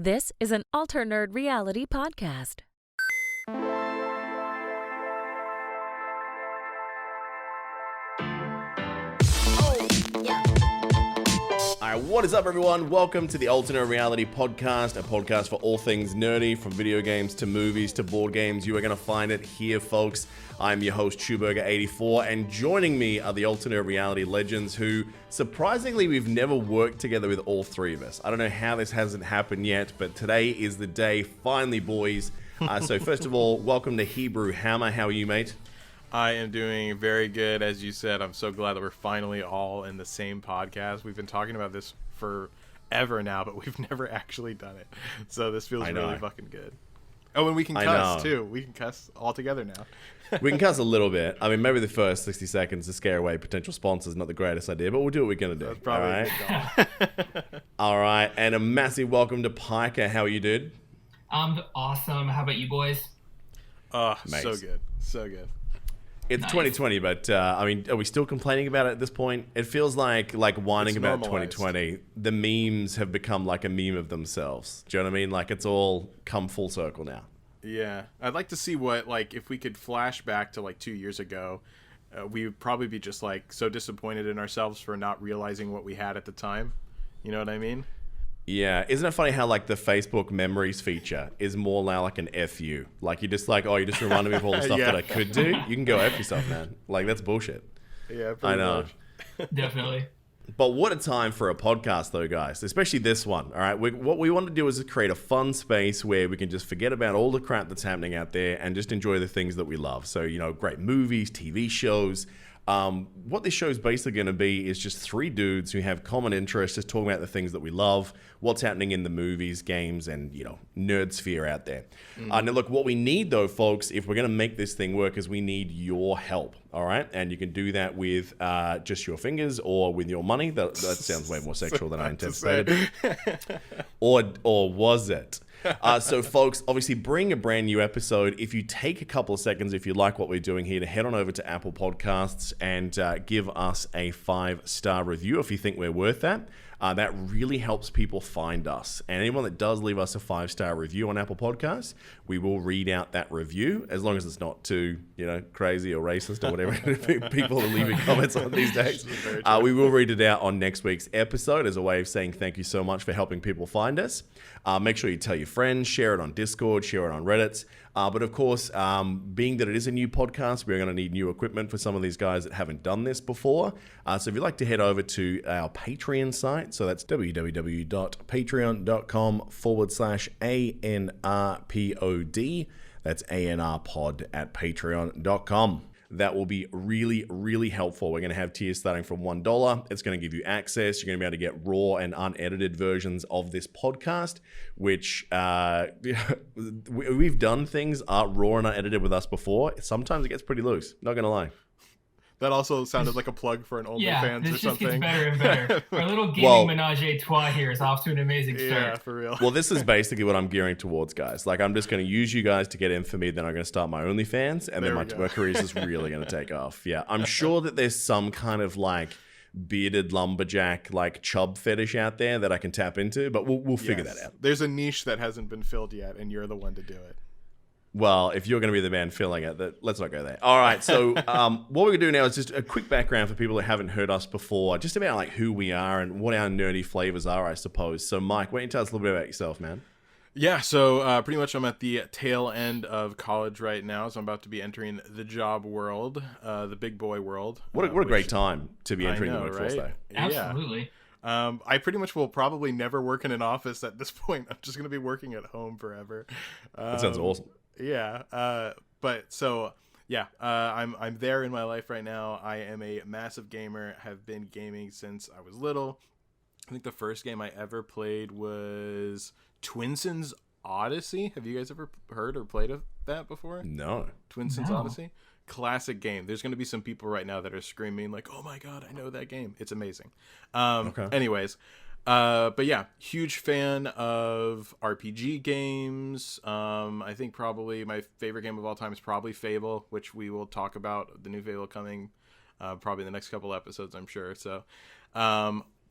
This is an Alternerd reality podcast. Alright, what is up everyone? Welcome to the Alternerd Reality Podcast, a podcast for all things nerdy, from video games to movies to board games. You are going to find it here, folks. I'm your host, Chewburger84, and joining me are the Alternerd Reality legends who, surprisingly, we've never worked together with all three of us. I don't know how this hasn't happened yet, but today is the day, finally, boys. So first of all, welcome to Hebrewhammer. How are you, mate? I am doing very good. As you said, I'm so glad that we're finally all in the same podcast. We've been talking about this forever now, but we've never actually done it. So this feels really fucking good. Oh, and we can cuss too. We can cuss all together now. We can cuss a little bit. I mean, maybe the first 60 seconds to scare away potential sponsors, not the greatest idea, but we'll do what we're going to do. That's probably all right? All right. And a massive welcome to Pika. How are you, dude? I'm awesome. How about you boys? Oh, so good. So good. It's nice. 2020, but I mean, are we still complaining about it at this point? It feels like whining about 2020. The memes have become like a meme of themselves. Do you know what I mean? Like, it's all come full circle now. Yeah. I'd like to see what, like, if we could flash back to, like, 2 years ago, we would probably be just, like, so disappointed in ourselves for not realizing what we had at the time. You know what I mean? Yeah, isn't it funny how like the Facebook memories feature is more now like an FU? Like, you're just like, oh, you just reminded me of all the stuff that I could do. You can go F yourself, man. Like, that's bullshit. Yeah, I know. Definitely. But what a time for a podcast, though, guys. Especially this one. All right, what we want to do is create a fun space where we can just forget about all the crap that's happening out there and just enjoy the things that we love. So, you know, great movies, TV shows. What this show is basically going to be is just three dudes who have common interests, just talking about the things that we love, what's happening in the movies, games, and, you know, nerd sphere out there. Now, look, what we need, though, folks, if we're going to make this thing work, is we need your help, all right? And you can do that with just your fingers or with your money. That sounds way more sexual than I anticipated. Or was it? So, folks, obviously bring a brand new episode. If you take a couple of seconds, if you like what we're doing here, to head on over to Apple Podcasts and give us a 5-star review if you think we're worth that. That really helps people find us. And anyone that does leave us a 5-star review on Apple Podcasts, we will read out that review, as long as it's not too, you know, crazy or racist or whatever people are leaving comments on these days. We will read it out on next week's episode as a way of saying thank you so much for helping people find us. Make sure you tell your friends, share it on Discord, share it on Reddit. But of course, being that it is a new podcast, we're going to need new equipment for some of these guys that haven't done this before. So if you'd like to head over to our Patreon site, so that's www.patreon.com/ANRPOD. That's ANRPod at patreon.com. That will be really, really helpful. We're going to have tiers starting from $1. It's going to give you access. You're going to be able to get raw and unedited versions of this podcast, which we've done things raw and unedited with us before. Sometimes it gets pretty loose. Not going to lie. That also sounded like a plug for an OnlyFans or something. Yeah, this just gets better and better. Our little gaming menage a trois here is off to an amazing start. Yeah, for real. Well, this is basically what I'm gearing towards, guys. Like, I'm just going to use you guys to get in for me, then I'm going to start my OnlyFans, and then my career is just really going to take off. Yeah, I'm sure that there's some kind of, like, bearded lumberjack, like, chub fetish out there that I can tap into, but we'll figure that out. There's a niche that hasn't been filled yet, and you're the one to do it. Well, if you're going to be the man filling it, let's not go there. All right, so what we're going to do now is just a quick background for people who haven't heard us before, just about like who we are and what our nerdy flavors are, I suppose. So, Mike, why don't you tell us a little bit about yourself, man? Yeah, so pretty much I'm at the tail end of college right now, so I'm about to be entering the job world, the big boy world. What a great time to be entering the workforce, though. Absolutely. Yeah. I pretty much will probably never work in an office at this point. I'm just going to be working at home forever. That sounds awesome. Yeah, I'm there in my life right now. I am a massive gamer, have been gaming since I was little. I think the first game I ever played was Twin Sins Odyssey. Have you guys ever heard or played of that before? No. Twin Sins Odyssey? Classic game. There's going to be some people right now that are screaming like, oh my god, I know that game. It's amazing. Anyways, but yeah, huge fan of RPG games. I think probably my favorite game of all time is probably Fable, which we will talk about the new Fable coming probably in the next couple episodes, I'm sure. So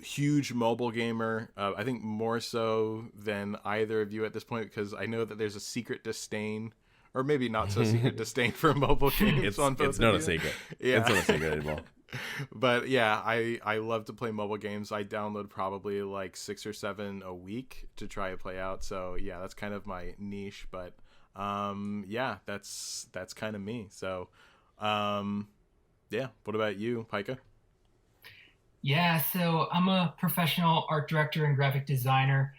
huge mobile gamer. I think more so than either of you at this point, because I know that there's a secret disdain, or maybe not so secret disdain for mobile games on both. It's not a secret. Yeah. It's not a secret anymore. But yeah, I love to play mobile games. I download probably like 6 or 7 a week to try to play out. So yeah, that's kind of my niche. But yeah, that's kind of me. So yeah, what about you, Pika? Yeah, so I'm a professional art director and graphic designer,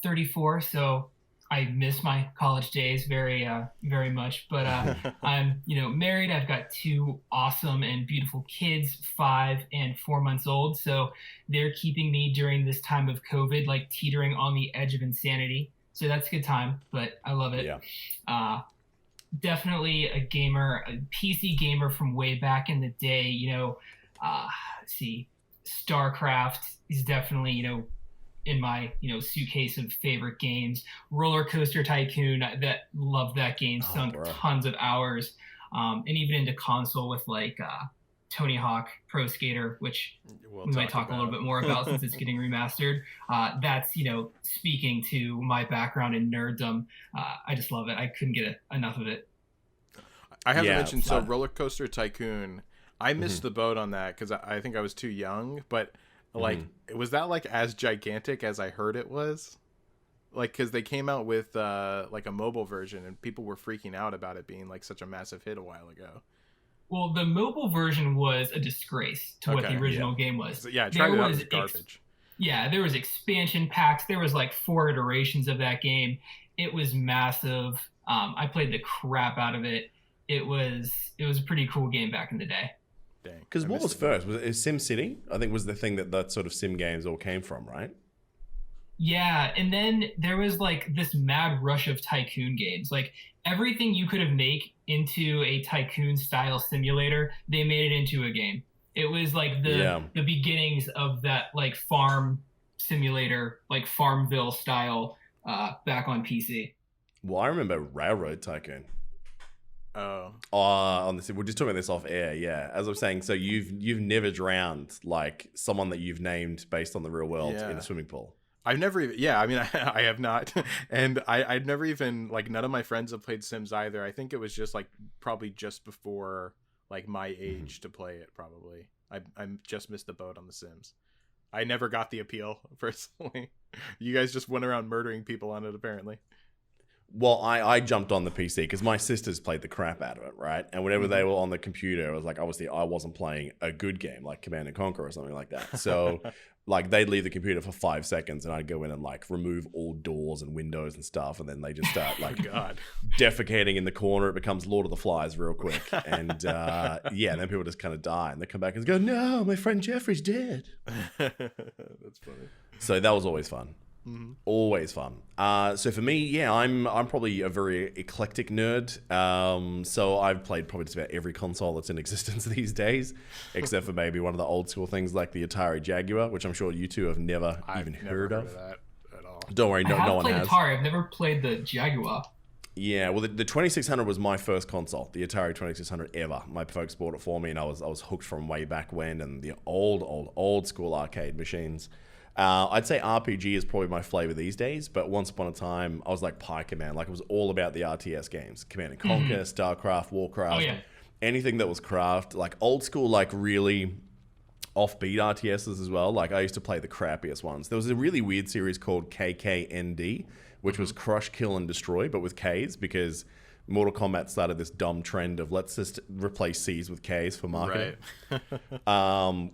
34. So I miss my college days very, very much. But I'm, married. I've got 2 awesome and beautiful kids, 5 and 4 months old. So they're keeping me during this time of COVID, like teetering on the edge of insanity. So that's a good time, but I love it. Yeah. Definitely a gamer, a PC gamer from way back in the day. Let's see, StarCraft is definitely, in my, suitcase of favorite games. Roller Coaster Tycoon, love that game, sunk tons of hours, and even into console with like Tony Hawk Pro Skater, which we might talk a little bit more about since it's getting remastered. That's, speaking to my background in nerddom. I just love it. I couldn't get enough of it. I haven't mentioned, so Roller Coaster Tycoon, I missed the boat on that because I think I was too young, but like, was that like as gigantic as I heard it was? Like, because they came out with like a mobile version and people were freaking out about it being like such a massive hit a while ago. Well, the mobile version was a disgrace to what the original game was. So, yeah, I tried it out, it was garbage. There was expansion packs. There was like 4 iterations of that game. It was massive. I played the crap out of it. It was a pretty cool game back in the day. Because what was first? Was it SimCity? I think was the thing that sort of sim games all came from, right? Yeah, and then there was like this mad rush of tycoon games. Like everything you could have made into a tycoon style simulator, they made it into a game. It was like the beginnings of that like farm simulator, like Farmville style, back on PC. Well, I remember Railroad Tycoon. On this, we're just talking about this off air. Yeah, as I'm saying, so you've never drowned like someone that you've named based on the real world in a swimming pool. I've never even, I have not. And I'd never even, like, none of my friends have played Sims either. I think it was just like probably just before like my age to play it. Probably I just missed the boat on the Sims. I never got the appeal personally. You guys just went around murdering people on it apparently. Well, I jumped on the PC because my sisters played the crap out of it, right? And whenever they were on the computer, it was like, obviously, I wasn't playing a good game like Command & Conquer or something like that. So, like, they'd leave the computer for 5 seconds and I'd go in and, like, remove all doors and windows and stuff. And then they just start, like, defecating in the corner. It becomes Lord of the Flies real quick. And, and then people just kind of die. And they come back and go, no, my friend Jeffrey's dead. That's funny. So that was always fun. Mm-hmm. Always fun. So for me, I'm probably a very eclectic nerd. So I've played probably just about every console that's in existence these days, except for maybe one of the old school things like the Atari Jaguar, which I'm sure you two have never heard of that at all. Don't worry, no one has. Atari. I've never played the Jaguar. Yeah, well, the 2600 was my first console, the Atari 2600 ever. My folks bought it for me, and I was hooked from way back when, and the old school arcade machines. I'd say RPG is probably my flavor these days, but once upon a time, I was like Pika, man. Like, it was all about the RTS games. Command & Conquer, StarCraft, Warcraft, anything that was craft. Like, old school, like, really offbeat RTSs as well. Like, I used to play the crappiest ones. There was a really weird series called KKND, which was Crush, Kill, and Destroy, but with Ks, because Mortal Kombat started this dumb trend of let's just replace C's with K's for marketing,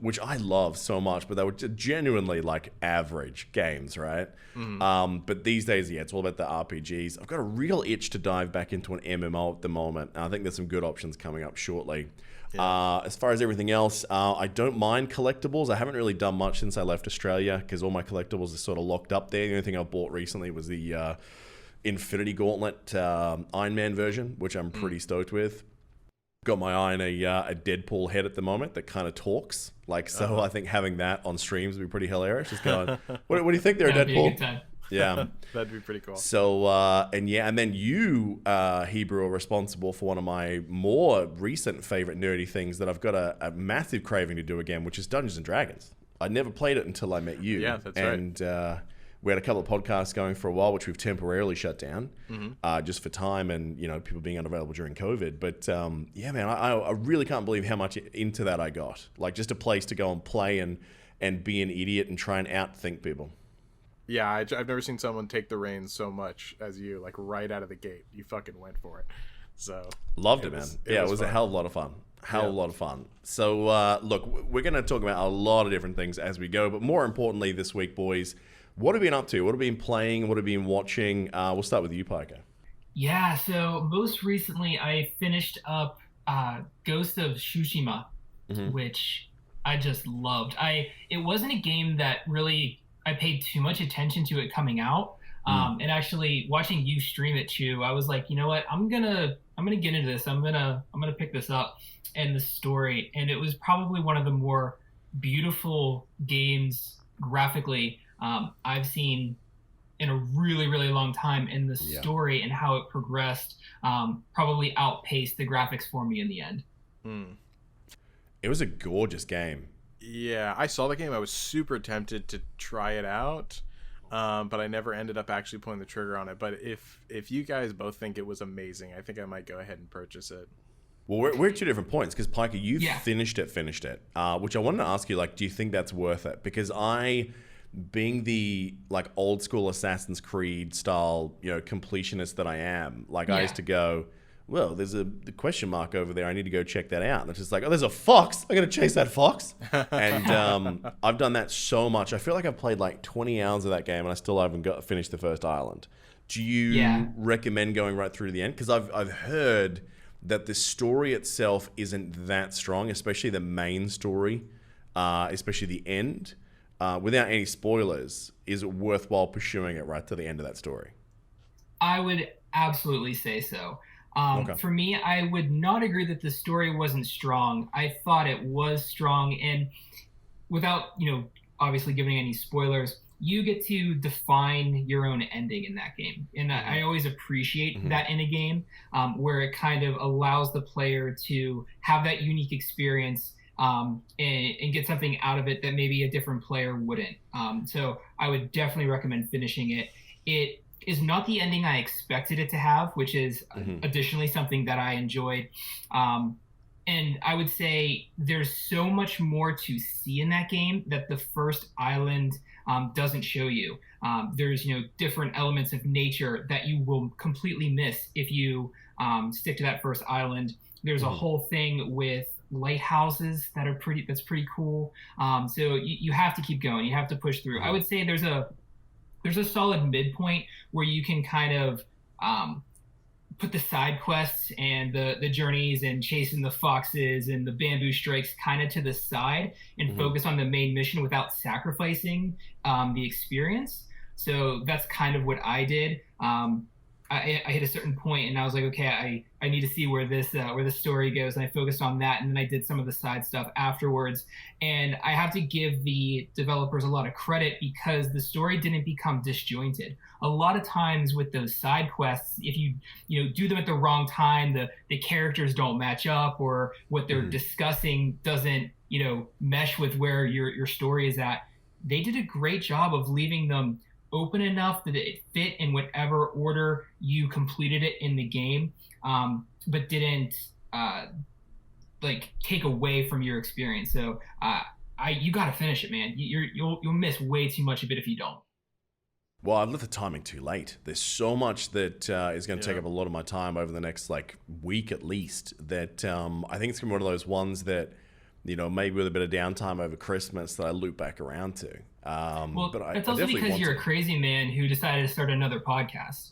which I love so much, but they were genuinely like average games, right? But these days, it's all about the RPGs. I've got a real itch to dive back into an MMO at the moment, and I think there's some good options coming up shortly. As far as everything else, I don't mind collectibles. I haven't really done much since I left Australia because all my collectibles are sort of locked up there. The only thing I bought recently was the Infinity Gauntlet Iron Man version, which I'm pretty stoked with. Got my eye on a Deadpool head at the moment that kind of talks. Like, so I think having that on streams would be pretty hilarious. Just going, what do you think there, Deadpool? Yeah. That'd be pretty cool. So, and then you, Hebrew, are responsible for one of my more recent favorite nerdy things that I've got a massive craving to do again, which is Dungeons & Dragons. I never played it until I met you. Yeah, that's right. And we had a couple of podcasts going for a while, which we've temporarily shut down just for time and, people being unavailable during COVID. But yeah, man, I really can't believe how much into that I got. Like just a place to go and play and be an idiot and try and outthink people. Yeah, I've never seen someone take the reins so much as you, like right out of the gate. You fucking went for it. So loved it, man. It was a hell of a lot of fun. A lot of fun. So look, we're going to talk about a lot of different things as we go, but more importantly this week, boys, what have you been up to? What have you been playing? What have you been watching? We'll start with you, Pika. Yeah, so most recently I finished up Ghost of Tsushima, which I just loved. It wasn't a game that really I paid too much attention to it coming out. And actually watching you stream it, Chew, I was like, you know what? I'm gonna get into this. I'm gonna pick this up. And the story, and it was probably one of the more beautiful games graphically I've seen in a really, really long time. And the story and how it progressed probably outpaced the graphics for me in the end. It was a gorgeous game. Yeah, I saw the game. I was super tempted to try it out, but I never ended up actually pulling the trigger on it. But if you guys both think it was amazing, I think I might go ahead and purchase it. Well, we're at 2 different points because Pika, you finished it, which I wanted to ask you, like, do you think that's worth it? Because being the like old school Assassin's Creed style, completionist that I am, like I used to go, well, there's the question mark over there. I need to go check that out. And it's just like, oh, there's a fox. I'm going to chase that fox. And I've done that so much. I feel like I've played like 20 hours of that game and I still haven't finished the first island. Do you recommend going right through to the end? Because I've heard that the story itself isn't that strong, especially the main story, especially the end. Without any spoilers, is it worthwhile pursuing it right to the end of that story? I would absolutely say so. For me, I would not agree that the story wasn't strong. I thought it was strong, and without, obviously giving any spoilers, you get to define your own ending in that game. And I always appreciate that in a game where it kind of allows the player to have that unique experience and get something out of it that maybe a different player wouldn't. So I would definitely recommend finishing it. It is not the ending I expected it to have, which is additionally something that I enjoyed. And I would say there's so much more to see in that game that the first island doesn't show you. There's different elements of nature that you will completely miss if you stick to that first island. There's a whole thing with lighthouses that's pretty cool. So you have to keep going. You have to push through. I would say there's a solid midpoint where you can kind of put the side quests and the journeys and chasing the foxes and the bamboo strikes kind of to the side and focus on the main mission without sacrificing the experience. So that's kind of what I did. I hit a certain point and I was like, okay, I need to see where this story goes, and I focused on that, and then I did some of the side stuff afterwards. And I have to give the developers a lot of credit because the story didn't become disjointed. A lot of times with those side quests, if you do them at the wrong time, the characters don't match up, or what they're discussing doesn't mesh with where your story is at. They did a great job of leaving them open enough that it fit in whatever order you completed it in the game, but didn't take away from your experience. So you got to finish it, man. You'll miss way too much of it if you don't. Well, I left the timing too late. There's so much that is going to take up a lot of my time over the next week at least. That I think it's going to be one of those ones that maybe with a bit of downtime over Christmas that I loop back around to. But it's also because you're a crazy man who decided to start another podcast.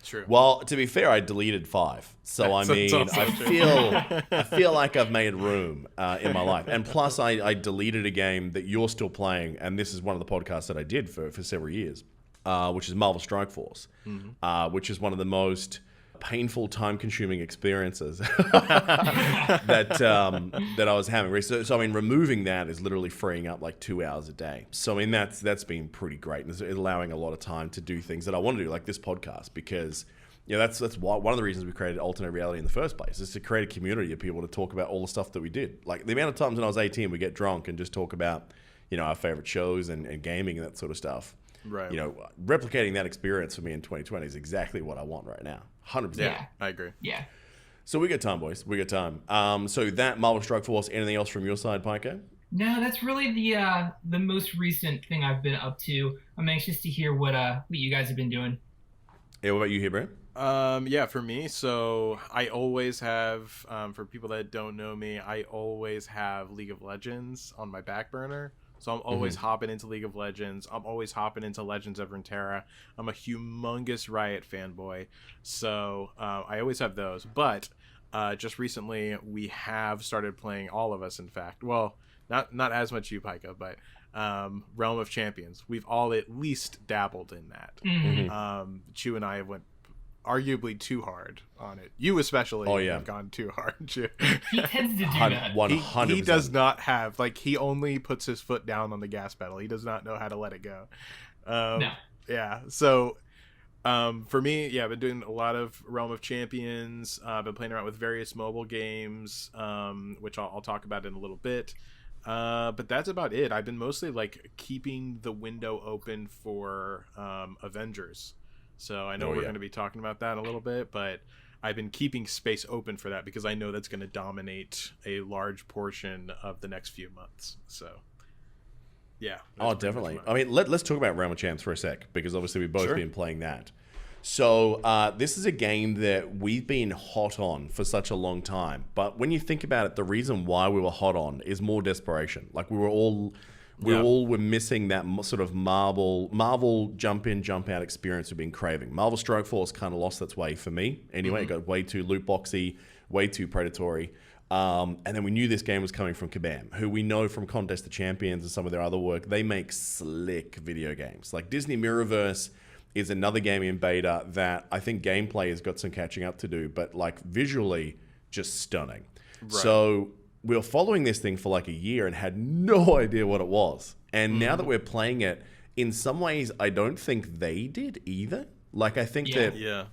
True. Well, to be fair, I deleted 5. So I feel like I've made room in my life. And plus, I deleted a game that you're still playing, and this is one of the podcasts that I did for several years, which is Marvel Strike Force, which is one of the most painful, time-consuming experiences that I was having. So I mean, removing that is literally freeing up 2 hours a day. So I mean, that's been pretty great, and it's allowing a lot of time to do things that I want to do, like this podcast, because that's why one of the reasons we created Alternate Reality in the first place is to create a community of people to talk about all the stuff that we did. Like the amount of times when I was 18, we get drunk and just talk about our favorite shows and gaming and that sort of stuff. Right. Replicating that experience for me in 2020 is exactly what I want right now. 100%. Yeah, I agree. Yeah. So we got time, boys. We got time. So that Marvel Strike Force. Anything else from your side, Pico? No, that's really the most recent thing I've been up to. I'm anxious to hear what you guys have been doing. Yeah, what about you here, Brent? Yeah, for me, so I always have, for people that don't know me, I always have League of Legends on my back burner. So I'm always hopping into League of Legends. I'm always hopping into Legends of Runeterra. I'm a humongous Riot fanboy. So I always have those. But just recently, we have started playing, all of us, in fact. Well, not as much you, Pika, but Realm of Champions. We've all at least dabbled in that. Chu and I went arguably too hard on it. You especially have gone too hard, Chu. He tends to do that. 100%. He does not have, he only puts his foot down on the gas pedal. He does not know how to let it go. No. Yeah, so for me, I've been doing a lot of Realm of Champions. I've been playing around with various mobile games, which I'll talk about in a little bit. But that's about it. I've been mostly keeping the window open for Avengers. So I know we're going to be talking about that in a little bit, but I've been keeping space open for that because I know that's going to dominate a large portion of the next few months. So, yeah. Oh, definitely. I mean, let's talk about Realm of Champs for a sec, because obviously we've both been playing that. So this is a game that we've been hot on for such a long time. But when you think about it, the reason why we were hot on is more desperation. We were all were missing that sort of Marvel jump in, jump out experience we've been craving. Marvel Strike Force kind of lost its way for me. Anyway, it got way too loot boxy, way too predatory. And then we knew this game was coming from Kabam, who we know from Contest of Champions and some of their other work. They make slick video games. Disney Mirrorverse is another game in beta that I think gameplay has got some catching up to do, but visually just stunning. Right. So we were following this thing for a year and had no idea what it was. And now that we're playing it, in some ways, I don't think they did either. I think that... Yeah.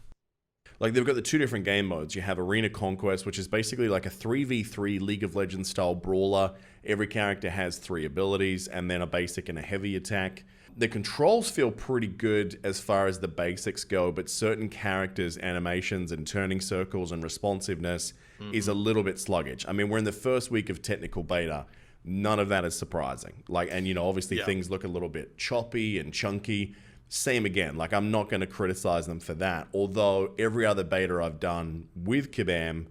They've got the two different game modes. You have Arena Conquest, which is basically a 3v3 League of Legends style brawler. Every character has 3 abilities and then a basic and a heavy attack. The controls feel pretty good as far as the basics go, but certain characters, animations, and turning circles and responsiveness is a little bit sluggish. I mean, we're in the first week of technical beta. None of that is surprising. Obviously things look a little bit choppy and chunky. Same again. I'm not going to criticize them for that. Although every other beta I've done with Kabam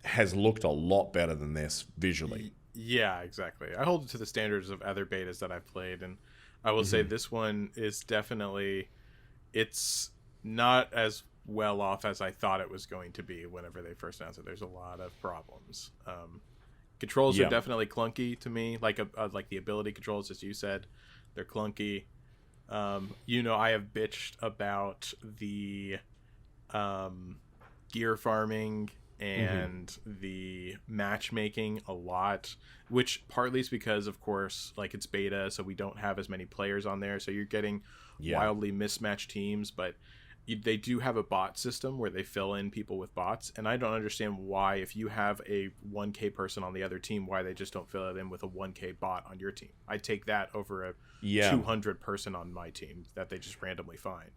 has looked a lot better than this visually. Yeah, exactly. I hold it to the standards of other betas that I've played, and I will say this one is definitely, it's not as well off as I thought it was going to be whenever they first announced it. There's a lot of problems. Controls are definitely clunky to me, like the ability controls, as you said, they're clunky. I have bitched about the gear farming and the matchmaking a lot, which partly is because, of course, it's beta, so we don't have as many players on there, so you're getting wildly mismatched teams. But they do have a bot system where they fill in people with bots, and I don't understand why, if you have a 1K person on the other team, why they just don't fill it in with a 1K bot on your team. I'd take that over a 200 person on my team that they just randomly find.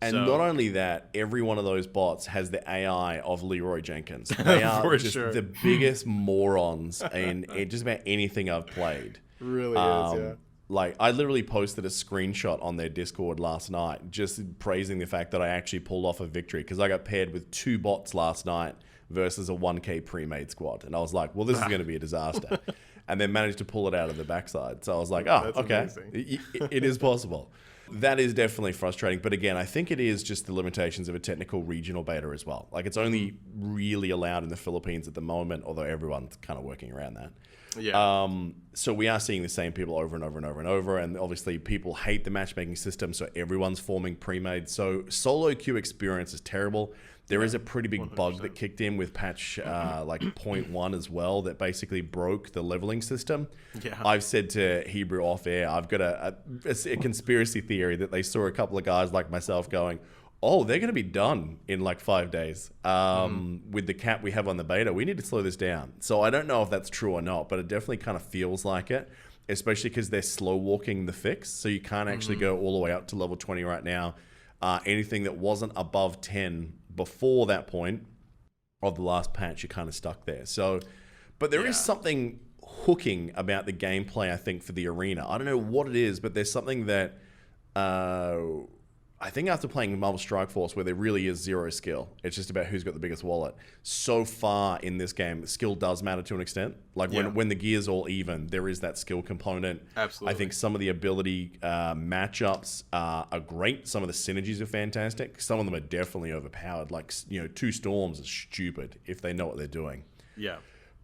And not only that, every one of those bots has the AI of Leroy Jenkins. They are just the biggest morons in just about anything I've played. Really is, yeah. I literally posted a screenshot on their Discord last night just praising the fact that I actually pulled off a victory, because I got paired with 2 bots last night versus a 1K pre-made squad. And I was like, well, this is going to be a disaster. And then managed to pull it out of the backside. So I was like, oh, okay, it is possible. That is definitely frustrating. But again, I think it is just the limitations of a technical regional beta as well. It's only really allowed in the Philippines at the moment, although everyone's kind of working around that. Yeah. So we are seeing the same people over and over and over and over. And obviously people hate the matchmaking system, so everyone's forming pre-made. So solo queue experience is terrible. There is a pretty big 100%. Bug that kicked in with patch 0.1 as well that basically broke the leveling system. Yeah. I've said to Hebrew off air, I've got a conspiracy theory that they saw a couple of guys like myself going, oh, they're going to be done in 5 days with the cap we have on the beta. We need to slow this down. So I don't know if that's true or not, but it definitely kind of feels like it. especially because they're slow walking the fix. So you can't actually go all the way up to level 20 right now. Anything that wasn't above 10 before that point of the last patch, you're kind of stuck there. So, but there is something hooking about the gameplay, I think, for the arena. I don't know what it is, but there's something that I think after playing Marvel Strike Force, where there really is zero skill, it's just about who's got the biggest wallet. So far in this game, skill does matter to an extent. Like when the gear's all even, there is that skill component. Absolutely. I think some of the ability matchups are great. Some of the synergies are fantastic. Some of them are definitely overpowered. Like, you know, 2 Storms is stupid if they know what they're doing. Yeah.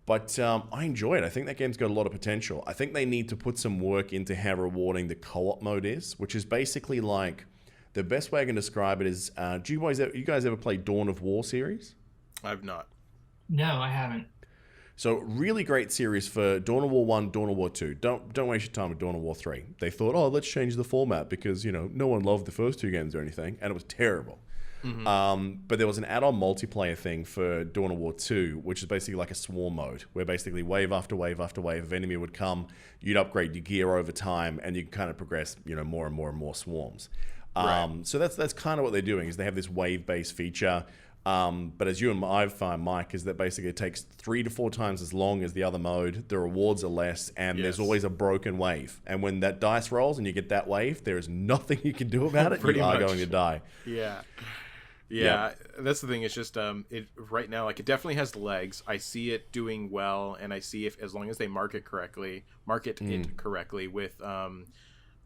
But I enjoy it. I think that game's got a lot of potential. I think they need to put some work into how rewarding the co-op mode is, which is basically like, the best way I can describe it is, do you guys ever play Dawn of War series? I've not. No, I haven't. So really great series for Dawn of War 1, Dawn of War 2. Don't waste your time with Dawn of War 3. They thought, oh, let's change the format because, you know, no one loved the first 2 games or anything, and it was terrible. But there was an add-on multiplayer thing for Dawn of War 2, which is basically like a swarm mode, where basically wave after wave after wave of enemy would come, you'd upgrade your gear over time, and you can kind of progress, you know, more and more and more swarms. So that's kind of what they're doing, is they have this wave-based feature. But as you and I find, Mike, is that basically it takes 3 to 4 times as long as the other mode. The rewards are less, and there's always a broken wave. And when that dice rolls and you get that wave, there is nothing you can do about it. You are going to die. Yeah, that's the thing. It's just it right now, like, it definitely has legs. I see it doing well, and I see if as long as they market it correctly with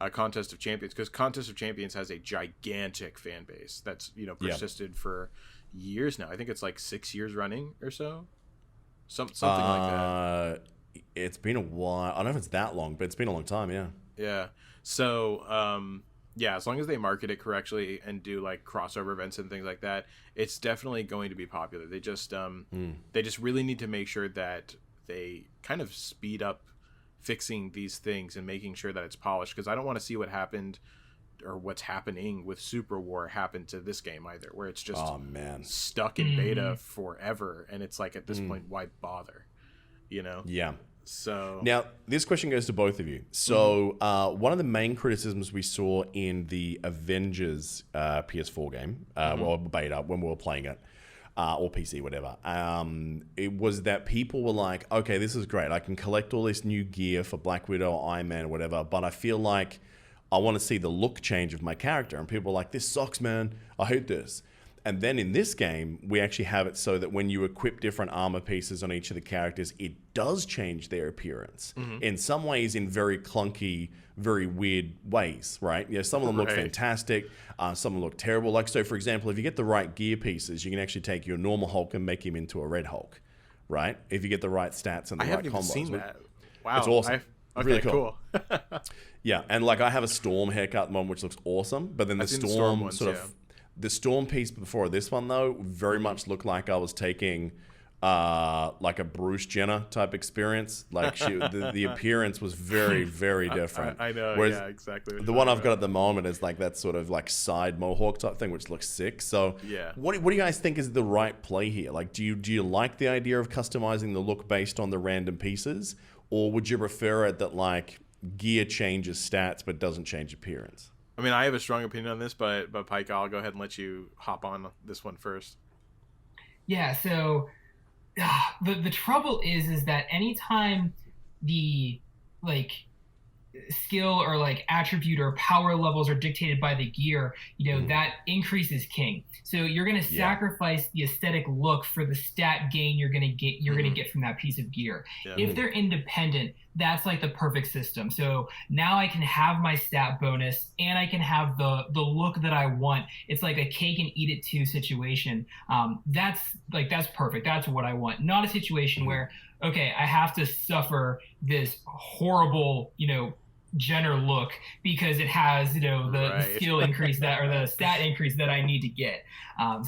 a Contest of Champions, because Contest of Champions has a gigantic fan base that's, you know, persisted for years now. I think it's like 6 years running or so, something like that. It's been a while. I don't know if it's that long, but it's been a long time. Yeah. So as long as they market it correctly and do like crossover events and things like that, it's definitely going to be popular. They just really need to make sure that they kind of speed up fixing these things and making sure that it's polished, because I don't want to see what happened or what's happening with Super War happen to this game either, where it's just stuck in beta forever, and it's like, at this point, why bother, you know? So now this question goes to both of you. So one of the main criticisms we saw in the Avengers PS4 game, well, beta, when we were playing it, or PC, whatever, it was that people were like, okay, this is great. I can collect all this new gear for Black Widow, Iron Man, whatever, but I feel like I want to see the look change of my character. And people are like, this sucks, man. I hate this. And then in this game, we actually have it so that when you equip different armor pieces on each of the characters, it does change their appearance. In some ways, in very clunky, very weird ways, right? Yeah, some of them look fantastic. Some of them look terrible. Like, so for example, if you get the right gear pieces, you can actually take your normal Hulk and make him into a Red Hulk, right? If you get the right stats and the right combos. I haven't even seen that. Wow. It's awesome. Okay, really cool. Yeah, and like I have a Storm haircut at the moment, which looks awesome, but then the Storm ones, the Storm piece before this one, though, very much looked like I was taking like a Bruce Jenner type experience. Like the appearance was very, very different. I know, whereas exactly. The one I've got at the moment is like that sort of like side mohawk type thing, which looks sick. So what do you guys think is the right play here? Like, do you like the idea of customizing the look based on the random pieces? Or would you prefer it that like gear changes stats but doesn't change appearance? I mean, I have a strong opinion on this, but Pika, I'll go ahead and let you hop on this one first. Yeah, so the trouble is that anytime the like skill or like attribute or power levels are dictated by the gear, you know, that increases king. So you're going to sacrifice the aesthetic look for the stat gain you're going to get from that piece of gear. If they're independent, that's like the perfect system. So now I can have my stat bonus and I can have the look that I want. It's like a cake and eat it too situation. That's perfect. That's what I want. Not a situation where, okay, I have to suffer this horrible, you know, Jenner look because it has, you know, the skill increase that, or the stat increase that I need to get.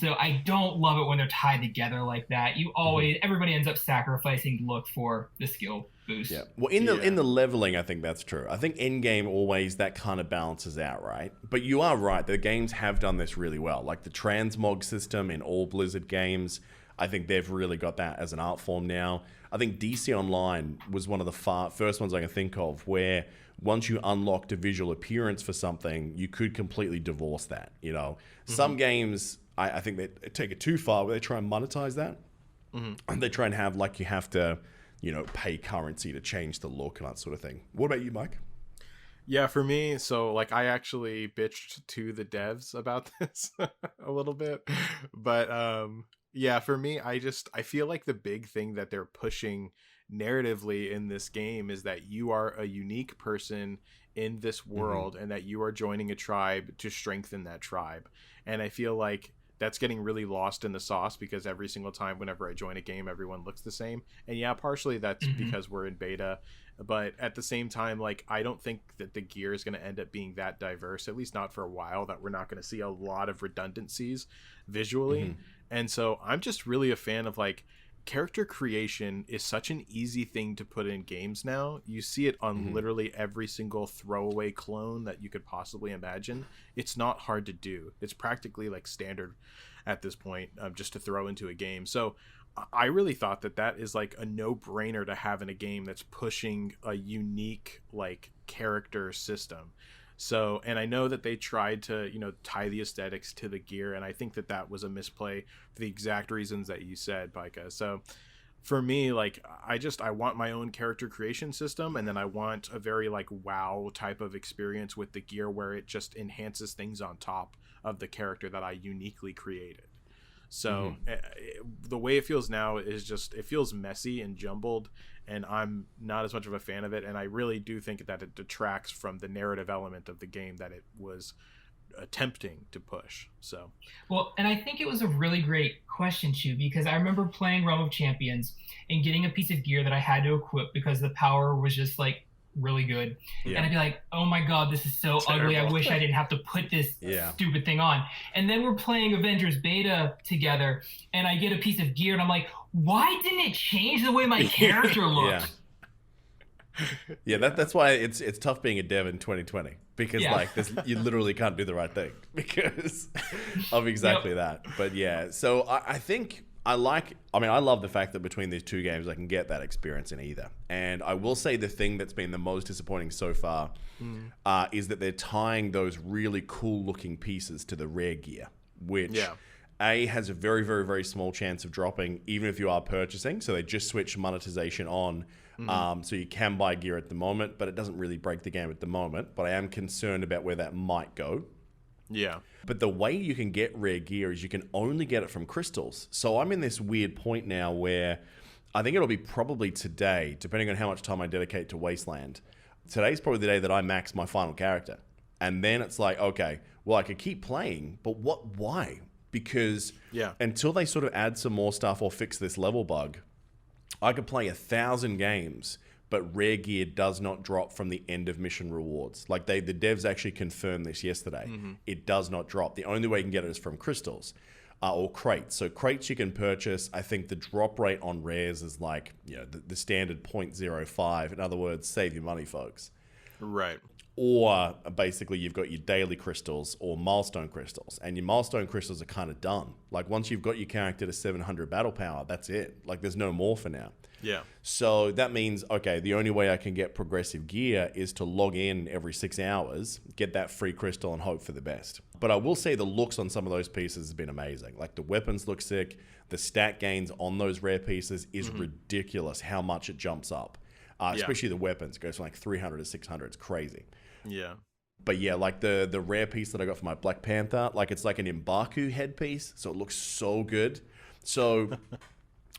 So I don't love it when they're tied together like that. You always, everybody ends up sacrificing look for the skill boost. Yeah. Well, in the leveling, I think that's true. I think in game always that kind of balances out, right? But you are right. The games have done this really well. Like the transmog system in all Blizzard games. I think they've really got that as an art form now. I think DC Online was one of the first ones I can think of where once you unlocked a visual appearance for something, you could completely divorce that. You know, some games, I think they take it too far where they try and monetize that. And they try and have like you have to, you know, pay currency to change the look and that sort of thing. What about you, Mike? Yeah, for me, so like I actually bitched to the devs about this a little bit, but yeah, for me, I feel like the big thing that they're pushing narratively in this game is that you are a unique person in this world and that you are joining a tribe to strengthen that tribe. And I feel like that's getting really lost in the sauce because every single time whenever I join a game, everyone looks the same. And yeah, partially that's because we're in beta. But at the same time, like, I don't think that the gear is going to end up being that diverse, at least not for a while, that we're not going to see a lot of redundancies visually. And so I'm just really a fan of, like, character creation is such an easy thing to put in games now. You see it on literally every single throwaway clone that you could possibly imagine. It's not hard to do. It's practically like standard at this point, just to throw into a game. So I really thought that is like a no-brainer to have in a game that's pushing a unique like character system. So, and I know that they tried to, you know, tie the aesthetics to the gear, and I think that was a misplay for the exact reasons that you said, Pika. So for me, like, I want my own character creation system, and then I want a very like WoW type of experience with the gear where it just enhances things on top of the character that I uniquely created. So the way it feels now is just, it feels messy and jumbled, and I'm not as much of a fan of it. And I really do think that it detracts from the narrative element of the game that it was attempting to push. So, well, and I think it was a really great question, Chu, because I remember playing Realm of Champions and getting a piece of gear that I had to equip because the power was just like really good. And I'd be like, oh my god, this is so ugly. I wish I didn't have to put this stupid thing on. And then we're playing Avengers beta together and I get a piece of gear and I'm like, why didn't it change the way my character looks? That's why it's tough being a dev in 2020 because like you literally can't do the right thing because of exactly that. But yeah, so I think I love the fact that between these two games, I can get that experience in either. And I will say the thing that's been the most disappointing so far is that they're tying those really cool looking pieces to the rare gear, which A, has a very, very, very small chance of dropping even if you are purchasing. So they just switched monetization on. So you can buy gear at the moment, but it doesn't really break the game at the moment. But I am concerned about where that might go. Yeah. But the way you can get rare gear is you can only get it from crystals. So I'm in this weird point now where I think it'll be probably today, depending on how much time I dedicate to Wasteland. Today's probably the day that I max my final character. And then it's like, okay, well, I could keep playing, but why? Because until they sort of add some more stuff or fix this level bug, I could play 1,000 games, but rare gear does not drop from the end of mission rewards. Like the devs actually confirmed this yesterday. It does not drop. The only way you can get it is from crystals or crates. So crates you can purchase. I think the drop rate on rares is like, you know, the standard 0.05. In other words, save your money, folks. Right. Or basically you've got your daily crystals or milestone crystals, and your milestone crystals are kind of done. Like once you've got your character to 700 battle power, that's it. Like there's no more for now. Yeah. So that means, okay, the only way I can get progressive gear is to log in every 6 hours, get that free crystal and hope for the best. But I will say the looks on some of those pieces has been amazing. Like the weapons look sick. The stat gains on those rare pieces is ridiculous how much it jumps up. Especially the weapons. It goes from like 300 to 600. It's crazy. Yeah. But yeah, like the rare piece that I got for my Black Panther, like it's like an M'Baku headpiece, so it looks so good. So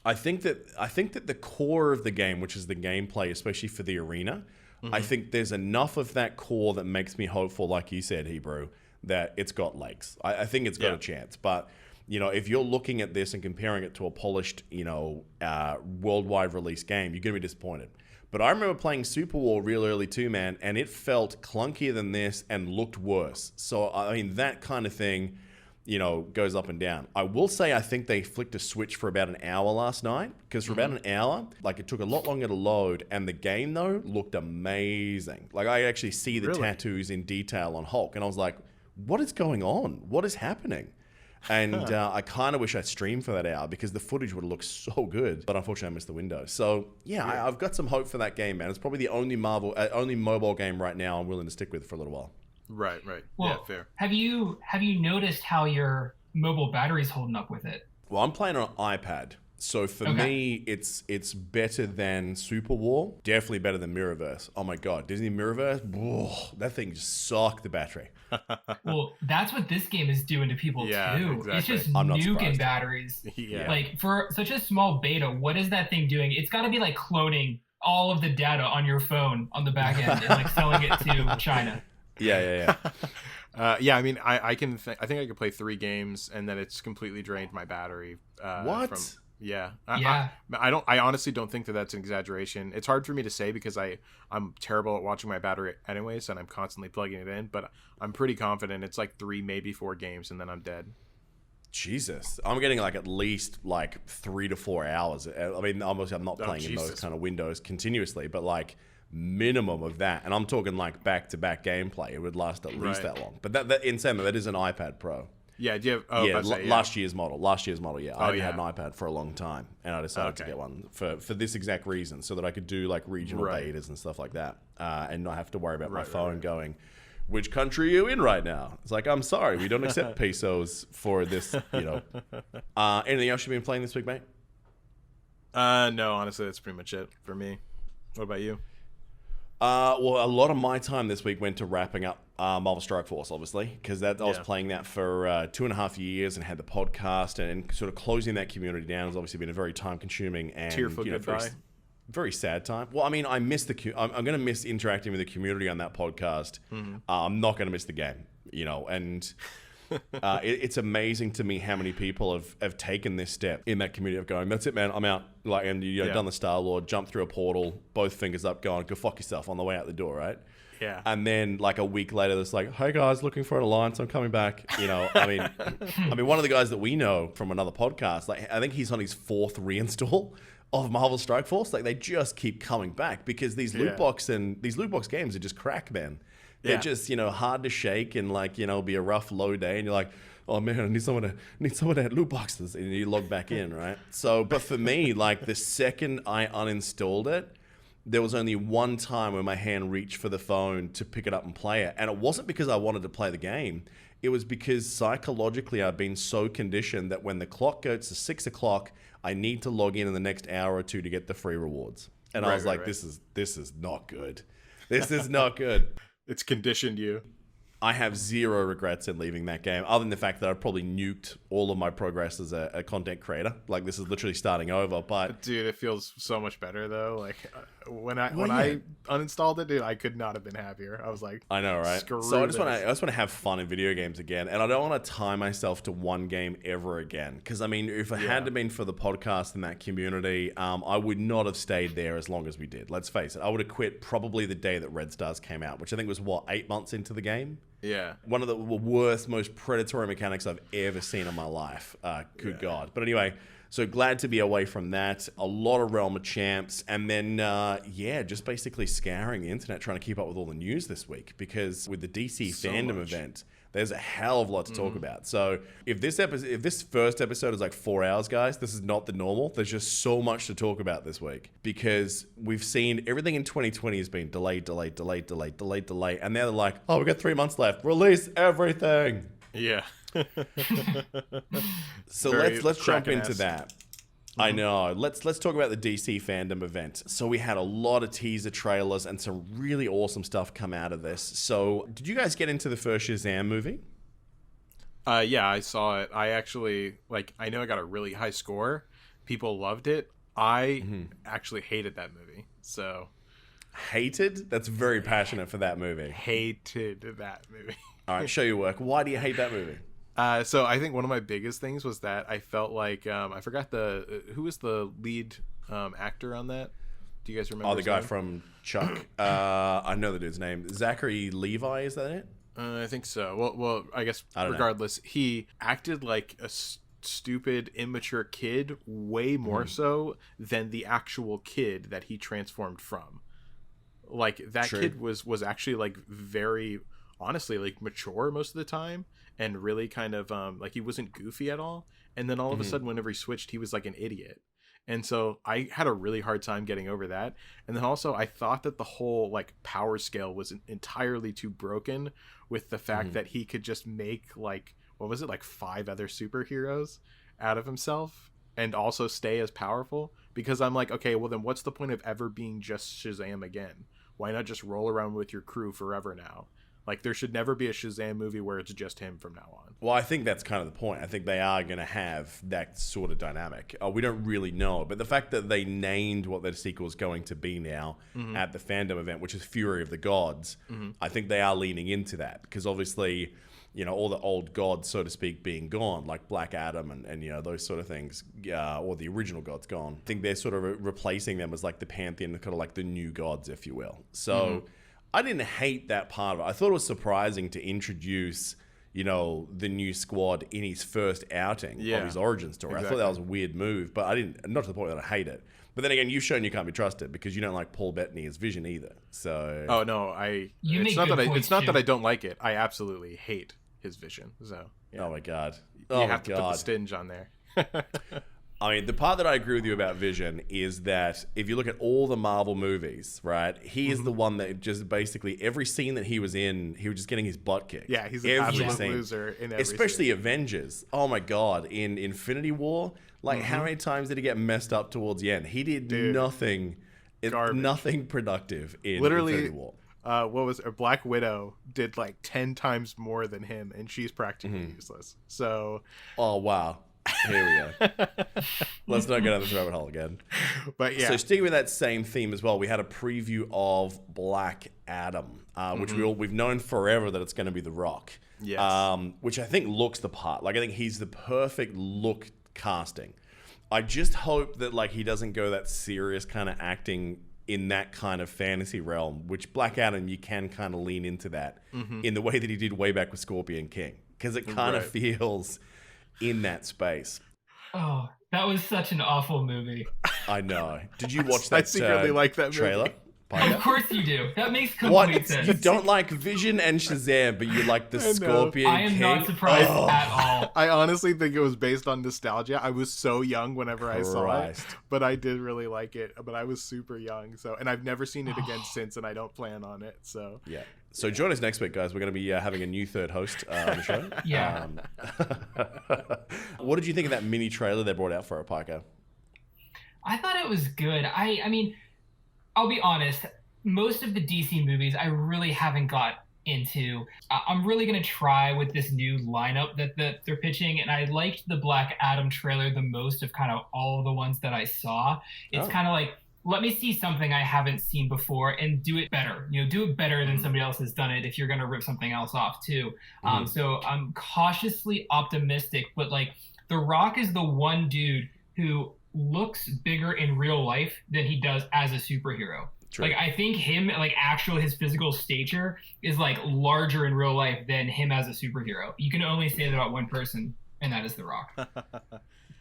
I think that the core of the game, which is the gameplay, especially for the arena, I think there's enough of that core that makes me hopeful, like you said, Hebrew, that it's got legs. I think it's got a chance. But you know, if you're looking at this and comparing it to a polished, you know, worldwide release game, you're gonna be disappointed. But I remember playing Super War real early too, man, and it felt clunkier than this and looked worse. So, I mean, that kind of thing, you know, goes up and down. I will say I think they flicked a switch for about an hour last night, because for about an hour, like it took a lot longer to load, and the game, though, looked amazing. Like, I actually see the tattoos in detail on Hulk, and I was like, what is going on? What is happening? And I kind of wish I streamed for that hour because the footage would have looked so good. But unfortunately, I missed the window. So yeah, I've got some hope for that game, man. It's probably the only only mobile game right now I'm willing to stick with for a little while. Right. Well, yeah, fair. Have you noticed how your mobile battery's holding up with it? Well, I'm playing on an iPad. So for me, it's better than Super War. Definitely better than Mirrorverse. Oh my God, Disney Mirrorverse, that thing just sucked the battery. Well, that's what this game is doing to people too. Exactly. It's just I'm not nuking surprised. batteries. Yeah. Like for such a small beta, what is that thing doing? It's got to be like cloning all of the data on your phone on the back end and like selling it to China. Yeah. I mean, I think I could play 3 games and then it's completely drained my battery. What? Yeah. Yeah. I honestly don't think that that's an exaggeration. It's hard for me to say because I'm terrible at watching my battery anyways, and I'm constantly plugging it in, but I'm pretty confident it's like 3, maybe 4 games and then I'm dead. Jesus. I'm getting like at least like 3 to 4 hours. I mean, obviously I'm not playing in those kind of windows continuously, but like minimum of that. And I'm talking like back-to-back gameplay. It would last at least that long. But that in saying that is an iPad Pro. Yeah, do you have... Last year's model. Yeah, I had an iPad for a long time, and I decided to get one for this exact reason, so that I could do like regional betas and stuff like that, and not have to worry about my phone going, which country are you in right now? It's like, I'm sorry, we don't accept pesos for this, Anything else you've been playing this week, mate? No, honestly, that's pretty much it for me. What about you? Well, a lot of my time this week went to wrapping up Marvel Strike Force, obviously, because I was playing that for 2.5 years and had the podcast, and sort of closing that community down has obviously been a very time-consuming and tearful goodbye. Very sad time. Well, I mean, I miss I'm going to miss interacting with the community on that podcast. Mm-hmm. I'm not going to miss the game, and it's amazing to me how many people have taken this step in that community of going, that's it, man, I'm out. Like, and done the Star-Lord, jumped through a portal, both fingers up, going, go fuck yourself on the way out the door, right? Yeah. And then like a week later, it's like, hey guys, looking for an alliance, I'm coming back. I mean, one of the guys that we know from another podcast, like I think he's on his 4th reinstall of Marvel Strike Force. Like they just keep coming back because these loot box games are just crack, man. They're just, hard to shake and like, be a rough low day, and you're like, oh man, I need someone to hit loot boxes, and you log back in, right? So, but for me, like the second I uninstalled it, there was only one time when my hand reached for the phone to pick it up and play it. And it wasn't because I wanted to play the game. It was because psychologically I've been so conditioned that when the clock goes to 6 o'clock, I need to log in the next hour or 2 to get the free rewards. And I was like, this is not good. This is not good. It's conditioned you. I have zero regrets in leaving that game, other than the fact that I probably nuked all of my progress as a content creator. Like, this is literally starting over. But dude, it feels so much better though. Like when I uninstalled it, dude, I could not have been happier. I was like, I know, right? So I just want to have fun in video games again, and I don't want to tie myself to one game ever again. Because I mean, if it hadn't been for the podcast and that community, I would not have stayed there as long as we did. Let's face it, I would have quit probably the day that Red Stars came out, which I think was 8 months into the game. Yeah. One of the worst, most predatory mechanics I've ever seen in my life. Good God. But anyway, so glad to be away from that. A lot of Realm of Champs. And then, just basically scouring the internet, trying to keep up with all the news this week. Because with the DC Fandom event, there's a hell of a lot to talk about. So if this first episode is like 4 hours, guys, this is not the normal. There's just so much to talk about this week because we've seen everything in 2020 has been delayed. And now they're like, oh, we've got 3 months left. Release everything. Yeah. So let's jump into that. I know. Let's talk about the DC Fandom event. So we had a lot of teaser trailers and some really awesome stuff come out of this. So did you guys get into the first Shazam movie? Yeah, I saw it. I actually, I know I got a really high score. People loved it. I actually hated that movie. So hated? That's very passionate for that movie. Hated that movie. All right, show your work. Why do you hate that movie? So I think one of my biggest things was that I felt like I forgot who was the lead actor on that. Do you guys remember? Oh, the guy from Chuck. I know the dude's name. Zachary Levi, is that it? I think so. Well, I guess regardless, he acted like a stupid, immature kid way more so than the actual kid that he transformed from. Like that kid was actually like very honestly like mature most of the time, and really kind of like he wasn't goofy at all. And then all of a sudden, whenever he switched, he was like an idiot. And so I had a really hard time getting over that. And then also I thought that the whole like power scale was entirely too broken with the fact that he could just make like, what was it, like 5 other superheroes out of himself and also stay as powerful. Because I'm like, okay, well then what's the point of ever being just Shazam again? Why not just roll around with your crew forever now? Like, there should never be a Shazam movie where it's just him from now on. Well, I think that's kind of the point. I think they are going to have that sort of dynamic. We don't really know. But the fact that they named what their sequel is going to be now at the fandom event, which is Fury of the Gods, I think they are leaning into that. Because obviously, you know, all the old gods, so to speak, being gone, like Black Adam and you know, those sort of things, or the original gods gone. I think they're sort of replacing them as like the pantheon, kind of like the new gods, if you will. So... I didn't hate that part of it. I thought it was surprising to introduce, you know, the new squad in his first outing of his origin story. Exactly. I thought that was a weird move, but not to the point that I hate it. But then again, you've shown you can't be trusted because you don't like Paul Bettany as Vision either. So oh no, it's not that I don't like it. I absolutely hate his Vision. So yeah. Oh my god, you have to put the stinge on there. I mean, the part that I agree with you about Vision is that if you look at all the Marvel movies, right, he is the one that just basically every scene that he was in, he was just getting his butt kicked. Yeah, he's an absolute loser in every especially scene. Avengers. Oh my god, in Infinity War, like how many times did he get messed up towards the end? He did nothing productive in Infinity War. Black Widow did like 10 times more than him, and she's practically useless. So, oh wow. Here we go. Let's not go down this rabbit hole again. But yeah. So sticking with that same theme as well, we had a preview of Black Adam, which we've known forever that it's going to be The Rock. Yes. Which I think looks the part. Like I think he's the perfect look casting. I just hope that like he doesn't go that serious kind of acting in that kind of fantasy realm, which Black Adam, you can kind of lean into that in the way that he did way back with Scorpion King, because it kind of feels in that space. Oh, that was such an awful movie. I know. Did you watch that? I secretly like that trailer? Of course you do. That makes complete sense. You don't like Vision and Shazam, but you like the Scorpion King? I am not surprised at all. I honestly think it was based on nostalgia. I was so young whenever I saw it, but I did really like it. But I was super young, and I've never seen it again since, and I don't plan on it. So yeah. So join us next week, guys. We're going to be having a new third host on the show. Yeah. What did you think of that mini trailer they brought out for it, Pika? I thought it was good. I mean, I'll be honest. Most of the DC movies I really haven't got into. I'm really going to try with this new lineup that they're pitching, and I liked the Black Adam trailer the most of kind of all the ones that I saw. It's kind of like, let me see something I haven't seen before and do it better. You know, do it better than somebody else has done it if you're going to rip something else off too. So I'm cautiously optimistic, but like The Rock is the one dude who looks bigger in real life than he does as a superhero. True. Like I think him, like his physical stature is like larger in real life than him as a superhero. You can only say that about one person, and that is The Rock.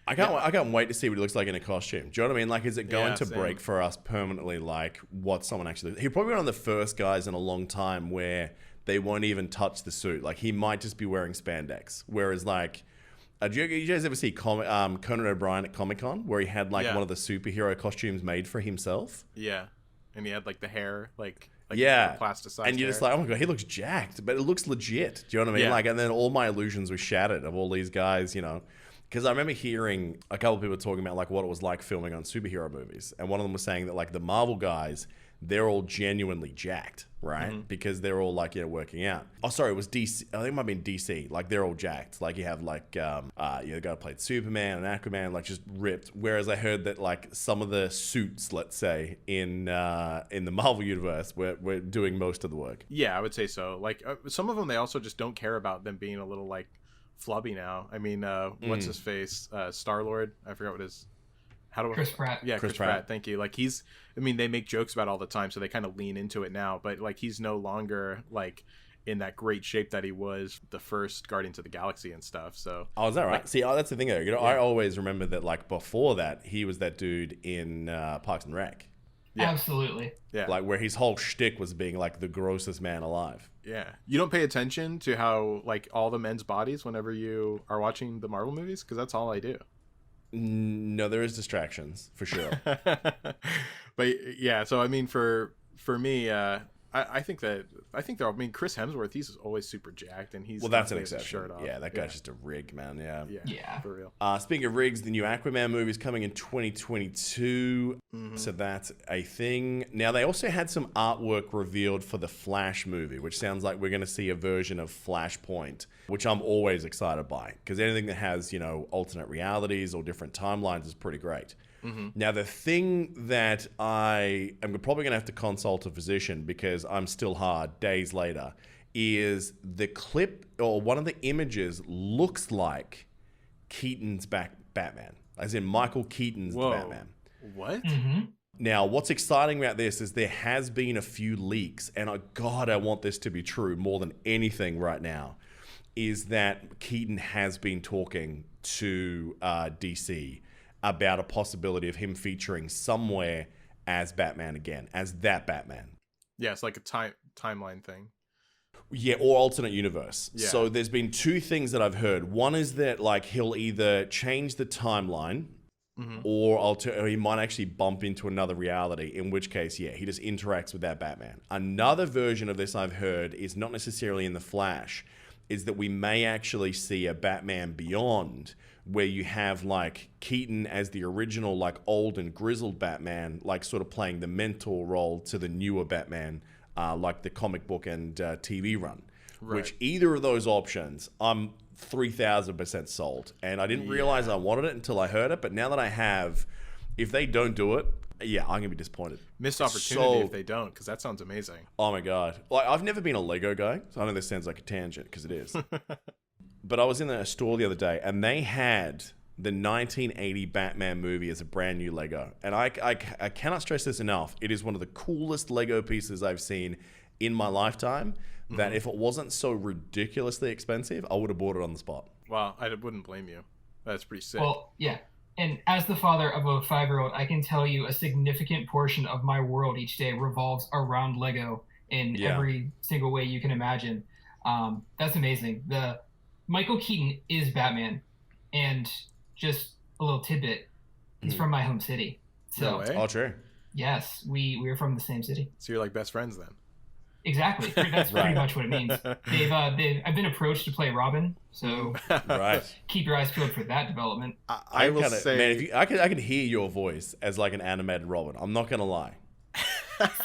I can't wait to see what he looks like in a costume. Do you know what I mean? Like, is it going to break for us permanently, like, what someone actually... He's probably one of the first guys in a long time where they won't even touch the suit. Like, he might just be wearing spandex. Whereas, like... Did you guys ever see Conan O'Brien at Comic-Con, where he had, like, one of the superhero costumes made for himself? Yeah. And he had, like, the hair, like plasticized and you're just like, oh my god, he looks jacked, but it looks legit. Do you know what I mean? Like, and then all my illusions were shattered of all these guys, you know... Because I remember hearing a couple of people talking about like what it was like filming on superhero movies. And one of them was saying that like the Marvel guys, they're all genuinely jacked, right? Because they're all like, working out. Oh, sorry, it was DC. I think it might have been DC. Like they're all jacked. Like you have like, the guy who played Superman and Aquaman, like just ripped. Whereas I heard that like some of the suits, let's say, in the Marvel universe were doing most of the work. Yeah, I would say so. Like some of them, they also just don't care about them being a little like, flubby now. I mean, what's his face? Star-Lord. I forgot what his... Chris Pratt. Yeah, Chris Pratt. Thank you. Like they make jokes about it all the time, so they kind of lean into it now. But like, he's no longer like in that great shape that he was the first Guardians of the Galaxy and stuff. So. Oh, is that right? Like, see, that's the thing though. I always remember that like before that, he was that dude in Parks and Rec. Yeah. Absolutely. Yeah. Like where his whole shtick was being like the grossest man alive. Yeah. You don't pay attention to how like all the men's bodies whenever you are watching the Marvel movies, because that's all I do. No, there is distractions for sure. But yeah, so I mean, for me, I think they're. I mean, Chris Hemsworth, he's always super jacked, and he's That's an constantly with his exception. shirt off. Yeah, that guy's just a rig, man. Yeah. Yeah, for real. Speaking of rigs, the new Aquaman movie is coming in 2022. So that's a thing. Now, they also had some artwork revealed for the Flash movie, which sounds like we're going to see a version of Flashpoint, which I'm always excited by, because anything that has, you know, alternate realities or different timelines is pretty great. Now, the thing that I am probably going to have to consult a physician, because I'm still hard days later, is the clip or one of the images looks like Keaton's Batman, as in Michael Keaton's Batman. What? Now, what's exciting about this is there has been a few leaks, and I want this to be true more than anything right now, is that Keaton has been talking to DC about a possibility of him featuring somewhere as Batman again, as that Batman. Yeah, it's like a timeline thing. Yeah, or alternate universe. Yeah. So there's been two things that I've heard. One is that like he'll either change the timeline or he might actually bump into another reality, in which case, yeah, he just interacts with that Batman. Another version of this I've heard is not necessarily in the Flash, is that we may actually see a Batman Beyond, where you have like Keaton as the original like old and grizzled Batman, like sort of playing the mentor role to the newer Batman, like the comic book and TV run. Right. Which either of those options, I'm 3,000% sold. And I didn't realize I wanted it until I heard it, but now that I have, if they don't do it, yeah, I'm gonna be disappointed. Missed opportunity if they don't, because that sounds amazing. Oh my god! Like I've never been a Lego guy, so I know this sounds like a tangent because it is. But I was in a store the other day, and they had the 1980 Batman movie as a brand new Lego, and I cannot stress this enough. It is one of the coolest Lego pieces I've seen in my lifetime. That if it wasn't so ridiculously expensive, I would have bought it on the spot. Wow, I wouldn't blame you. That's pretty sick. Well, yeah. And as the father of a 5-year-old, I can tell you a significant portion of my world each day revolves around Lego in every single way you can imagine. That's amazing. The Michael Keaton is Batman, and just a little tidbit, he's from my home city. So, No way. Oh, true. yes, we're from the same city. So you're like best friends then? Exactly. That's pretty much what it means. I've been approached to play Robin, so Right. keep your eyes peeled for that development. I will say, man, if I can hear your voice as like an animated Robin. I'm not gonna lie.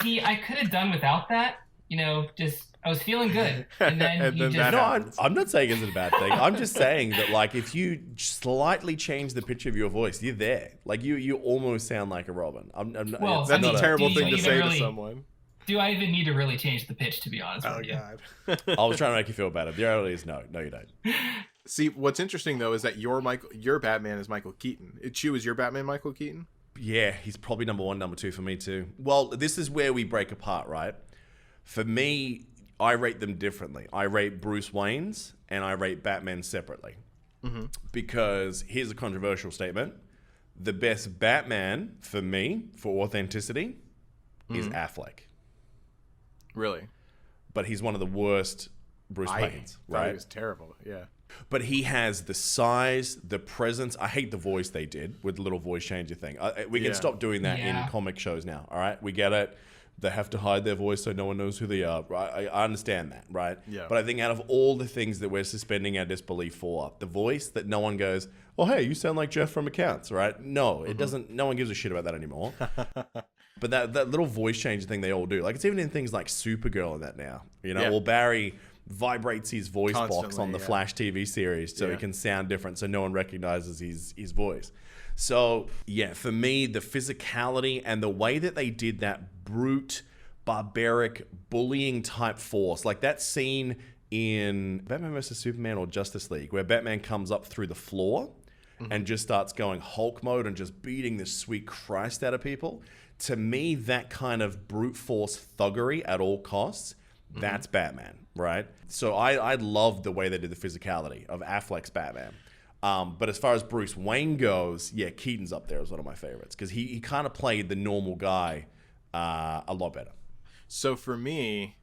See, I could have done without that. You know, just I was feeling good, and then And you then just that No, happens. I'm not saying it's a bad thing. I'm just saying that like if you slightly change the pitch of your voice, you're there. Like you almost sound like a Robin. Well, that's a terrible do thing you to even say to really- someone. Do I even need to really change the pitch, to be honest Oh with you? God. I was trying to make you feel better. The reality is no, you don't. See, what's interesting though is that your Batman is Michael Keaton. Chu, is your Batman Michael Keaton? Yeah, he's probably number one, number two for me too. Well, this is where we break apart, right? For me, I rate them differently. I rate Bruce Wayne's and I rate Batman separately. Because here's a controversial statement. The best Batman for me, for authenticity, is Affleck. Really? But he's one of the worst Bruce Waynes, thought right? he was terrible. Yeah. But he has the size, the presence. I hate the voice they did with the little voice changer thing. We can stop doing that in comic shows now, all right? We get it. They have to hide their voice so no one knows who they are. Right? I understand that, right? Yeah. But I think out of all the things that we're suspending our disbelief for, the voice that no one goes, oh, hey, you sound like Jeff from Accounts, right? No, it doesn't. No one gives a shit about that anymore. But that little voice change thing they all do, like it's even in things like Supergirl and that now, you know, or Barry vibrates his voice box on the Flash TV series so he can sound different so no one recognizes his voice. So, yeah, for me, the physicality and the way that they did that brute, barbaric, bullying type force, like that scene in Batman vs. Superman or Justice League where Batman comes up through the floor and just starts going Hulk mode and just beating the sweet Christ out of people. To me, that kind of brute force thuggery at all costs, that's Batman, right? So I love the way they did the physicality of Affleck's Batman. But as far as Bruce Wayne goes, yeah, Keaton's up there as one of my favorites because he kind of played the normal guy a lot better. So for me,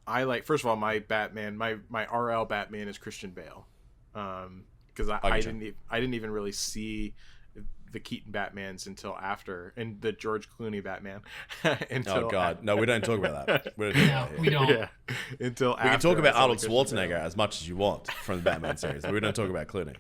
I like, first of all, my Batman, my RL Batman is Christian Bale, because I didn't even really see the Keaton Batmans until after, and the George Clooney Batman. Oh God, no, we don't talk about that. We don't. Yeah, until we can talk about Arnold Schwarzenegger as much as you want from the Batman series, but we don't talk about Clooney.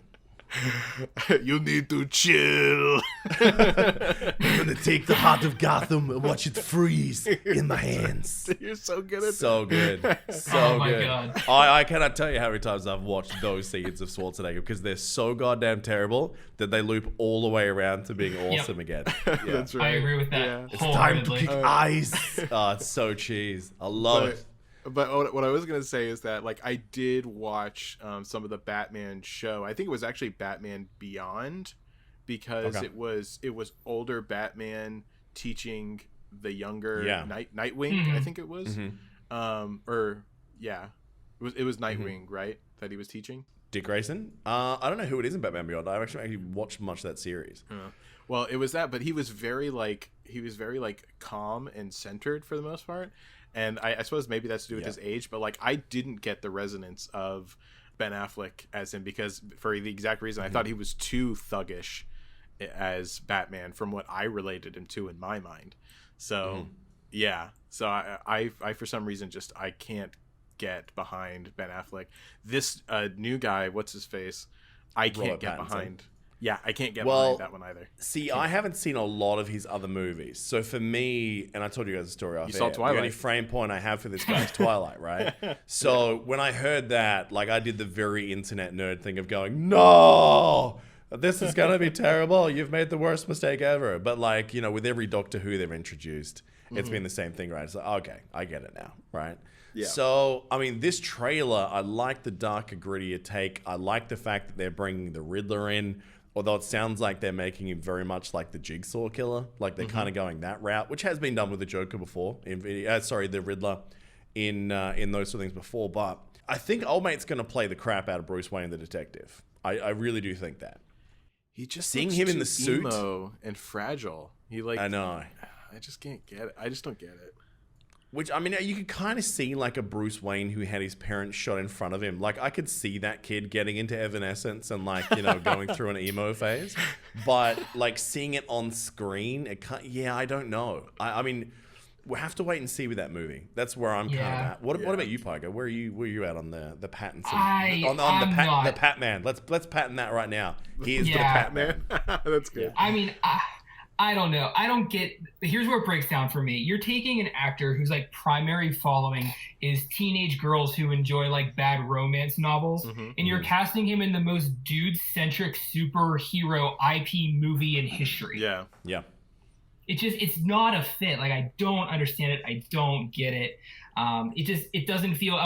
You need to chill. I'm gonna take the heart of Gotham and watch it freeze in my hands. You're so good at so good, so Oh my good. God. I cannot tell you how many times I've watched those scenes of Schwarzenegger because they're so goddamn terrible that they loop all the way around to being awesome again. Yeah. That's right. I agree with that. Yeah. It's time to wholeheartedly. kick eyes. Oh, it's so cheese. I love it. But what I was gonna say is that, like, I did watch some of the Batman show. I think it was actually Batman Beyond, because it was older Batman teaching the younger Nightwing. I think it was, it was Nightwing, right? That he was teaching. Dick Grayson. I don't know who it is in Batman Beyond. I've actually watched much of that series. Well, it was that, but he was very calm and centered for the most part. And I suppose maybe that's to do with his age, but like I didn't get the resonance of Ben Affleck as him, because for the exact reason I thought he was too thuggish as Batman from what I related him to in my mind. So so I for some reason I can't get behind Ben Affleck. This new guy, what's his face? I can't get behind. Yeah, I can't get behind that one either. See, I haven't seen a lot of his other movies. So for me, and I told you guys a story off You saw Twilight. The only frame point I have for this guy is Twilight, right? So when I heard that, like, I did the very internet nerd thing of going, no, this is going to be terrible. You've made the worst mistake ever. But, like, you know, with every Doctor Who they've introduced, it's been the same thing, right? It's like, okay, I get it now, right? Yeah. So, I mean, this trailer, I like the darker, grittier take. I like the fact that they're bringing the Riddler in. Although it sounds like they're making him very much like the Jigsaw Killer. Like they're kind of going that route, which has been done with the Joker before. The Riddler in those sort of things before. But I think old mate's going to play the crap out of Bruce Wayne, the detective. I really do think that. He just seeing looks him too in the suit emo and fragile. I know. I just can't get it. I just don't get it. Which, I mean, you could kind of see like a Bruce Wayne who had his parents shot in front of him. Like, I could see that kid getting into Evanescence and, like, you know, going through an emo phase. But, like, seeing it on screen, I don't know. I mean, we'll have to wait and see with that movie. That's where I'm kind of at. What about you, Piker? Where are you at on the patents? The Patman. Let's patent that right now. He is the Patman. That's good. I mean, I don't know. I don't get. Here's where it breaks down for me. You're taking an actor whose like primary following is teenage girls who enjoy like bad romance novels, and you're casting him in the most dude-centric superhero IP movie in history. Yeah. It's not a fit. Like, I don't understand it. I don't get it. It doesn't feel.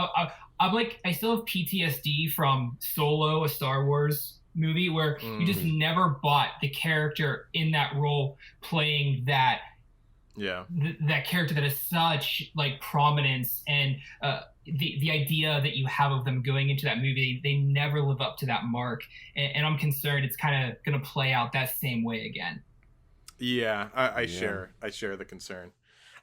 I'm like, I still have PTSD from Solo, a Star Wars movie, where you just never bought the character in that role playing that that character that has such like prominence, and the idea that you have of them going into that movie, they never live up to that mark, and I'm concerned it's kind of going to play out that same way again. I share the concern.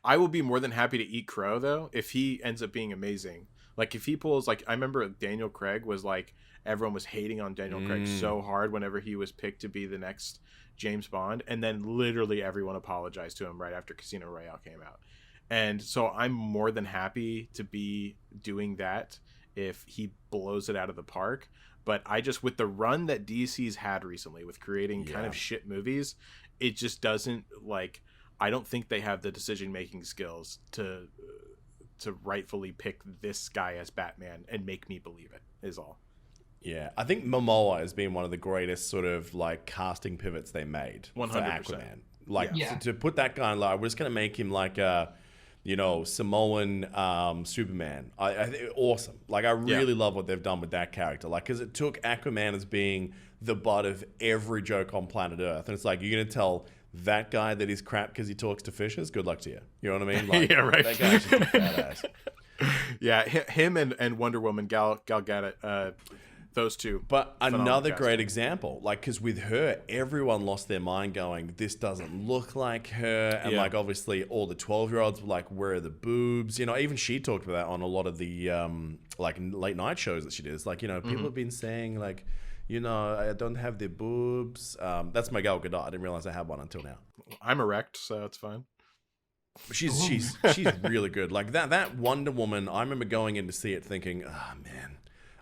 I will be more than happy to eat crow though if he ends up being amazing. Like, if he pulls, like, I remember Daniel Craig was like, everyone was hating on Daniel Craig so hard whenever he was picked to be the next James Bond, and then literally everyone apologized to him right after Casino Royale came out. And so I'm more than happy to be doing that if he blows it out of the park. But I just, with the run that DC's had recently with creating kind of shit movies, it just doesn't, like, I don't think they have the decision-making skills to rightfully pick this guy as Batman and make me believe it, is all. Yeah, I think Momoa has been one of the greatest sort of like casting pivots they made 100%. for Aquaman. Like, to put that guy in, like, we're just going to make him like a, you know, Samoan Superman. I think awesome. Like, I really love what they've done with that character. Like, because it took Aquaman as being the butt of every joke on planet Earth. And it's like, you're going to tell that guy that he's crap because he talks to fishes? Good luck to you. You know what I mean? Like, yeah, right. That guy's just a badass. Yeah, him and Wonder Woman, Gal Gadot. those two. But another casting. great example, like, because with her, everyone lost their mind going, this doesn't look like her. And, like, obviously all the 12-year-olds were like, where are the boobs? You know, even she talked about that on a lot of the, like, late night shows that she did. It's like, you know, people have been saying, like, you know, I don't have the boobs. That's my Gal Gadot. I didn't realize I had one until now. I'm erect, so it's fine. She's really good. Like, that Wonder Woman, I remember going in to see it thinking, oh, man,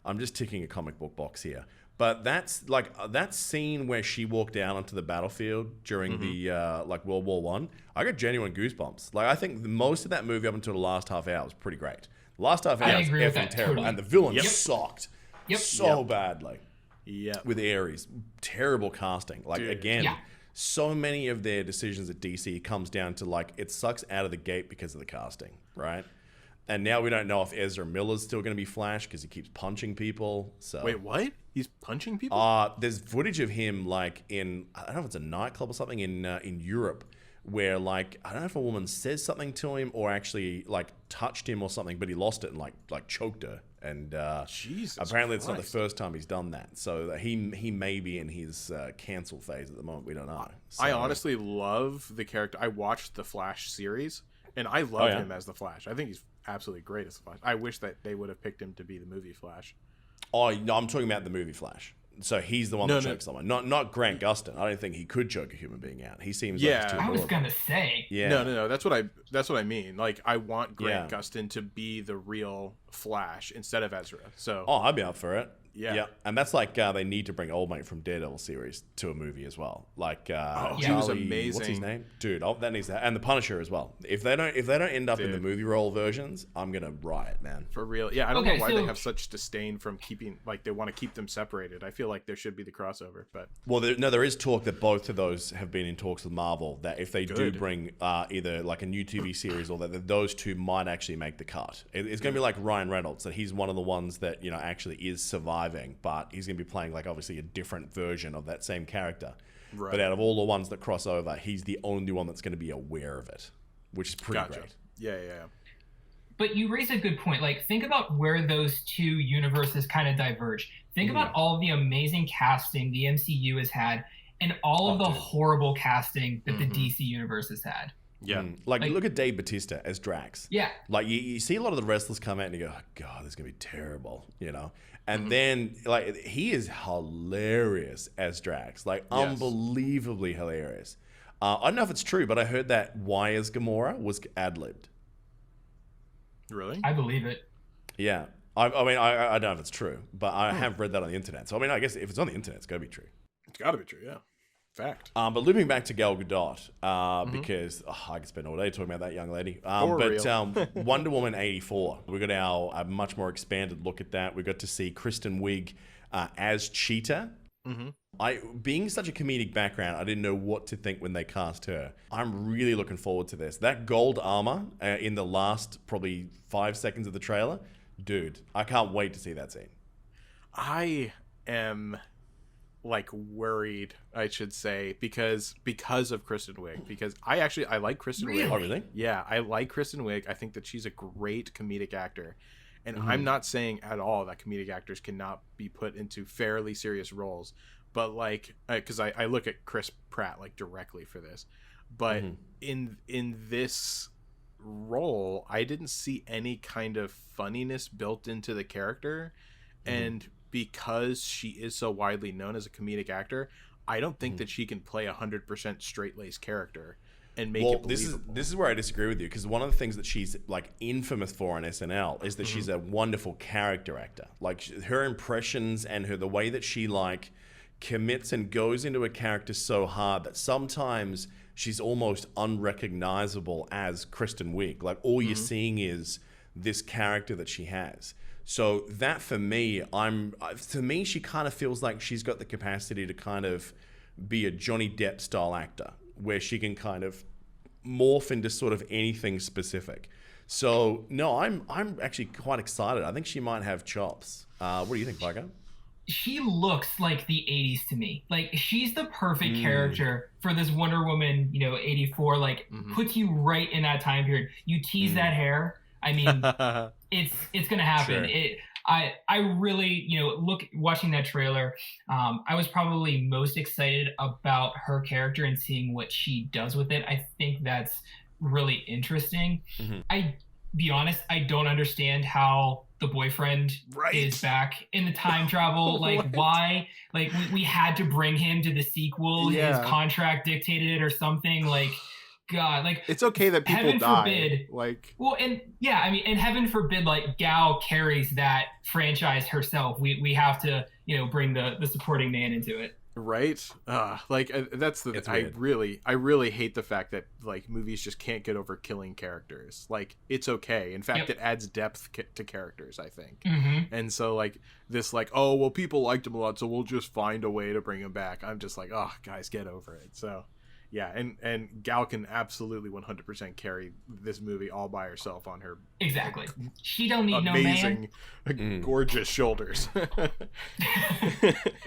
I'm just ticking a comic book box here. But that's like that scene where she walked down onto the battlefield during the like World War One. I got genuine goosebumps. Like, I think most of that movie up until the last half hour was pretty great. The last half hour was effing terrible, totally. And the villain sucked so badly. Yeah, with Ares, terrible casting. Like, again, so many of their decisions at DC comes down to, like, it sucks out of the gate because of the casting, right? And now we don't know if Ezra Miller's still going to be Flash because he keeps punching people. So wait, what? He's punching people? There's footage of him, like, in, I don't know if it's a nightclub or something in Europe, where, like, I don't know if a woman says something to him or actually, like, touched him or something, but he lost it and like choked her. And apparently it's not the first time he's done that. So he may be in his cancel phase at the moment. We don't know. So, I honestly love the character. I watched the Flash series, and I love him as the Flash. I think he's absolutely great as the Flash. I wish that they would have picked him to be the movie Flash. Oh, no, I'm talking about the movie Flash. So he's the one that chokes someone, not Grant Gustin. I don't think he could choke a human being out. He seems like he's too I was gonna say. Yeah. No. That's what I mean. Like, I want Grant Gustin to be the real Flash instead of Ezra. So I'd be up for it. Yeah. And that's like they need to bring Old Mate from Daredevil series to a movie as well. Like he was amazing. What's his name? Dude, that needs to, and the Punisher as well. If they don't end up in the movie role versions, I'm gonna riot, man. For real. Yeah, I don't know why they have such disdain from keeping, like, they want to keep them separated. I feel like there should be the crossover, but there is talk that both of those have been in talks with Marvel, that if they do bring either like a new TV series or that those two might actually make the cut. It's gonna be like Ryan Reynolds, that he's one of the ones that, you know, actually is surviving, but he's going to be playing, like, obviously a different version of that same character. Right. But out of all the ones that cross over, he's the only one that's going to be aware of it, which is pretty great. Yeah. But you raise a good point. Like, think about where those two universes kind of diverge. Think about all of the amazing casting the MCU has had and all of the horrible casting that the DC universe has had. Yeah. Like, look at Dave Bautista as Drax. Yeah. Like, you see a lot of the wrestlers come out and you go, oh, God, this is going to be terrible, you know? And then, like, he is hilarious as Drax. Like, unbelievably hilarious. I don't know if it's true, but I heard that Wire's Gamora was ad-libbed. Really? I believe it. Yeah. I mean, I don't know if it's true, but I have read that on the internet. So, I mean, I guess if it's on the internet, it's got to be true. It's got to be true, yeah. Fact. But looping back to Gal Gadot, because I could spend all day talking about that young lady. Wonder Woman 84, we got a much more expanded look at that. We got to see Kristen Wiig as Cheetah. Being such a comedic background, I didn't know what to think when they cast her. I'm really looking forward to this. That gold armor in the last probably 5 seconds of the trailer, dude, I can't wait to see that scene. I am, like, worried, I should say, because of Kristen Wiig. Because I like Kristen Wiig. Oh, really? Yeah, I like Kristen Wiig. I think that she's a great comedic actor. And I'm not saying at all that comedic actors cannot be put into fairly serious roles. But, like, because I look at Chris Pratt, like, directly for this. But in this role, I didn't see any kind of funniness built into the character. And because she is so widely known as a comedic actor, I don't think that she can play 100% straight-laced character and make it believable. This is where I disagree with you, because one of the things that she's, like, infamous for on SNL is that she's a wonderful character actor. Like, her impressions and the way that she, like, commits and goes into a character so hard that sometimes she's almost unrecognizable as Kristen Wiig. Like, all you're seeing is this character that she has. So that, for me, she kind of feels like she's got the capacity to kind of be a Johnny Depp style actor, where she can kind of morph into sort of anything specific. So no, I'm actually quite excited. I think she might have chops. What do you think, Pika? She looks like the 80s to me. Like, she's the perfect character for this Wonder Woman, 84. Like, puts you right in that time period. You tease that hair. I mean, it's gonna happen. Sure. I really, watching that trailer, I was probably most excited about her character and seeing what she does with it. I think that's really interesting. I be honest, I don't understand how the boyfriend is back in the time travel. Like, why? Like, we had to bring him to the sequel. His contract dictated it or something. Like, God, like, it's okay that people heaven die. Forbid, like, well, and yeah, I mean, and heaven forbid, like, Gal carries that franchise herself. We have to, bring the supporting man into it. Right? That's the I really hate the fact that like movies just can't get over killing characters. Like, it's okay. In fact, it adds depth to characters, I think. And so like this, like, oh well, people liked him a lot, so we'll just find a way to bring him back. I'm just like, oh guys, get over it. So yeah, and Gal can absolutely 100% carry this movie all by herself on her She don't need amazing, no man. Gorgeous shoulders.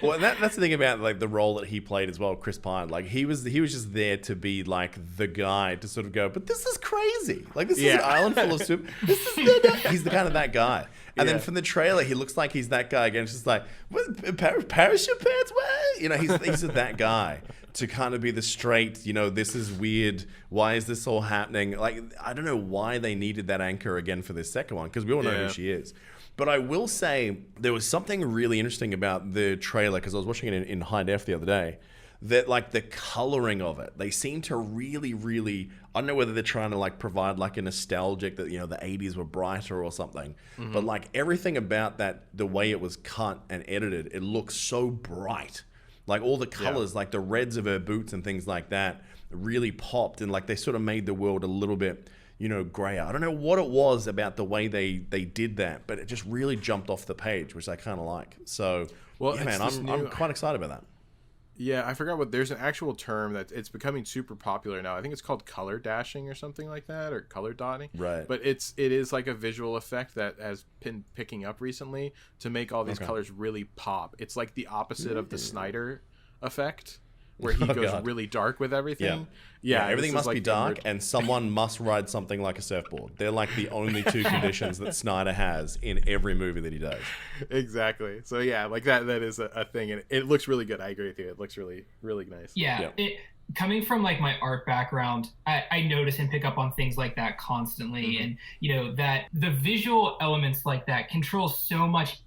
Well, that's the thing about like the role that he played as well, Chris Pine. Like he was just there to be like the guy to sort of go, but this is crazy. Like this is an island full of super. This is he's the kind of that guy. And then from the trailer, he looks like he's that guy again. It's just like, what, parachute pants? What? He's that guy. To kind of be the straight, this is weird. Why is this all happening? Like, I don't know why they needed that anchor again for this second one, because we all know who she is. But I will say there was something really interesting about the trailer, because I was watching it in high def the other day, that like the coloring of it, they seem to really, really, I don't know whether they're trying to like provide like a nostalgic that, the 80s were brighter or something, but like everything about that, the way it was cut and edited, it looks so bright. Like all the colors, like the reds of her boots and things like that really popped, and like they sort of made the world a little bit, grayer. I don't know what it was about the way they did that, but it just really jumped off the page, which I kind of like. So, man, I'm quite excited about that. Yeah, I forgot there's an actual term that it's becoming super popular now. I think it's called color dashing or something like that, or color dotting. Right. But it is like a visual effect that has been picking up recently to make all these colors really pop. It's like the opposite of the Snyder effect, where he goes really dark with everything. Yeah, everything must be dark, and someone must ride something like a surfboard. They're like the only two conditions that Snyder has in every movie that he does. Exactly. So yeah, like that is a thing, and it looks really good. I agree with you. It looks really, really nice. Yeah. Coming from like my art background, I notice and pick up on things like that constantly, and that the visual elements like that control so much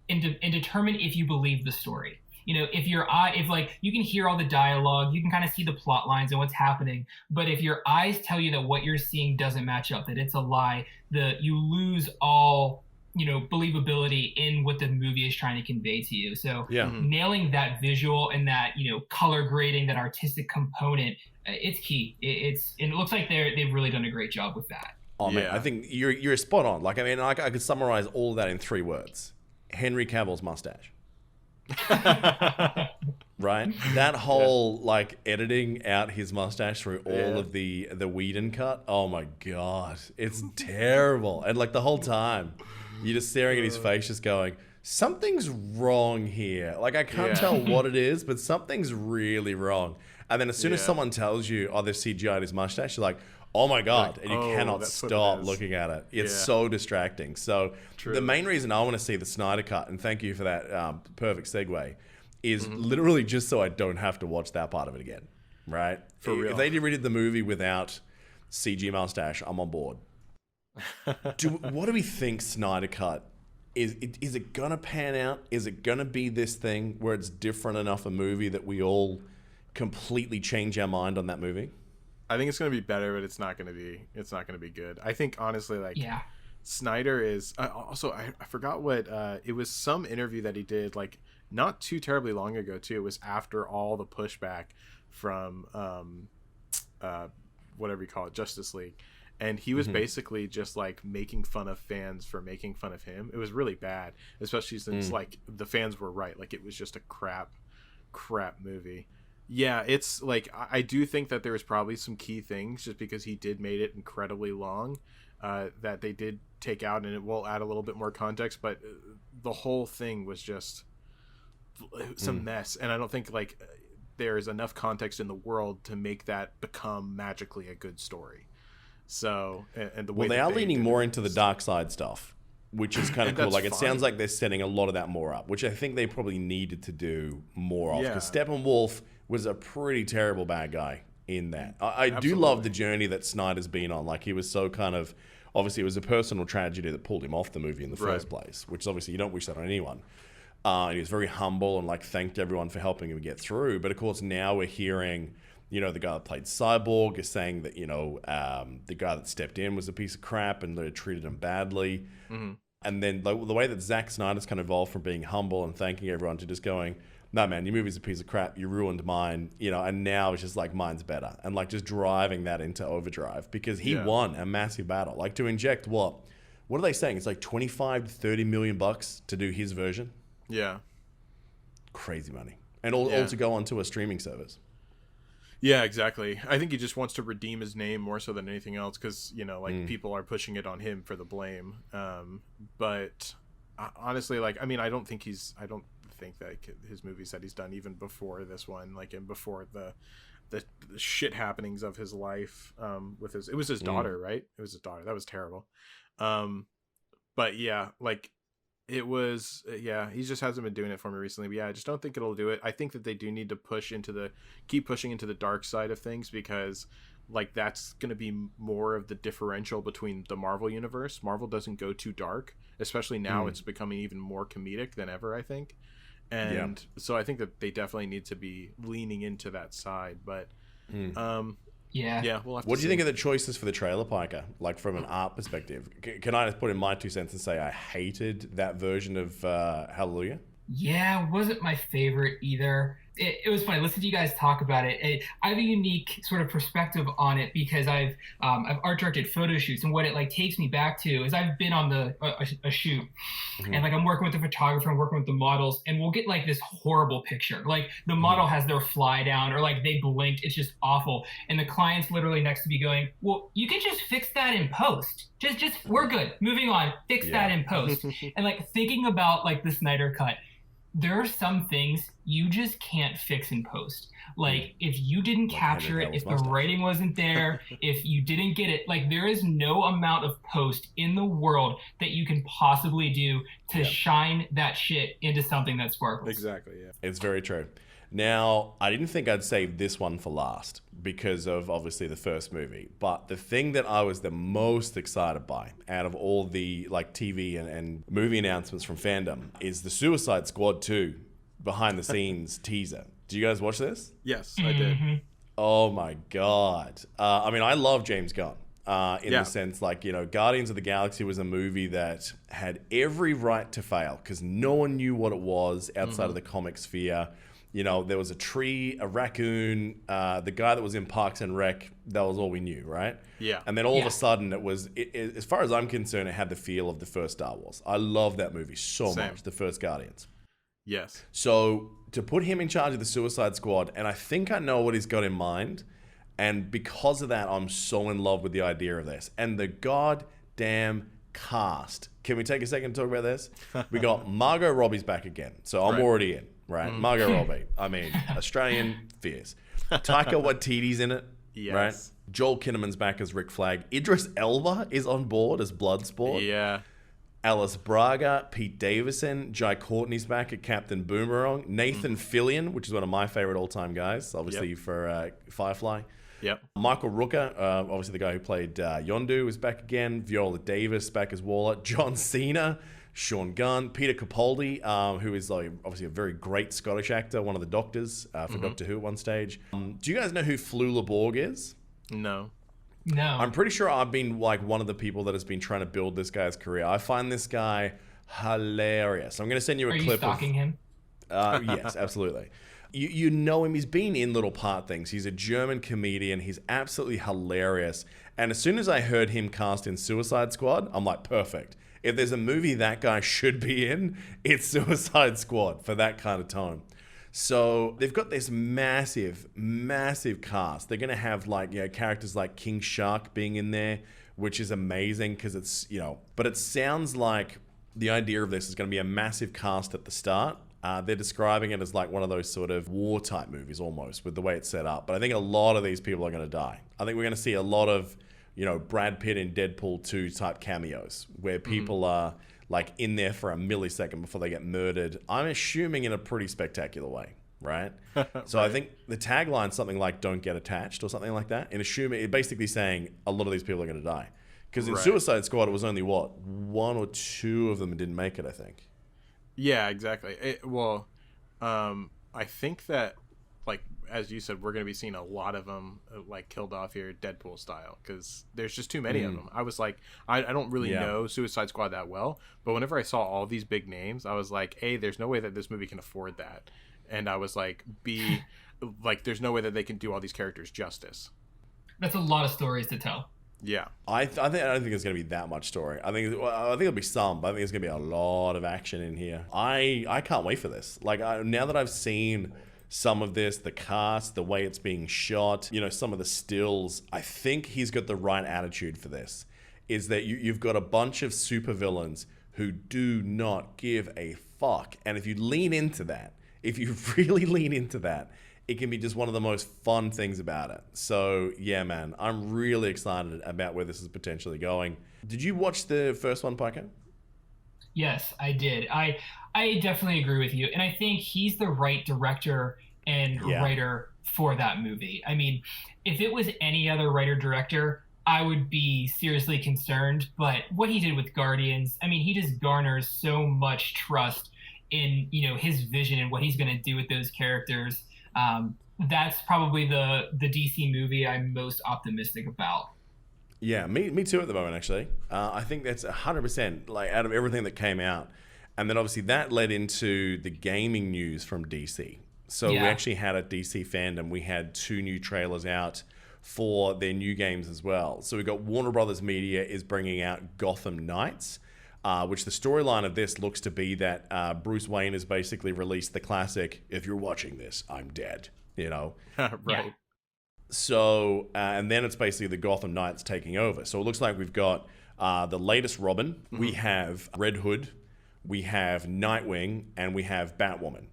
and determine if you believe the story. If like you can hear all the dialogue, you can kind of see the plot lines and what's happening. But if your eyes tell you that what you're seeing doesn't match up, that it's a lie, you lose all, believability in what the movie is trying to convey to you. So nailing that visual and that, color grading, that artistic component, it's key. And it looks like they've really done a great job with that. Oh man, I think you're spot on. Like, I mean, I could summarize all of that in 3 words: Henry Cavill's mustache. Right, that whole like editing out his mustache through all of the Whedon cut, oh my god, it's terrible. And like the whole time you're just staring at his face just going, something's wrong here. Like I can't tell what it is, but something's really wrong. And then as soon as someone tells you, oh, they've CGI'd his mustache, you're like, oh my god, and you cannot stop looking at it. It's so distracting. So the main reason I want to see the Snyder Cut, and thank you for that perfect segue, is literally just so I don't have to watch that part of it again, right? For real. If they redid the movie without CG mustache, I'm on board. What do we think Snyder Cut is? Is it gonna pan out? Is it gonna be this thing where it's different enough a movie that we all completely change our mind on that movie? I think it's going to be better, but it's not going to be good. I think honestly, like Snyder is also, I forgot what, it was some interview that he did like not too terribly long ago too. It was after all the pushback from, whatever you call it, Justice League. And he was basically just like making fun of fans for making fun of him. It was really bad, especially since like the fans were right. Like it was just a crap movie. Yeah, it's like I do think that there was probably some key things just because he did made it incredibly long that they did take out, and it will add a little bit more context, but the whole thing was just some mess, and I don't think like there's enough context in the world to make that become magically a good story. So, and the way they are leaning more into the dark side stuff. which is kind of cool. Like, it fine. sounds like they're setting a lot of that more up, which I think they probably needed to do more of. Because Steppenwolf was a pretty terrible bad guy in that. I do love the journey that Snyder's been on. Like, he was so kind of, obviously it was a personal tragedy that pulled him off the movie in the first place, which obviously you don't wish that on anyone. And he was very humble and like thanked everyone for helping him get through. But of course now we're hearing, you know, the guy that played Cyborg is saying that, you know, the guy that stepped in was a piece of crap and they treated him badly. Mm-hmm. And then the way that Zack Snyder's kind of evolved from being humble and thanking everyone to just going, no, man, your movie's a piece of crap. You ruined mine, you know, and now it's just like mine's better. And like just driving that into overdrive because he won a massive battle. Like to inject what are they saying? It's like 25 to 30 million bucks to do his version. Yeah. Crazy money. And all to go onto a streaming service. Yeah, exactly. I think he just wants to redeem his name more so than anything else because, you know, like people are pushing it on him for the blame. But honestly, like, I mean, I don't think that his movies that he's done even before this one, like, and before the shit happenings of his life with it was his daughter, right? It was his daughter. That was terrible. But yeah, like, it was, he just hasn't been doing it for me recently. But yeah, I just don't think it'll do it. I think that they do need to keep pushing into the dark side of things because, like, that's going to be more of the differential between the Marvel universe. Marvel doesn't go too dark, especially now. It's becoming even more comedic than ever, I think. And so I think that they definitely need to be leaning into that side. But yeah, we'll have to What do you think of the choices for the trailer, Pika? Like, from an art perspective, can I just put in my 2 cents and say I hated that version of Hallelujah? Yeah, it wasn't my favorite either. It was funny. Listen to you guys talk about it. I have a unique sort of perspective on it because I've art directed photo shoots, and what it like takes me back to is I've been on a shoot, and like I'm working with the photographer, I'm working with the models, and we'll get like this horrible picture. Like the model has their fly down, or like they blinked. It's just awful, and the client's literally next to me going, "Well, you can just fix that in post. Just we're good. Moving on. Fix that in post." And like thinking about like the Snyder Cut. There are some things you just can't fix in post. Like, if you didn't capture it, if the writing wasn't there, if you didn't get it, like, there is no amount of post in the world that you can possibly do to shine that shit into something that sparkles. Exactly, yeah. It's very true. Now, I didn't think I'd save this one for last because of, obviously, the first movie. But the thing that I was the most excited by out of all the like TV and movie announcements from fandom is the Suicide Squad 2 behind-the-scenes teaser. Did you guys watch this? Yes, I did. Oh, my God. I mean, I love James Gunn. In the sense, like, you know, Guardians of the Galaxy was a movie that had every right to fail because no one knew what it was outside of the comic sphere. You know, there was a tree, a raccoon, the guy that was in Parks and Rec, that was all we knew, right? Yeah. And then all of a sudden it was, as far as I'm concerned, it had the feel of the first Star Wars. I love that movie so much, the first Guardians. Yes. So to put him in charge of the Suicide Squad, and I think I know what he's got in mind, and because of that, I'm so in love with the idea of this. And the goddamn cast. Can we take a second to talk about this? We got Margot Robbie's back again, so I'm already in. Right, Margot Robbie. I mean, Australian fierce. Taika Waititi's in it. Yes. Right. Joel Kinnaman's back as Rick Flag. Idris Elba is on board as Bloodsport. Yeah. Alice Braga, Pete Davidson, Jai Courtney's back at Captain Boomerang. Nathan Fillion, which is one of my favorite all-time guys, obviously for Firefly. Yep. Michael Rooker, obviously the guy who played Yondu, is back again. Viola Davis back as Waller. John Cena. Sean Gunn, Peter Capaldi, who is like obviously a very great Scottish actor, one of the doctors for Doctor Who at one stage. Do you guys know who Flula Borg is? No. I'm pretty sure I've been like one of the people that has been trying to build this guy's career. I find this guy hilarious. I'm going to send you a clip. Are you stalking him? Yes, absolutely. You know him. He's been in little part things. He's a German comedian. He's absolutely hilarious. And as soon as I heard him cast in Suicide Squad, I'm like, perfect. If there's a movie that guy should be in, it's Suicide Squad for that kind of tone. So they've got this massive, massive cast. They're going to have like, you know, characters like King Shark being in there, which is amazing because it's, you know, but it sounds like the idea of this is going to be a massive cast at the start. They're describing it as like one of those sort of war type movies almost with the way it's set up. But I think a lot of these people are going to die. I think we're going to see a lot of, you know, Brad Pitt in Deadpool 2 type cameos where people are like in there for a millisecond before they get murdered. I'm assuming in a pretty spectacular way, right? So I think the tagline's something like "Don't get attached" or something like that. And assuming it basically saying a lot of these people are going to die. Because in Suicide Squad, it was only what, 1 or 2 of them didn't make it, I think. Yeah, exactly. I think that, like, as you said, we're going to be seeing a lot of them, like, killed off here, Deadpool style, because there's just too many of them. I was like, I don't really know Suicide Squad that well, but whenever I saw all these big names, I was like, A, there's no way that this movie can afford that. And I was like, B, like, there's no way that they can do all these characters justice. That's a lot of stories to tell. Yeah, I don't think it's going to be that much story. I think it'll be some, but I think it's going to be a lot of action in here. I can't wait for this. Like, now that I've seen some of this, the cast, the way it's being shot, you know, some of the stills, I think he's got the right attitude for this. Is that you've got a bunch of supervillains who do not give a fuck, and if you lean into that, if you really lean into that, it can be just one of the most fun things about it. So, yeah, man, I'm really excited about where this is potentially going. Did you watch the first one, Pika? Yes, I did. I definitely agree with you. And I think he's the right director and writer for that movie. I mean, if it was any other writer-director, I would be seriously concerned. But what he did with Guardians, I mean, he just garners so much trust in, you know, his vision and what he's going to do with those characters. That's probably the DC movie I'm most optimistic about. Yeah, me too at the moment, actually. I think that's 100%, like, out of everything that came out. And then obviously that led into the gaming news from DC. So we actually had at DC Fandom, we had 2 new trailers out for their new games as well. So we got Warner Brothers Media is bringing out Gotham Knights, which the storyline of this looks to be that Bruce Wayne has basically released the classic, "If you're watching this, I'm dead," you know? Right. Yeah. So, and then it's basically the Gotham Knights taking over. So it looks like we've got the latest Robin, we have Red Hood, we have Nightwing, and we have Batwoman.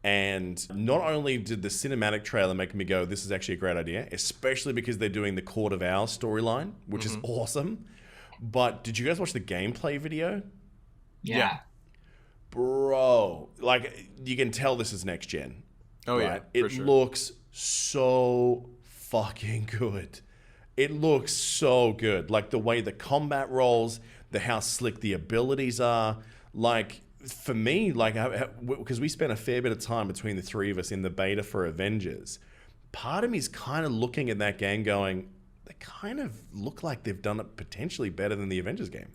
And not only did the cinematic trailer make me go, this is actually a great idea, especially because they're doing the Court of Owls storyline, which is awesome. But did you guys watch the gameplay video? Yeah. Bro, like, you can tell this is next gen. Oh, right? yeah, for It sure. looks so fucking good. It looks so good. Like, the way the combat rolls, how slick the abilities are. Like, for me, like, because we spent a fair bit of time between the 3 of us in the beta for Avengers, part of me is kind of looking at that game going, they kind of look like they've done it potentially better than the Avengers game.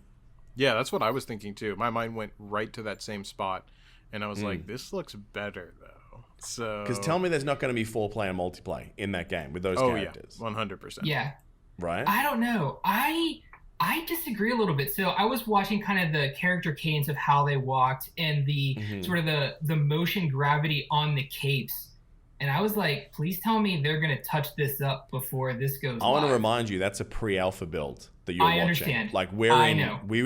Yeah, that's what I was thinking too. My mind went right to that same spot, and I was like, this looks better though. So, because tell me there's not going to be 4-player multiplayer in that game with those characters. Yeah, 100%. Yeah. Right? I don't know. I disagree a little bit. So I was watching kind of the character cadence of how they walked and the sort of the motion gravity on the capes. And I was like, please tell me they're going to touch this up before this goes I want to live. remind you, that's a pre-alpha build that you're watching. I understand. Like, we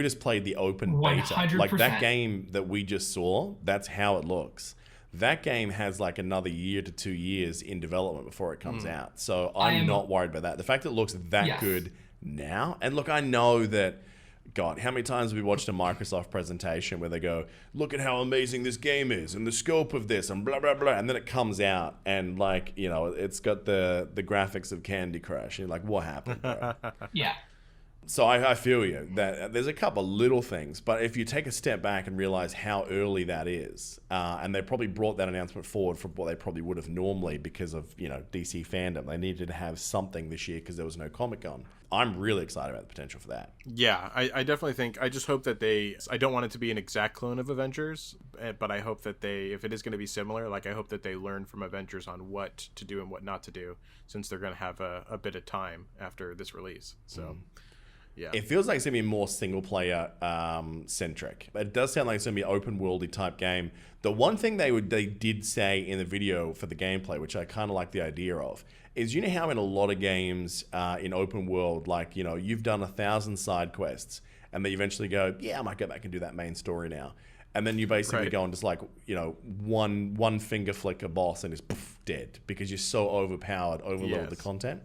just played the open beta. 100%. Like, that game that we just saw, that's how it looks. That game has like another year to 2 years in development before it comes out. So I'm not worried about that. The fact that it looks that good now, and look, I know that, God, how many times have we watched a Microsoft presentation where they go, look at how amazing this game is and the scope of this and blah, blah, blah. And then it comes out and, like, you know, it's got the graphics of Candy Crush. And you're like, what happened, bro? Yeah. So I feel you that there's a couple little things, but if you take a step back and realize how early that is, and they probably brought that announcement forward from what they probably would have normally because of, you know, DC Fandom. They needed to have something this year because there was no Comic-Con. I'm really excited about the potential for that. Yeah, I definitely think, I just hope that I don't want it to be an exact clone of Avengers, but I hope that if it is going to be similar, like, I hope that they learn from Avengers on what to do and what not to do, since they're going to have a bit of time after this release. So, yeah. It feels like it's going to be more single-player centric. It does sound like it's going to be an open-worldy type game. The one thing they did say in the video for the gameplay, which I kind of like the idea of, is, you know how in a lot of games in open world, like, you know, you've done 1,000 side quests and they eventually go, yeah, I might go back and do that main story now. And then you basically go and just, like, you know, one finger flick a boss and it's poof, dead because you're so overpowered, overloaded the content.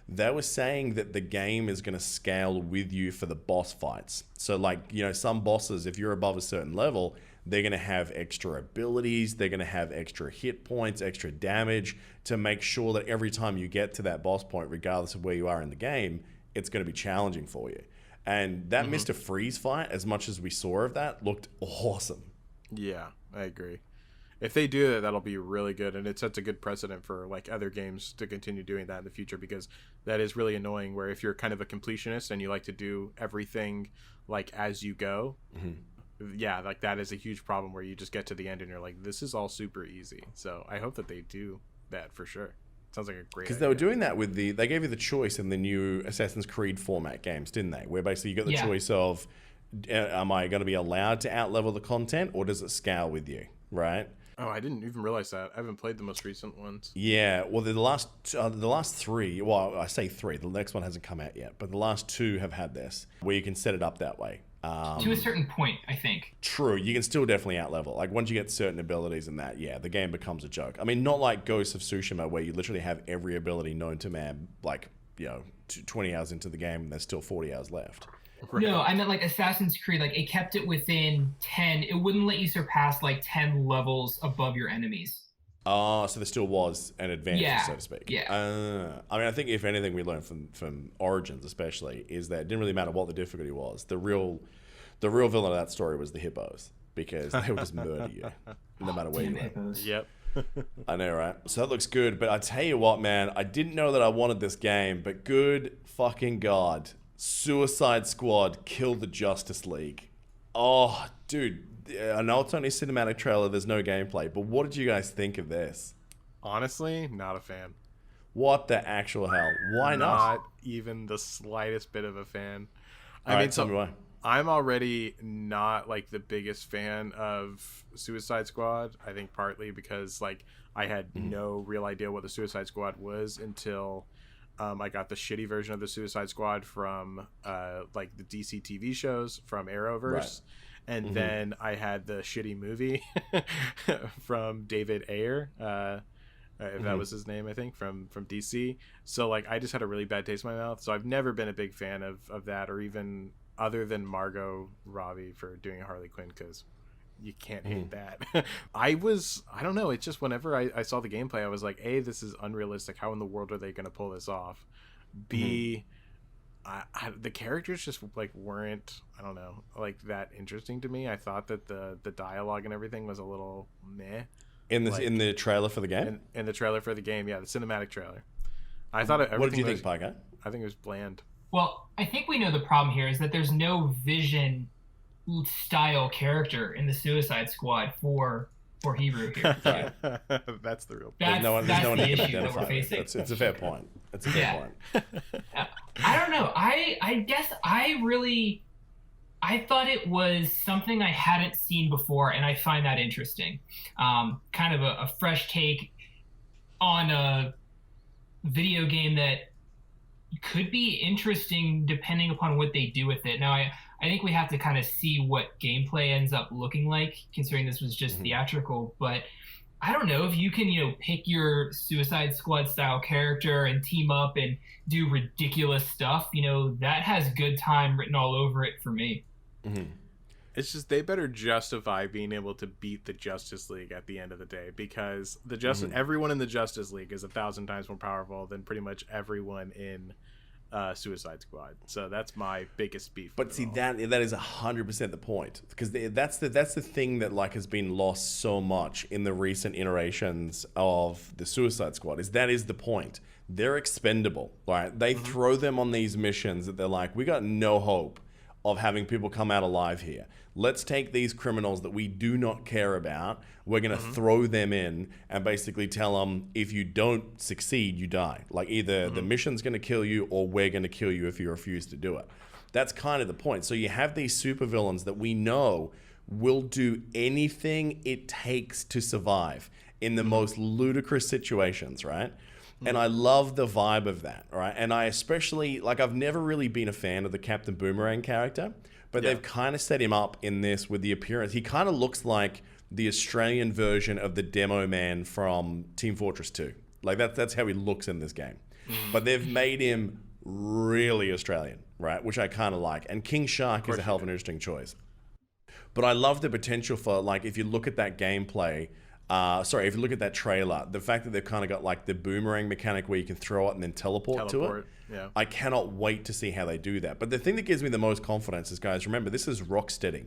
they were saying that the game is going to scale with you for the boss fights. So like, you know, some bosses, if you're above a certain level, they're going to have extra abilities, they're going to have extra hit points, extra damage to make sure that every time you get to that boss point, regardless of where you are in the game, it's going to be challenging for you. And that Mr. Freeze fight, as much as we saw of that, looked awesome. Yeah, I agree. If they do that, that'll be really good, and it sets a good precedent for like other games to continue doing that in the future, because that is really annoying where if you're kind of a completionist and you like to do everything like as you go, yeah, like that is a huge problem where you just get to the end and you're like, this is all super easy. So I hope that they do that for sure. Sounds like a great idea. Because they were doing that with they gave you the choice in the new Assassin's Creed format games, didn't they? Where basically you got the choice of, am I going to be allowed to out-level the content, or does it scale with you, right? Oh, I didn't even realize that. I haven't played the most recent ones. Yeah, well, the last three, well, I say three, the next one hasn't come out yet, but the last two have had this, where you can set it up that way. To a certain point, I think. True, you can still definitely out-level. Like, once you get certain abilities and that, yeah, the game becomes a joke. I mean, not like Ghosts of Tsushima, where you literally have every ability known to man, like, you know, 20 hours into the game, and there's still 40 hours left. Right. No, I meant like Assassin's Creed, like it kept it within 10. It wouldn't let you surpass like 10 levels above your enemies. Oh, so there still was an advantage, so to speak. Yeah. I mean, I think if anything we learned from Origins especially is that it didn't really matter what the difficulty was. The real villain of that story was the hippos, because they would just murder you no matter where you went. Yep. I know, right? So that looks good, but I tell you what, man, I didn't know that I wanted this game, but good fucking God. Suicide Squad killed the Justice League. Oh, dude. I know it's only a cinematic trailer, there's no gameplay, but what did you guys think of this? Honestly, not a fan. What the actual hell? Why not? Not even the slightest bit of a fan. I mean, tell me why. I'm already not like the biggest fan of Suicide Squad. I think partly because like I had no real idea what the Suicide Squad was until I got the shitty version of the Suicide Squad from like the DC TV shows from Arrowverse. Right. And then I had the shitty movie from David Ayer, if that was his name, I think, from DC. So like I just had a really bad taste in my mouth. So I've never been a big fan of that, or even other than Margot Robbie for doing Harley Quinn, because you can't hate that. I don't know, it's just whenever I saw the gameplay, I was like, A, this is unrealistic. How in the world are they going to pull this off? B, the characters just like weren't, I don't know, like that interesting to me. I thought that the dialogue and everything was a little meh. In the trailer for the game? In the trailer for the game, yeah, the cinematic trailer. I thought what did you think, Pika? I think it was bland. Well, I think we know the problem here is that there's no Vision style character in the Suicide Squad for Hebrew here. That's the real point. There's no one the issue that we're facing. It's a fair point. It's a fair point. I don't know. I guess I thought it was something I hadn't seen before, and I find that interesting. Kind of a fresh take on a video game that could be interesting depending upon what they do with it. Now, I think we have to kind of see what gameplay ends up looking like, considering this was just theatrical. But I don't know if you can, pick your Suicide Squad style character and team up and do ridiculous stuff. That has good time written all over it for me. It's just they better justify being able to beat the Justice League at the end of the day, because everyone in the Justice League is 1,000 times more powerful than pretty much everyone in Suicide Squad. So that's my biggest beef. But see, that is 100% the point, because that's the thing that like has been lost so much in the recent iterations of the Suicide Squad. Is the point? They're expendable, right? They throw them on these missions that they're like, we got no hope of having people come out alive here. Let's take these criminals that we do not care about. We're going to throw them in and basically tell them, if you don't succeed, you die. Like either the mission's going to kill you, or we're going to kill you if you refuse to do it. That's kind of the point. So you have these supervillains that we know will do anything it takes to survive in the most ludicrous situations, right? And I love the vibe of that, right? And I especially, like, I've never really been a fan of the Captain Boomerang character, but they've kind of set him up in this with the appearance. He kind of looks like the Australian version of the demo man from Team Fortress 2. Like that's how he looks in this game. But they've made him really Australian, right? Which I kind of like. And King Shark is a hell of an interesting choice. But I love the potential for, like, if you look at that gameplay, if you look at that trailer, the fact that they've kind of got like the boomerang mechanic where you can throw it and then teleport to it. Yeah. I cannot wait to see how they do that. But the thing that gives me the most confidence is, guys, remember, this is Rocksteady,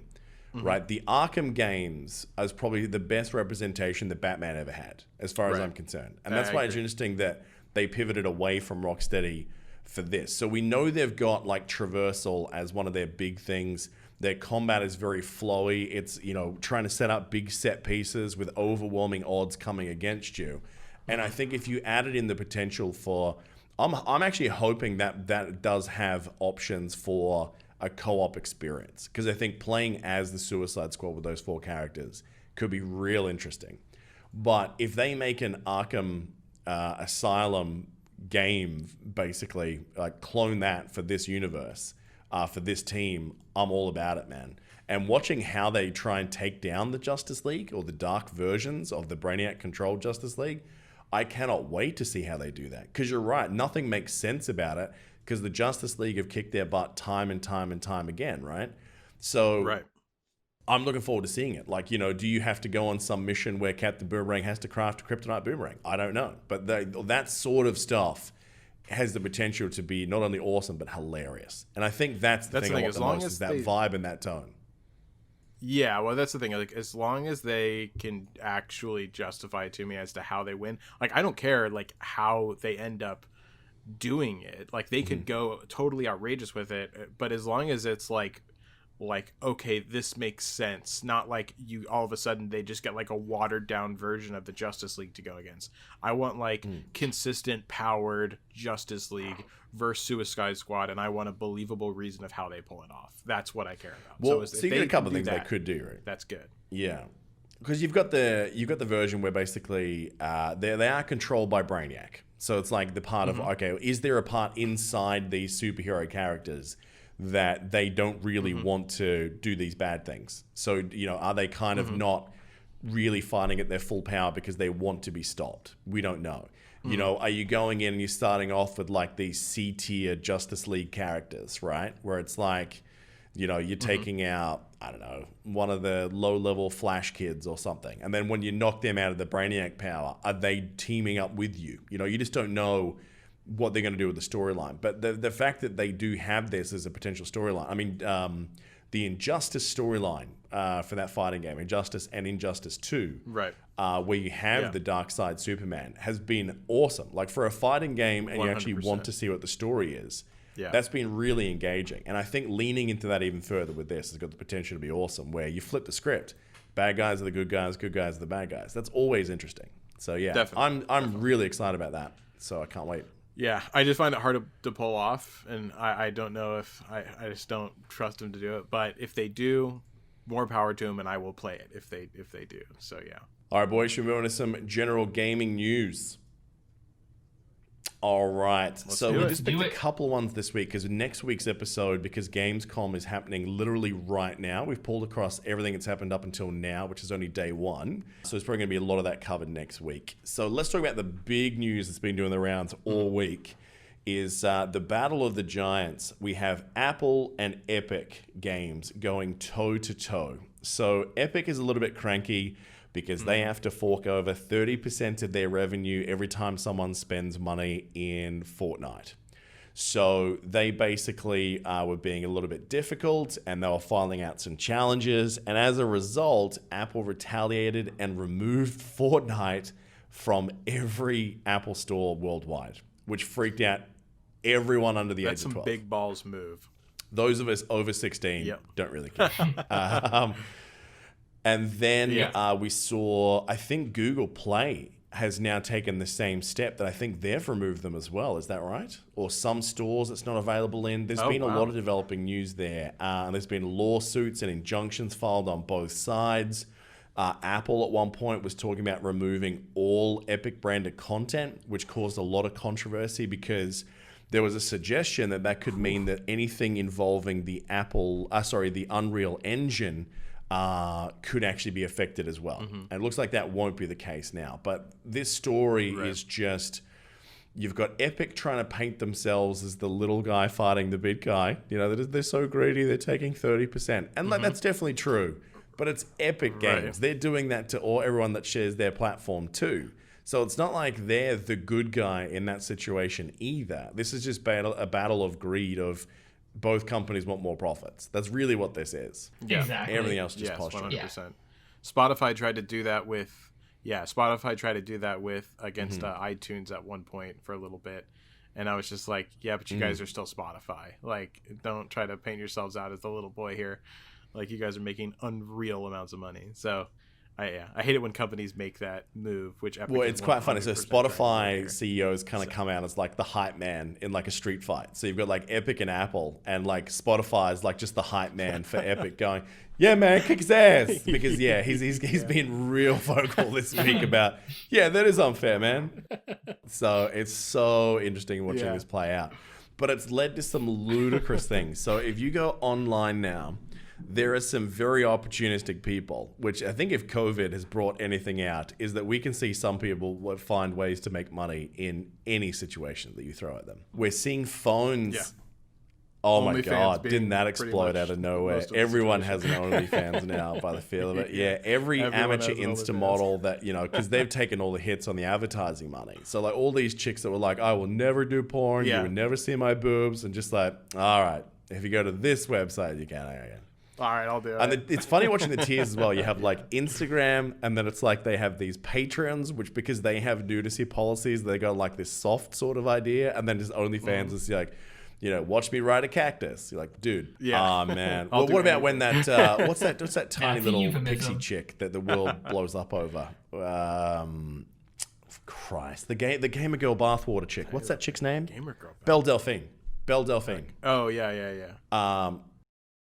right? The Arkham games is probably the best representation that Batman ever had, as far as I'm concerned. And that's why it's interesting that they pivoted away from Rocksteady for this. So we know they've got like traversal as one of their big things. Their combat is very flowy. It's, you know, trying to set up big set pieces with overwhelming odds coming against you. And I think if you added in the potential for, I'm actually hoping that that does have options for a co-op experience, because I think playing as the Suicide Squad with those 4 characters could be real interesting. But if they make an Arkham Asylum game, basically, like clone that for this universe, for this team, I'm all about it, man. And watching how they try and take down the Justice League, or the dark versions of the Brainiac-controlled Justice League, I cannot wait to see how they do that. Because you're right, nothing makes sense about it, because the Justice League have kicked their butt time and time and time again, right? So I'm looking forward to seeing it. Like, you know, do you have to go on some mission where Captain Boomerang has to craft a kryptonite boomerang? I don't know. But that sort of stuff has the potential to be not only awesome, but hilarious. And I think that's the thing I want the most, is that vibe and that tone. Yeah, well, that's the thing. Like, as long as they can actually justify it to me as to how they win, like, I don't care, like, how they end up doing it. Like, they could go totally outrageous with it, but as long as it's like, okay, this makes sense. Not like you all of a sudden they just get like a watered down version of the Justice League to go against. I want like consistent powered Justice League versus Suicide Squad, and I want a believable reason of how they pull it off. That's what I care about. Well, so you get a couple of things they could do, right? That's good. Yeah. Because you've got the version where basically they are controlled by Brainiac. So it's like the part of, okay, is there a part inside these superhero characters that they don't really want to do these bad things? So, you know, are they kind of not really fighting at their full power because they want to be stopped? We don't know. You know, are you going in and you're starting off with like these C-tier Justice League characters, right? Where it's like, you know, you're taking out, I don't know, one of the low-level Flash kids or something. And then when you knock them out of the Brainiac power, are they teaming up with you? You know, you just don't know what they're going to do with the storyline. But the fact that they do have this as a potential storyline, I mean, the Injustice storyline for that fighting game, Injustice and Injustice 2, right, where you have the Dark Side Superman, has been awesome. Like, for a fighting game and 100%. You actually want to see what the story is, that's been really engaging. And I think leaning into that even further with this has got the potential to be awesome, where you flip the script. Bad guys are the good guys are the bad guys. That's always interesting. So yeah, definitely. I'm really excited about that. So I can't wait. Yeah, I just find it hard to pull off, and I don't know if I just don't trust them to do it. But if they do, more power to them, and I will play it if they do. So yeah. All right, boys, should we move on to some general gaming news? All right, so we just picked a couple of ones this week, because next week's episode, because Gamescom is happening literally right now, we've pulled across everything that's happened up until now, which is only day one. So there's probably going to be a lot of that covered next week. So let's talk about the big news that's been doing the rounds all week, is the Battle of the Giants. We have Apple and Epic Games going toe-to-toe. So Epic is a little bit cranky, because they have to fork over 30% of their revenue every time someone spends money in Fortnite. So they basically were being a little bit difficult, and they were filing out some challenges. And as a result, Apple retaliated and removed Fortnite from every Apple store worldwide, which freaked out everyone under the age of 12. That's some big balls move. Those of us over 16 don't really care. And then we saw, I think Google Play has now taken the same step, that I think they've removed them as well. Is that right? Or some stores it's not available in. There's been a lot of developing news there. And there's been lawsuits and injunctions filed on both sides. Apple at one point was talking about removing all Epic branded content, which caused a lot of controversy, because there was a suggestion that could mean that anything involving the Unreal Engine could actually be affected as well. And it looks like that won't be the case now. But this story is just, you've got Epic trying to paint themselves as the little guy fighting the big guy. You know, they're so greedy, they're taking 30%. And like, that's definitely true. But it's Epic Games. They're doing that to everyone that shares their platform too. So it's not like they're the good guy in that situation either. This is just a battle of greed of both companies want more profits. That's really what this is. Yeah. Exactly. Everything else just posturing. 100%. Yeah. Spotify tried to do that with against iTunes at one point for a little bit. And I was just like, yeah, but you guys are still Spotify. Like, don't try to paint yourselves out as the little boy here. Like, you guys are making unreal amounts of money. So, I hate it when companies make that move, which Epic it's quite funny. So Spotify CEOs kind of come out as like the hype man in like a street fight. So you've got like Epic and Apple, and like Spotify is like just the hype man for Epic going, yeah, man, kick his ass. Because he's been real vocal this week about, that is unfair, man. So it's so interesting watching this play out. But it's led to some ludicrous things. So if you go online now, there are some very opportunistic people, which I think if COVID has brought anything out, is that we can see some people find ways to make money in any situation that you throw at them. We're seeing phones. Yeah. Oh my God, didn't that explode out of nowhere? Everyone has an OnlyFans now by the feel of it. Yeah, every amateur Insta model that, because they've taken all the hits on the advertising money. So like all these chicks that were like, I will never do porn, you will never see my boobs, and just like, all right, if you go to this website, you can. All right, I'll do it. And it's funny watching the tiers as well. You have like Instagram, and then it's like they have these patrons, which because they have nudity policies, they go like this soft sort of idea, and then just OnlyFans is like, watch me ride a cactus. You're like, dude, man. Well, what about when that what's that tiny little pixie chick that the world blows up over? Christ, the gamer girl bathwater chick. What's that chick's name? Gamer girl. Belle Delphine. Oh yeah.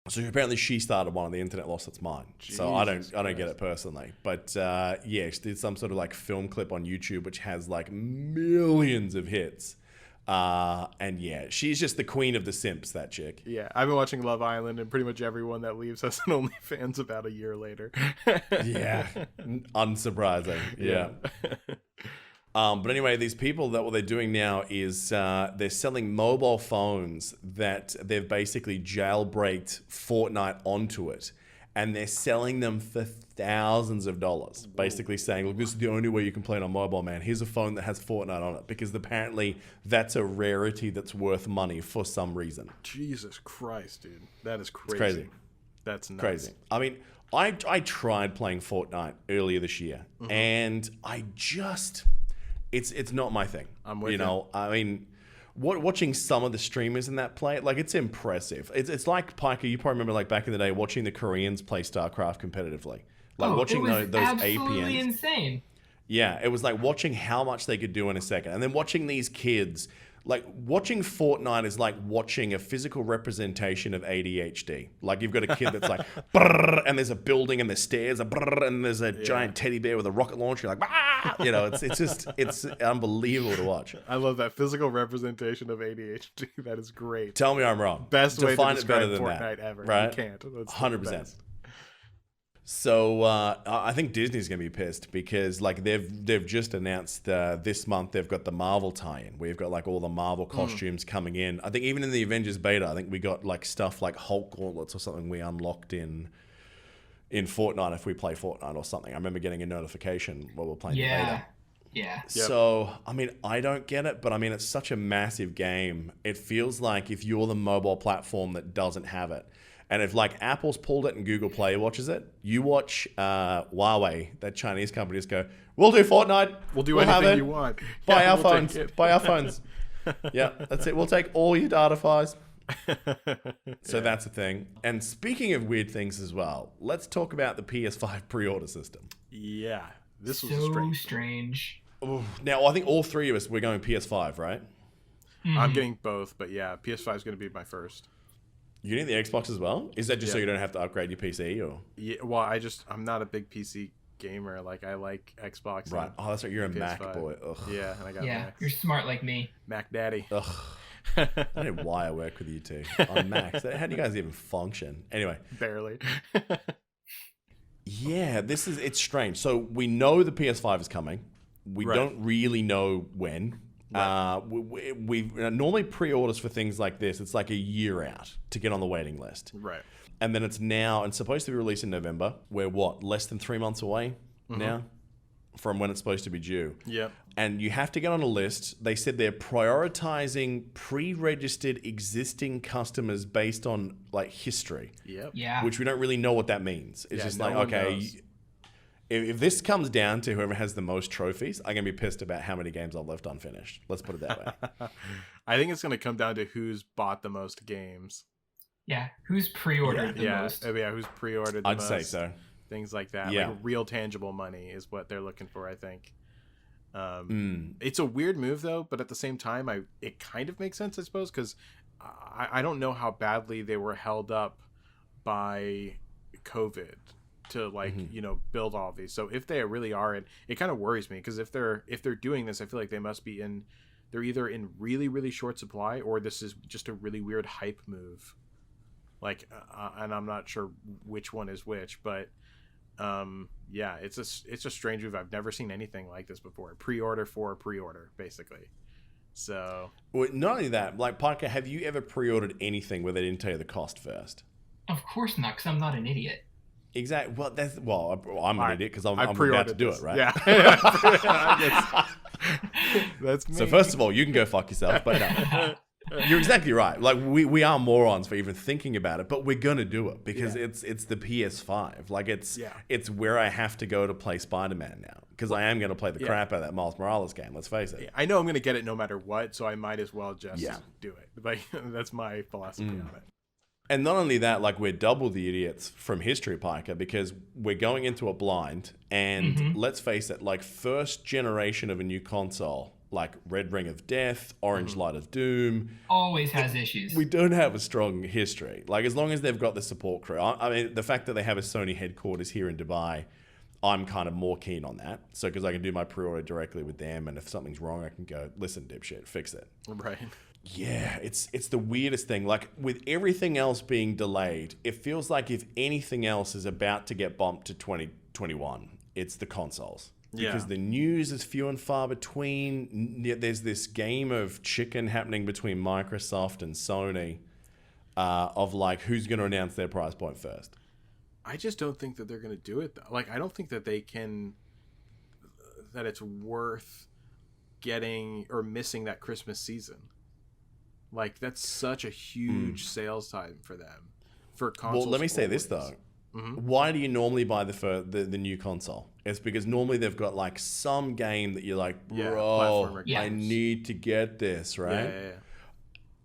So apparently she started one on the internet lost its mind. So I don't get it personally. But she did some sort of like film clip on YouTube which has like millions of hits. And she's just the queen of the simps, that chick. Yeah, I've been watching Love Island, and pretty much everyone that leaves has an OnlyFans about a year later. Yeah, unsurprising. Yeah. But anyway, these people what they're doing now is they're selling mobile phones that they've basically jailbreaked Fortnite onto it. And they're selling them for thousands of dollars, basically saying, look, this is the only way you can play it on mobile, man. Here's a phone that has Fortnite on it, because apparently that's a rarity that's worth money for some reason. Jesus Christ, dude. That is crazy. It's crazy. That's nuts. Crazy. I mean, I tried playing Fortnite earlier this year, and I just... It's not my thing. I'm with you. I mean, watching some of the streamers in that play, like, it's impressive. It's like, Pika, you probably remember, like, back in the day, watching the Koreans play StarCraft competitively. Like, watching those absolutely APNs. Insane. Yeah, it was like watching how much they could do in a second. And then watching these kids, like, watching Fortnite is like watching a physical representation of ADHD. Like, you've got a kid that's like, brrr, and there's a building, and there's stairs, brrr, and there's a giant teddy bear with a rocket launcher. You're like, ah! It's unbelievable to watch. I love that physical representation of ADHD. That is great. Tell me I'm wrong. Best way to describe Fortnite that ever. Right? You can't. That's 100%. So I think Disney's gonna be pissed because like they've just announced this month they've got the Marvel tie-in. We've got like all the Marvel costumes coming in. I think even in the Avengers beta, I think we got like stuff like Hulk gauntlets or something we unlocked in Fortnite if we play Fortnite or something. I remember getting a notification while we were playing the beta. Yeah. So, I mean, I don't get it, but I mean, it's such a massive game. It feels like if you're the mobile platform that doesn't have it, and if like Apple's pulled it and Google Play watches it, you watch Huawei, that Chinese company, just go, we'll do Fortnite. We'll do anything you want. Buy our phones. Buy our phones. Yeah, that's it. We'll take all your data files. So that's the thing. And speaking of weird things as well, let's talk about the PS5 pre-order system. Yeah, this was so strange. Now, I think all three of us, we're going PS5, right? I'm getting both, but yeah, PS5 is going to be my first. You getting the Xbox as well? Is that just so you don't have to upgrade your PC, or? Yeah, well, I'm not a big PC gamer. Like, I like Xbox. Right. Oh, that's right. You're a PS5. Mac boy. Ugh. Yeah, and I got Macs. You're smart like me. Mac Daddy. Ugh. I don't know why I work with you two on Macs. How do you guys even function? Anyway. Barely. Yeah, it's strange. So we know the PS5 is coming. We don't really know when. Right. We normally pre-orders for things like this. It's like a year out to get on the waiting list. Right. And then it's supposed to be released in November. We're less than 3 months away now from when it's supposed to be due. Yeah. And you have to get on a list. They said they're prioritizing pre-registered existing customers based on like history. Yep. Yeah. Which we don't really know what that means. It's just like, okay, if this comes down to whoever has the most trophies, I'm going to be pissed about how many games I've left unfinished. Let's put it that way. I think it's going to come down to who's bought the most games. Yeah. Who's pre-ordered the most? Yeah, who's pre-ordered the most. I'd say so. Things like that. Yeah. Like real tangible money is what they're looking for, I think. It's a weird move, though, but at the same time, it kind of makes sense, I suppose, because I don't know how badly they were held up by COVID to build all of these. So if they really are, and it kind of worries me, because if they're doing this, I feel like they must be they're either in really, really short supply, or this is just a really weird hype move. Like, and I'm not sure which one is which, but it's a strange move. I've never seen anything like this before. Pre-order for a pre-order, basically. So, well, not only that, like, Parker, have you ever pre-ordered anything where they didn't tell you the cost first? Of course not, because I'm not an idiot. Exactly. Well, I'm an idiot because I'm about to do it, right? Yeah. That's me. So first of all, you can go fuck yourself, but no. You're exactly right. Like we are morons for even thinking about it, but we're gonna do it because it's the PS5. Like it's where I have to go to play Spider-Man now because I am gonna play the crap out of that Miles Morales game. Let's face it. Yeah, I know I'm gonna get it no matter what, so I might as well just do it. Like that's my philosophy on it. And not only that, like we're double the idiots from history, Piker, because we're going into it blind. And let's face it, like first generation of a new console, like Red Ring of Death, Orange Light of Doom, always has issues. We don't have a strong history. Like as long as they've got the support crew. I mean, the fact that they have a Sony headquarters here in Dubai, I'm kind of more keen on that. So because I can do my pre-order directly with them, and if something's wrong, I can go, listen, dipshit, fix it. Right. Yeah, it's the weirdest thing. Like with everything else being delayed, it feels like if anything else is about to get bumped to 2021, it's the consoles. Because the news is few and far between. There's this game of chicken happening between Microsoft and Sony of like who's going to announce their price point first. I just don't think that they're going to do it, though. Like, I don't think that they can, that it's worth getting or missing that Christmas season. Like, that's such a huge sales time for them. For consoles. Well, let me say this, though. Why do you normally buy the new console? It's because normally they've got, like, some game that you're like, bro, I need to get this, right? Yeah.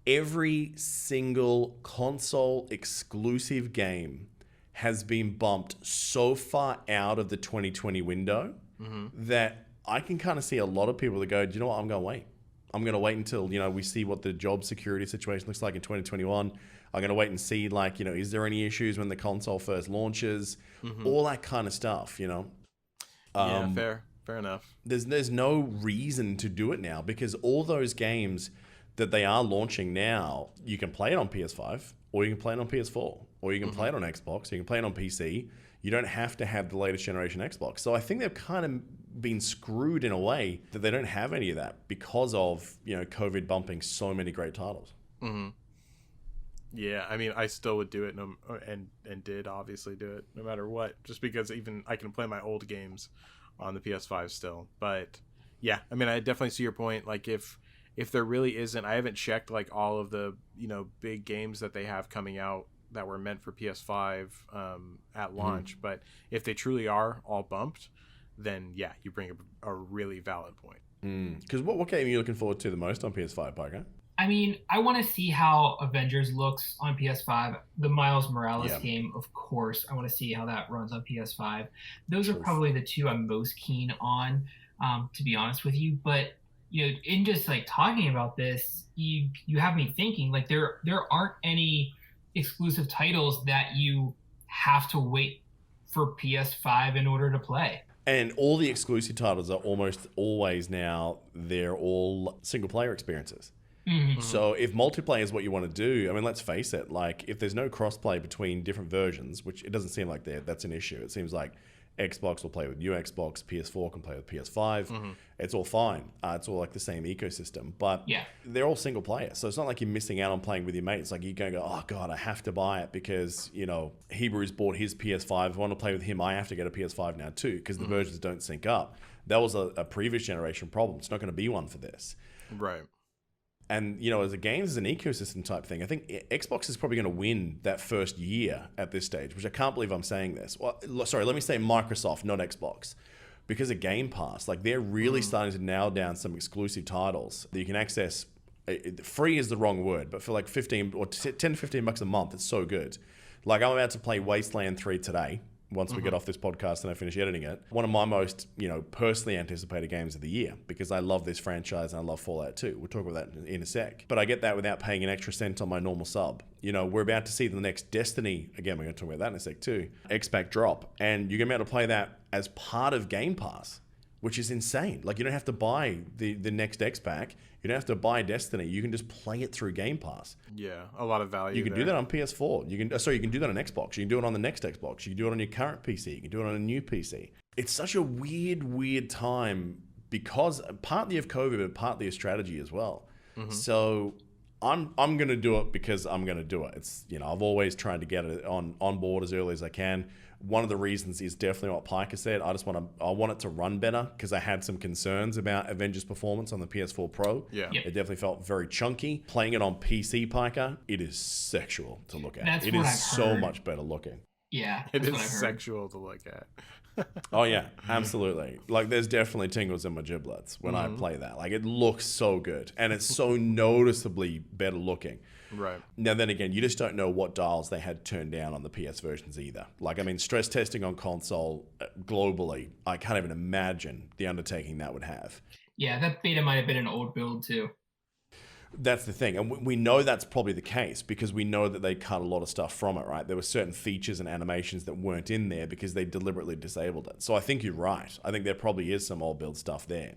Every single console exclusive game has been bumped so far out of the 2020 window that I can kind of see a lot of people that go, do you know what, I'm going to wait. I'm going to wait until, we see what the job security situation looks like in 2021. I'm going to wait and see, like, is there any issues when the console first launches? All that kind of stuff, Yeah, fair enough. There's no reason to do it now because all those games that they are launching now, you can play it on PS5 or you can play it on PS4 or you can play it on Xbox, or you can play it on PC. You don't have to have the latest generation Xbox. So I think they've kind of been screwed in a way that they don't have any of that because of, COVID bumping so many great titles. Yeah, I mean, I still would do it and did obviously do it no matter what, just because even I can play my old games on the PS5 still. But yeah, I mean, I definitely see your point. Like if there really isn't, I haven't checked like all of the, big games that they have coming out that were meant for PS5 at launch. But if they truly are all bumped, then yeah, you bring up a really valid point. Because what game are you looking forward to the most on PS5, Parker? I mean, I want to see how Avengers looks on PS5. The Miles Morales game, of course. I want to see how that runs on PS5. Those are probably the two I'm most keen on, to be honest with you. But, in just like talking about this, you have me thinking like there aren't any exclusive titles that you have to wait for PS5 in order to play. And all the exclusive titles are almost always now, they're all single player experiences. So if multiplayer is what you want to do, I mean, let's face it, like if there's no crossplay between different versions, which it doesn't seem like that's an issue. It seems like Xbox will play with new Xbox, PS4 can play with PS5. It's all fine. It's all like the same ecosystem, but they're all single player. So it's not like you're missing out on playing with your mates. Like you're going to go, oh God, I have to buy it because, you know, Hebrew's bought his PS5. If I want to play with him, I have to get a PS5 now too, because the versions don't sync up. That was a previous generation problem. It's not going to be one for this. Right. And, you know, as a games, as an ecosystem type thing, I think Xbox is probably going to win that first year at this stage, which I can't believe I'm saying this. Well, sorry, let me say Microsoft, not Xbox. Because of Game Pass, like they're really starting to nail down some exclusive titles that you can access. Free is the wrong word, but for like 15 or 10 to 15 bucks a month, it's so good. Like I'm about to play Wasteland 3 today. Once we get off this podcast and I finish editing it, one of my most, you know, personally anticipated games of the year, because I love this franchise and I love Fallout 2. We'll talk about that in a sec. But I get that without paying an extra cent on my normal sub. You know, we're about to see the next Destiny, again, we're going to talk about that in a sec too, X-Pack drop. And you're going to be able to play that as part of Game Pass, which is insane. Like you don't have to buy the next X-Pack. You don't have to buy Destiny. You can just play it through Game Pass. Yeah, a lot of value. You can do that on PS4. You can do that on Xbox. You can do it on the next Xbox. You can do it on your current PC. You can do it on a new PC. It's such a weird time because partly of COVID, but partly of strategy as well. So I'm going to do it because I'm going to do it. It's, you know, I've always tried to get it on board as early as I can. One of the reasons is definitely what Pika said. I want it to run better because I had some concerns about Avengers performance on the PS4 Pro. Yeah. It definitely felt very chunky. Playing it on PC, Pika, it is sexual to look at. That's it what is I've so heard. much better looking. Yeah, It that's is what I've heard. sexual to look at. Oh yeah, absolutely. Like there's definitely tingles in my giblets when I play that. Like it looks so good and it's so noticeably better looking. Right. Now then again, you just don't know what dials they had turned down on the PS versions either. Like I mean, stress testing on console globally, I can't even imagine the undertaking that would have. Yeah, that beta might have been an old build too. That's the thing. And we know that's probably the case because we know that they cut a lot of stuff from it, right? There were certain features and animations that weren't in there because they deliberately disabled it. So I think you're right. I think there probably is some old build stuff there.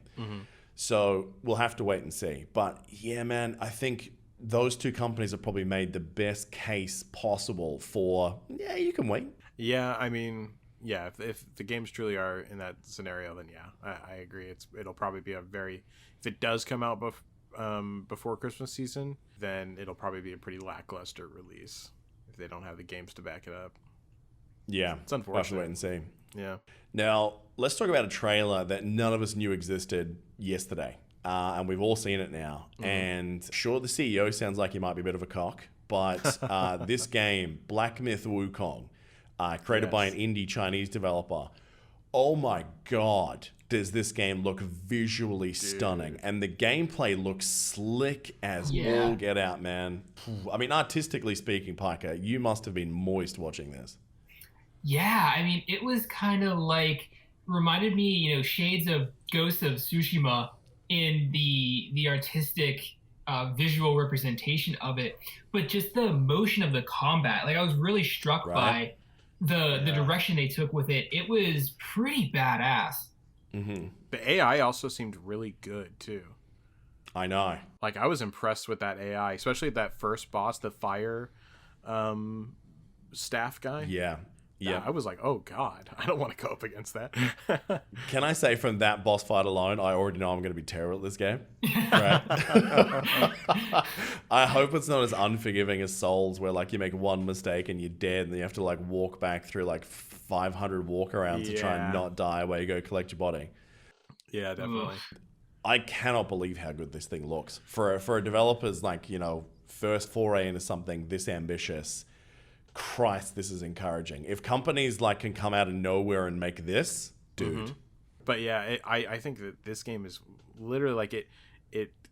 So we'll have to wait and see. But yeah, man, I think those two companies have probably made the best case possible for, yeah, you can wait. Yeah, I mean, yeah, if the games truly are in that scenario, then yeah, I agree. It'll probably be if it does come out before Christmas season, then it'll probably be a pretty lackluster release if they don't have the games to back it up. Yeah, It's unfortunate. We'll have to wait and see. Yeah. Now, let's talk about a trailer that none of us knew existed yesterday. And we've all seen it now. And sure, the CEO sounds like he might be a bit of a cock, but this game, Black Myth Wukong, created by an indie Chinese developer. Oh my God, does this game look visually stunning. And the gameplay looks slick as all get out, man. I mean, artistically speaking, Pika, you must have been moist watching this. Yeah, I mean, it was kind of like, reminded me, you know, shades of Ghost of Tsushima in the artistic visual representation of it, but just the motion of the combat. Like I was really struck by the direction they took with it. It was pretty badass. The AI also seemed really good too. I know. Like I was impressed with that AI, especially that first boss, the fire staff guy. Yeah. I was like, oh God, I don't want to go up against that. Can I say from that boss fight alone, I already know I'm going to be terrible at this game. Right? I hope it's not as unforgiving as Souls, where like you make one mistake and you're dead, and then you have to like walk back through like 500 walkarounds to try and not die while you go collect your body. Yeah, definitely. I cannot believe how good this thing looks for a developer's like, you know, first foray into something this ambitious. Christ, this is encouraging. If companies like can come out of nowhere and make this, dude. But yeah, I think that this game is literally like it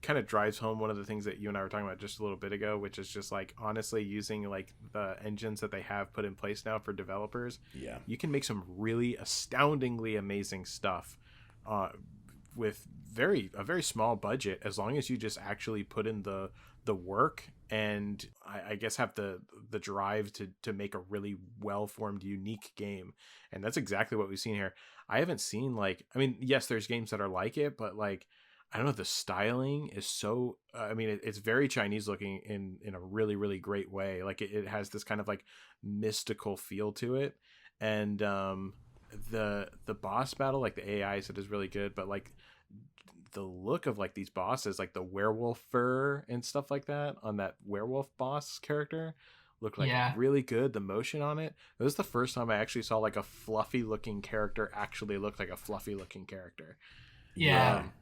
kind of drives home one of the things that you and I were talking about just a little bit ago, which is just like honestly using like the engines that they have put in place now for developers. Yeah, you can make some really astoundingly amazing stuff with a very small budget, as long as you just actually put in the work and I guess have the drive to make a really well-formed, unique game. And that's exactly what we've seen here. I haven't seen like, I mean, yes, there's games that are like it, but like I don't know, the styling is so I mean it's very Chinese looking in a really, really great way. Like it has this kind of like mystical feel to it. And the boss battle, like the AI said, is really good, but like the look of like these bosses, like the werewolf fur and stuff like that on that werewolf boss character looked like really good. The motion on it was the first time I actually saw like a fluffy looking character actually look like a fluffy looking character.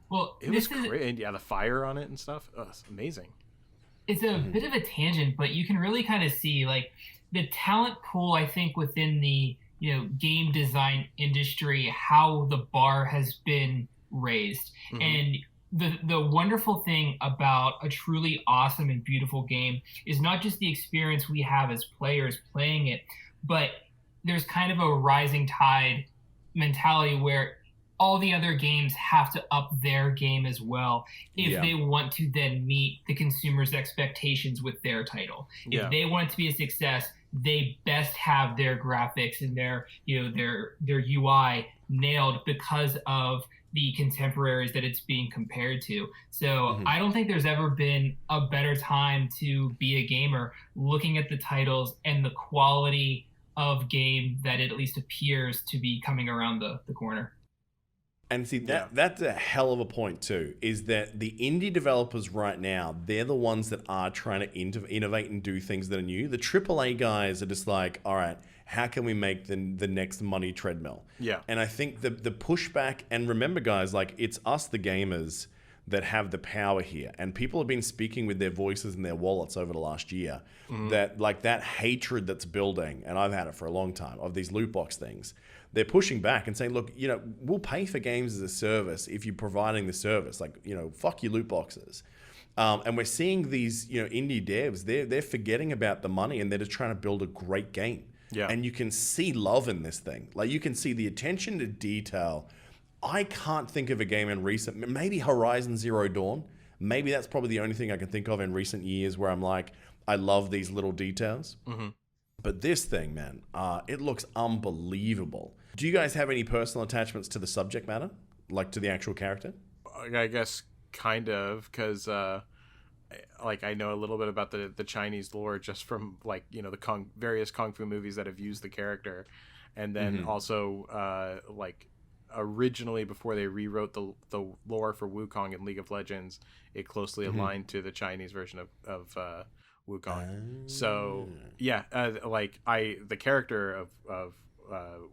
Well, it was great. And yeah, the fire on it and stuff, it's amazing. It's a bit of a tangent, but you can really kind of see like the talent pool, I think, within the game design industry, how the bar has been raised. And the wonderful thing about a truly awesome and beautiful game is not just the experience we have as players playing it, but there's kind of a rising tide mentality where all the other games have to up their game as well if they want to then meet the consumer's expectations with their title. If they want it to be a success, they best have their graphics and their UI nailed because of the contemporaries that it's being compared to. So I don't think there's ever been a better time to be a gamer, looking at the titles and the quality of game that it at least appears to be coming around the corner. And see, that's a hell of a point too, is that the indie developers right now, they're the ones that are trying to innovate and do things that are new. The AAA guys are just like, all right, how can we make the next money treadmill? Yeah. And I think the pushback, and remember guys, like it's us, the gamers, that have the power here. And people have been speaking with their voices and their wallets over the last year, that like that hatred that's building, and I've had it for a long time, of these loot box things. They're pushing back and saying, look, we'll pay for games as a service if you're providing the service. Like, fuck your loot boxes. And we're seeing these, indie devs, they're forgetting about the money and they're just trying to build a great game. Yeah. And you can see love in this thing. Like you can see the attention to detail. I can't think of a game in maybe Horizon Zero Dawn. Maybe that's probably the only thing I can think of in recent years where I'm like, I love these little details. But this thing, man, it looks unbelievable. Do you guys have any personal attachments to the subject matter? Like to the actual character? I guess kind of, because like I know a little bit about the Chinese lore just from like, the various Kung Fu movies that have used the character. And then also like originally before they rewrote the lore for Wukong in League of Legends, it closely aligned to the Chinese version of Wukong. So yeah, the character of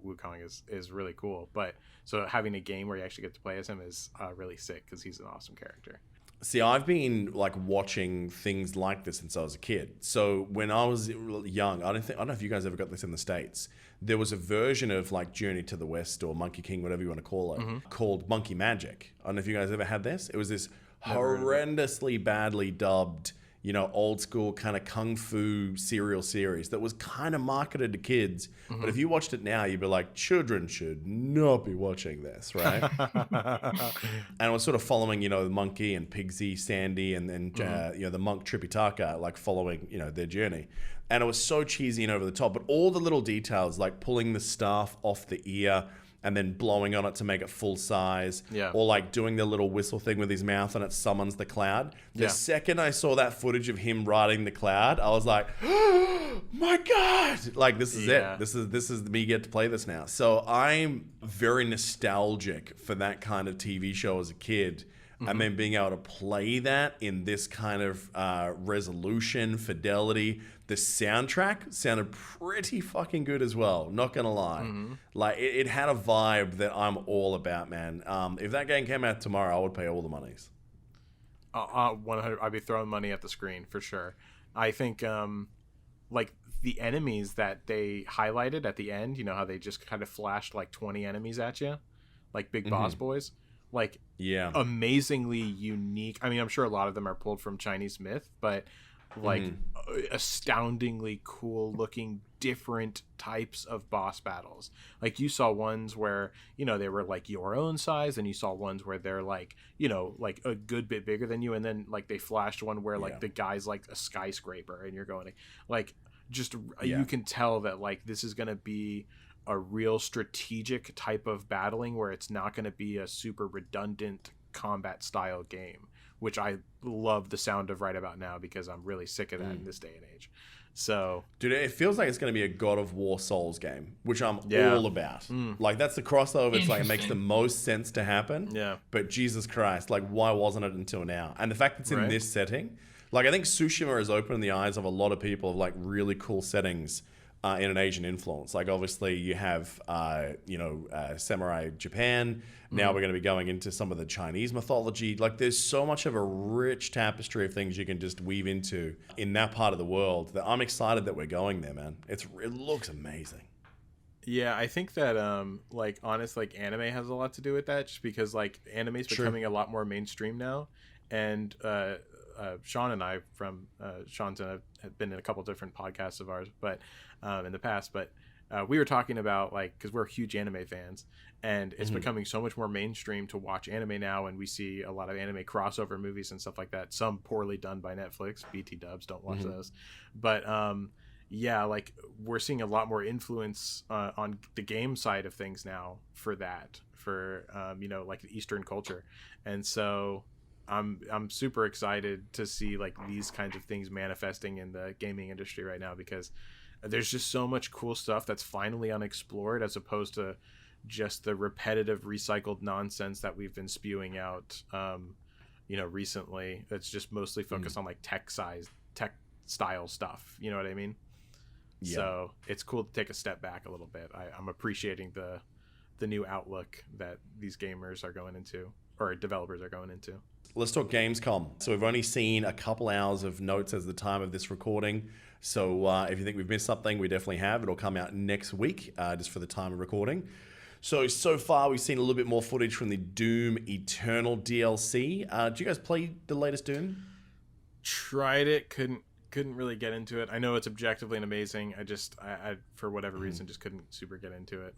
Wukong is really cool, but so having a game where you actually get to play as him is really sick because he's an awesome character. See, I've been like watching things like this since I was a kid. So when I was young, I don't know if you guys ever got this in the States. There was a version of like Journey to the West or Monkey King, whatever you want to call it, called Monkey Magic. I don't know if you guys ever had this. It was this horrendously badly dubbed, old school kind of kung fu serial series that was kind of marketed to kids. But if you watched it now, you'd be like, children should not be watching this, right? And it was sort of following, the monkey and Pigsy, Sandy, and then, the monk Tripitaka, like following, their journey. And it was so cheesy and over the top, but all the little details, like pulling the staff off the ear and then blowing on it to make it full size. Yeah. Or like doing the little whistle thing with his mouth and it summons the cloud. The second I saw that footage of him riding the cloud, I was like, oh my God. Like this is it. This is me get to play this now. So I'm very nostalgic for that kind of TV show as a kid. And then being able to play that in this kind of resolution, fidelity. The soundtrack sounded pretty fucking good as well, not gonna lie. Like it had a vibe that I'm all about, man. If that game came out tomorrow, I would pay all the monies. 100. I'd be throwing money at the screen for sure. I think like the enemies that they highlighted at the end, how they just kind of flashed like 20 enemies at you, like big boss boys. Like amazingly unique. I mean, I'm sure a lot of them are pulled from Chinese myth, but like astoundingly cool looking different types of boss battles. Like you saw ones where they were like your own size, and you saw ones where they're like like a good bit bigger than you, and then like they flashed one where like the guy's like a skyscraper and you're going like just you can tell that like this is gonna be a real strategic type of battling where it's not going to be a super redundant combat style game, which I love the sound of right about now because I'm really sick of that in this day and age. So, dude, it feels like it's going to be a God of War Souls game, which I'm all about. Like, that's the crossover. It's like, it makes the most sense to happen. Yeah. But Jesus Christ, like, why wasn't it until now? And the fact that it's in this setting, like, I think Tsushima has opened the eyes of a lot of people of like really cool settings in an Asian influence. Like, obviously you have, samurai Japan. Now we're going to be going into some of the Chinese mythology. Like, there's so much of a rich tapestry of things you can just weave into in that part of the world that I'm excited that we're going there, man. It looks amazing. Yeah, I think that anime has a lot to do with that, just because like anime is becoming a lot more mainstream now, and Sean and I from Sean's have been in a couple different podcasts of ours, but in the past, but we were talking about, like, because we're huge anime fans, and it's becoming so much more mainstream to watch anime now, and we see a lot of anime crossover movies and stuff like that, some poorly done by Netflix. BT dubs, don't watch those, but like, we're seeing a lot more influence on the game side of things now for like Eastern culture, and so I'm super excited to see like these kinds of things manifesting in the gaming industry right now, because there's just so much cool stuff that's finally unexplored, as opposed to just the repetitive recycled nonsense that we've been spewing out recently. That's just mostly focused on like tech style stuff, you know what I mean? So it's cool to take a step back a little bit. I'm appreciating the new outlook that these gamers are going into, or developers are going into. Let's talk Gamescom. So we've only seen a couple hours of notes as the time of this recording. So if you think we've missed something, we definitely have. It'll come out next week, just for the time of recording. So far we've seen a little bit more footage from the Doom Eternal DLC. Did you guys play the latest Doom? Tried it, couldn't really get into it. I know it's objectively amazing. I for whatever reason just couldn't super get into it.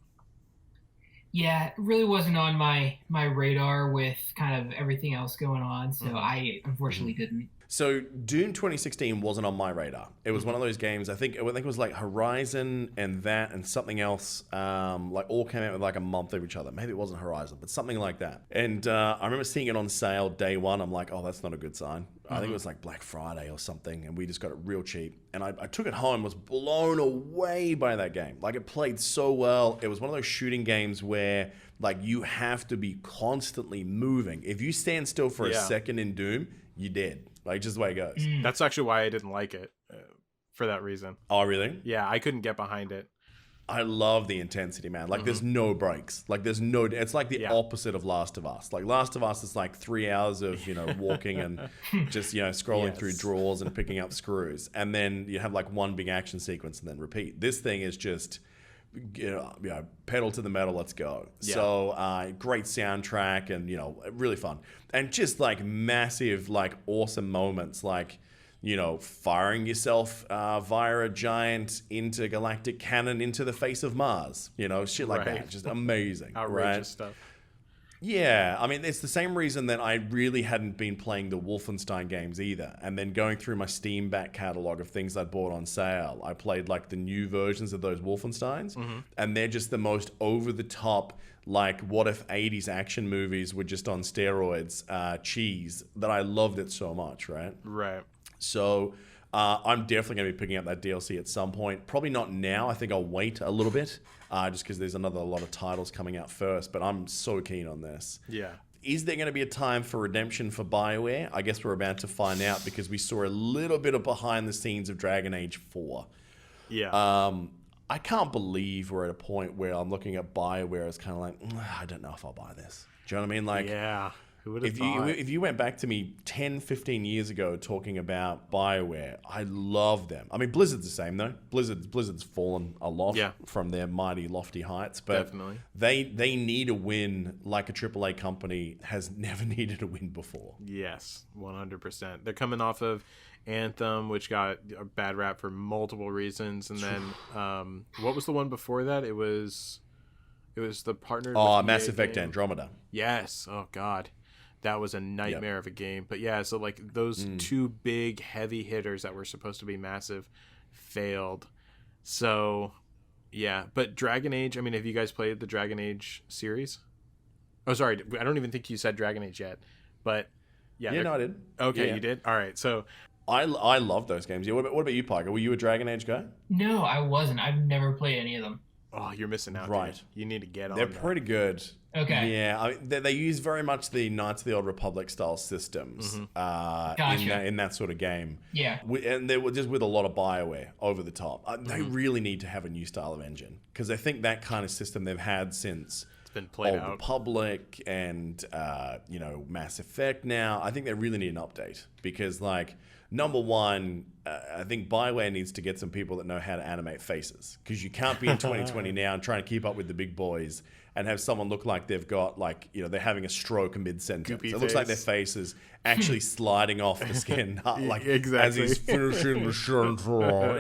Yeah, it really wasn't on my radar with kind of everything else going on, so I unfortunately didn't. So Doom 2016 wasn't on my radar. It was one of those games, I think it was like Horizon and that and something else, like all came out with like a month of each other. Maybe it wasn't Horizon, but something like that. And I remember seeing it on sale day one. I'm like, oh, that's not a good sign. I think it was like Black Friday or something, and we just got it real cheap. And I took it home, was blown away by that game. Like, it played so well. It was one of those shooting games where like you have to be constantly moving. If you stand still for a second in Doom, you're dead. Like, just the way it goes. That's actually why I didn't like it, for that reason. Oh, really? Yeah, I couldn't get behind it. I love the intensity, man. Like, there's no breaks. Like, it's like the opposite of Last of Us. Like, Last of Us is like 3 hours of, walking and just, scrolling through drawers and picking up screws. And then you have like one big action sequence and then repeat. This thing is just, pedal to the metal, let's go. Yeah. So, great soundtrack and, really fun. And just like massive, like awesome moments, like, firing yourself via a giant intergalactic cannon into the face of Mars, shit like that. Just amazing. Outrageous stuff. Yeah, I mean, it's the same reason that I really hadn't been playing the Wolfenstein games either. And then going through my Steam back catalog of things I'd bought on sale, I played like the new versions of those Wolfensteins, and they're just the most over-the-top, like, what if 80s action movies were just on steroids, cheese, that I loved it so much, right? Right. So I'm definitely going to be picking up that DLC at some point. Probably not now. I think I'll wait a little bit just because there's a lot of titles coming out first. But I'm so keen on this. Yeah. Is there going to be a time for redemption for BioWare? I guess we're about to find out because we saw a little bit of behind the scenes of Dragon Age 4. Yeah. I can't believe we're at a point where I'm looking at BioWare as kind of like, I don't know if I'll buy this. Do you know what I mean? Like, yeah. If you went back to me 10, 15 years ago talking about BioWare, I love them. I mean, Blizzard's the same, though. Blizzard's fallen a lot from their mighty, lofty heights. But definitely. They need a win like a AAA company has never needed a win before. Yes, 100%. They're coming off of Anthem, which got a bad rap for multiple reasons. And then what was the one before that? It was the partner. Oh, Mass Effect Andromeda. Yes. Oh, God. That was a nightmare of a game. But yeah, so like those two big heavy hitters that were supposed to be massive failed. So yeah, but Dragon Age, I mean, have you guys played the Dragon Age series? Oh, sorry. I don't even think you said Dragon Age yet, but yeah. No, I did. Okay, Yeah. you did. All right. So I love those games. Yeah. What about you, Pika? Were you a Dragon Age guy? No, I wasn't. I've never played any of them. oh, you're missing out. Right. Dude. You need to get on. They're that. pretty good. Okay. Yeah, they use very much the Knights of the Old Republic style systems Gotcha. in that sort of game. Yeah. And they were just with a lot of BioWare over the top. They really need to have a new style of engine because I think that kind of system they've had since It's been played Old out. Republic and Mass Effect. Now I think they really need an update because number one, I think BioWare needs to get some people that know how to animate faces because you can't be in 2020 now and trying to keep up with the big boys and have someone look like they've got they're having a stroke mid-sentence. Goopy It looks like their face. face is actually sliding off the skin, Exactly. as he's finishing the shirt.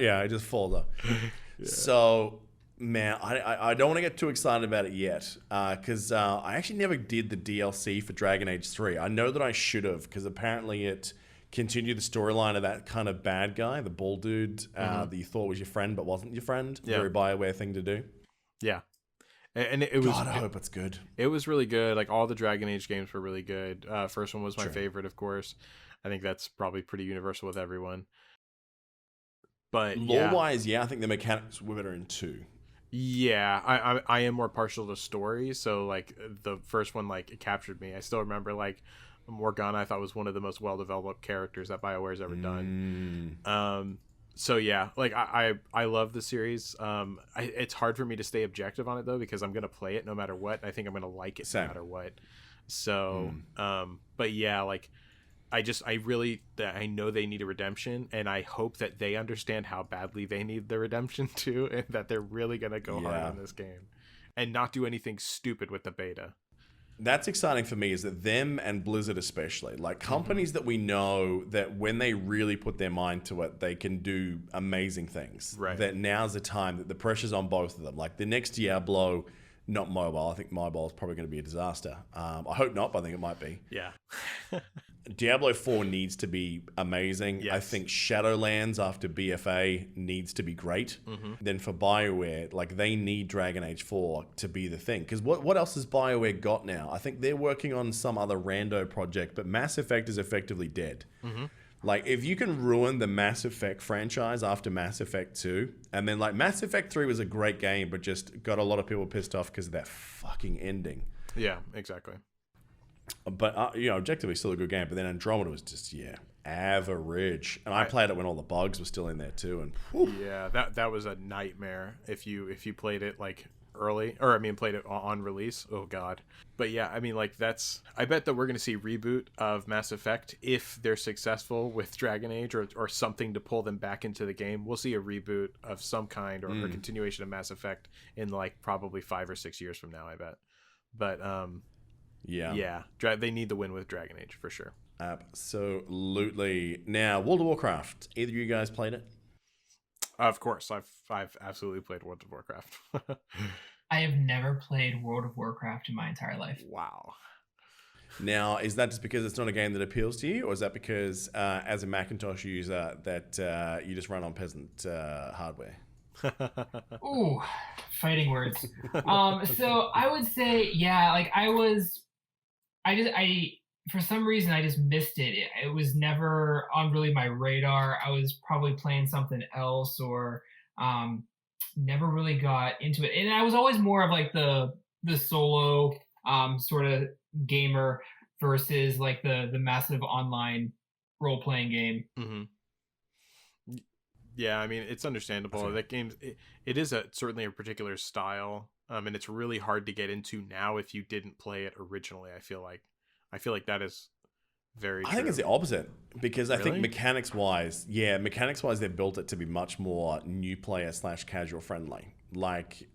Yeah, it just falls off. Yeah. So, man, I don't want to get too excited about it yet because I actually never did the DLC for Dragon Age 3. I know that I should have because apparently it continued the storyline of that kind of bad guy, the bald dude that you thought was your friend but wasn't your friend. Yeah. Very BioWare thing to do. Yeah. And it was. God, I hope it's good. It was really good. Like all the Dragon Age games were really good. First one was my Sure. favorite, of course. I think that's probably pretty universal with everyone. But Lore-wise, yeah, I think the mechanics were better in 2. yeah, I am more partial to story. So the first one, it captured me. I still remember Morgana. I thought was one of the most well-developed characters that BioWare's ever done. So yeah, I love the series. It's hard for me to stay objective on it though because I'm gonna play it no matter what. And I think I'm gonna like it Same. no matter what. So, but yeah, I know they need a redemption, and I hope that they understand how badly they need the redemption too, and that they're really gonna go hard on this game, and not do anything stupid with the beta. That's exciting for me is that them and Blizzard especially, companies that we know that when they really put their mind to it, they can do amazing things. Right. That now's the time that the pressure's on both of them. The next Diablo, not mobile. I think mobile is probably going to be a disaster. I hope not, but I think it might be. Yeah. Diablo 4 needs to be amazing. Yes. I think Shadowlands after BFA needs to be great. Then for BioWare, they need Dragon Age 4 to be the thing. Because what else has BioWare got now? I think they're working on some other rando project, but Mass Effect is effectively dead. If you can ruin the Mass Effect franchise after Mass Effect 2, and then Mass Effect 3 was a great game, but just got a lot of people pissed off because of that fucking ending. Yeah, exactly. But, objectively still a good game. But then Andromeda was just, average. And I played it when all the bugs were still in there too. And whew. Yeah, that was a nightmare if you played it early, or played it on release. Oh god. But yeah, I bet that we're going to see reboot of Mass Effect if they're successful with Dragon Age or something to pull them back into the game. We'll see a reboot of some kind or a continuation of Mass Effect in probably 5 or 6 years from now, I bet. But yeah, they need the win with Dragon Age for sure. Absolutely. Now, World of Warcraft. Either of you guys played it? Of course, I've absolutely played World of Warcraft. I have never played World of Warcraft in my entire life. Wow. Now, is that just because it's not a game that appeals to you, or is that because, as a Macintosh user, that you just run on peasant hardware? Ooh, fighting words. So I would say, for some reason I just missed it. It was never on really my radar. I was probably playing something else or never really got into it. And I was always more of the solo sort of gamer versus the massive online role playing game. Mm-hmm. Yeah, it's understandable. That game, it is certainly a particular style, and it's really hard to get into now if you didn't play it originally. I feel like that is very true. I think it's the opposite because I think Really? mechanics wise, they've built it to be much more new player / casual friendly.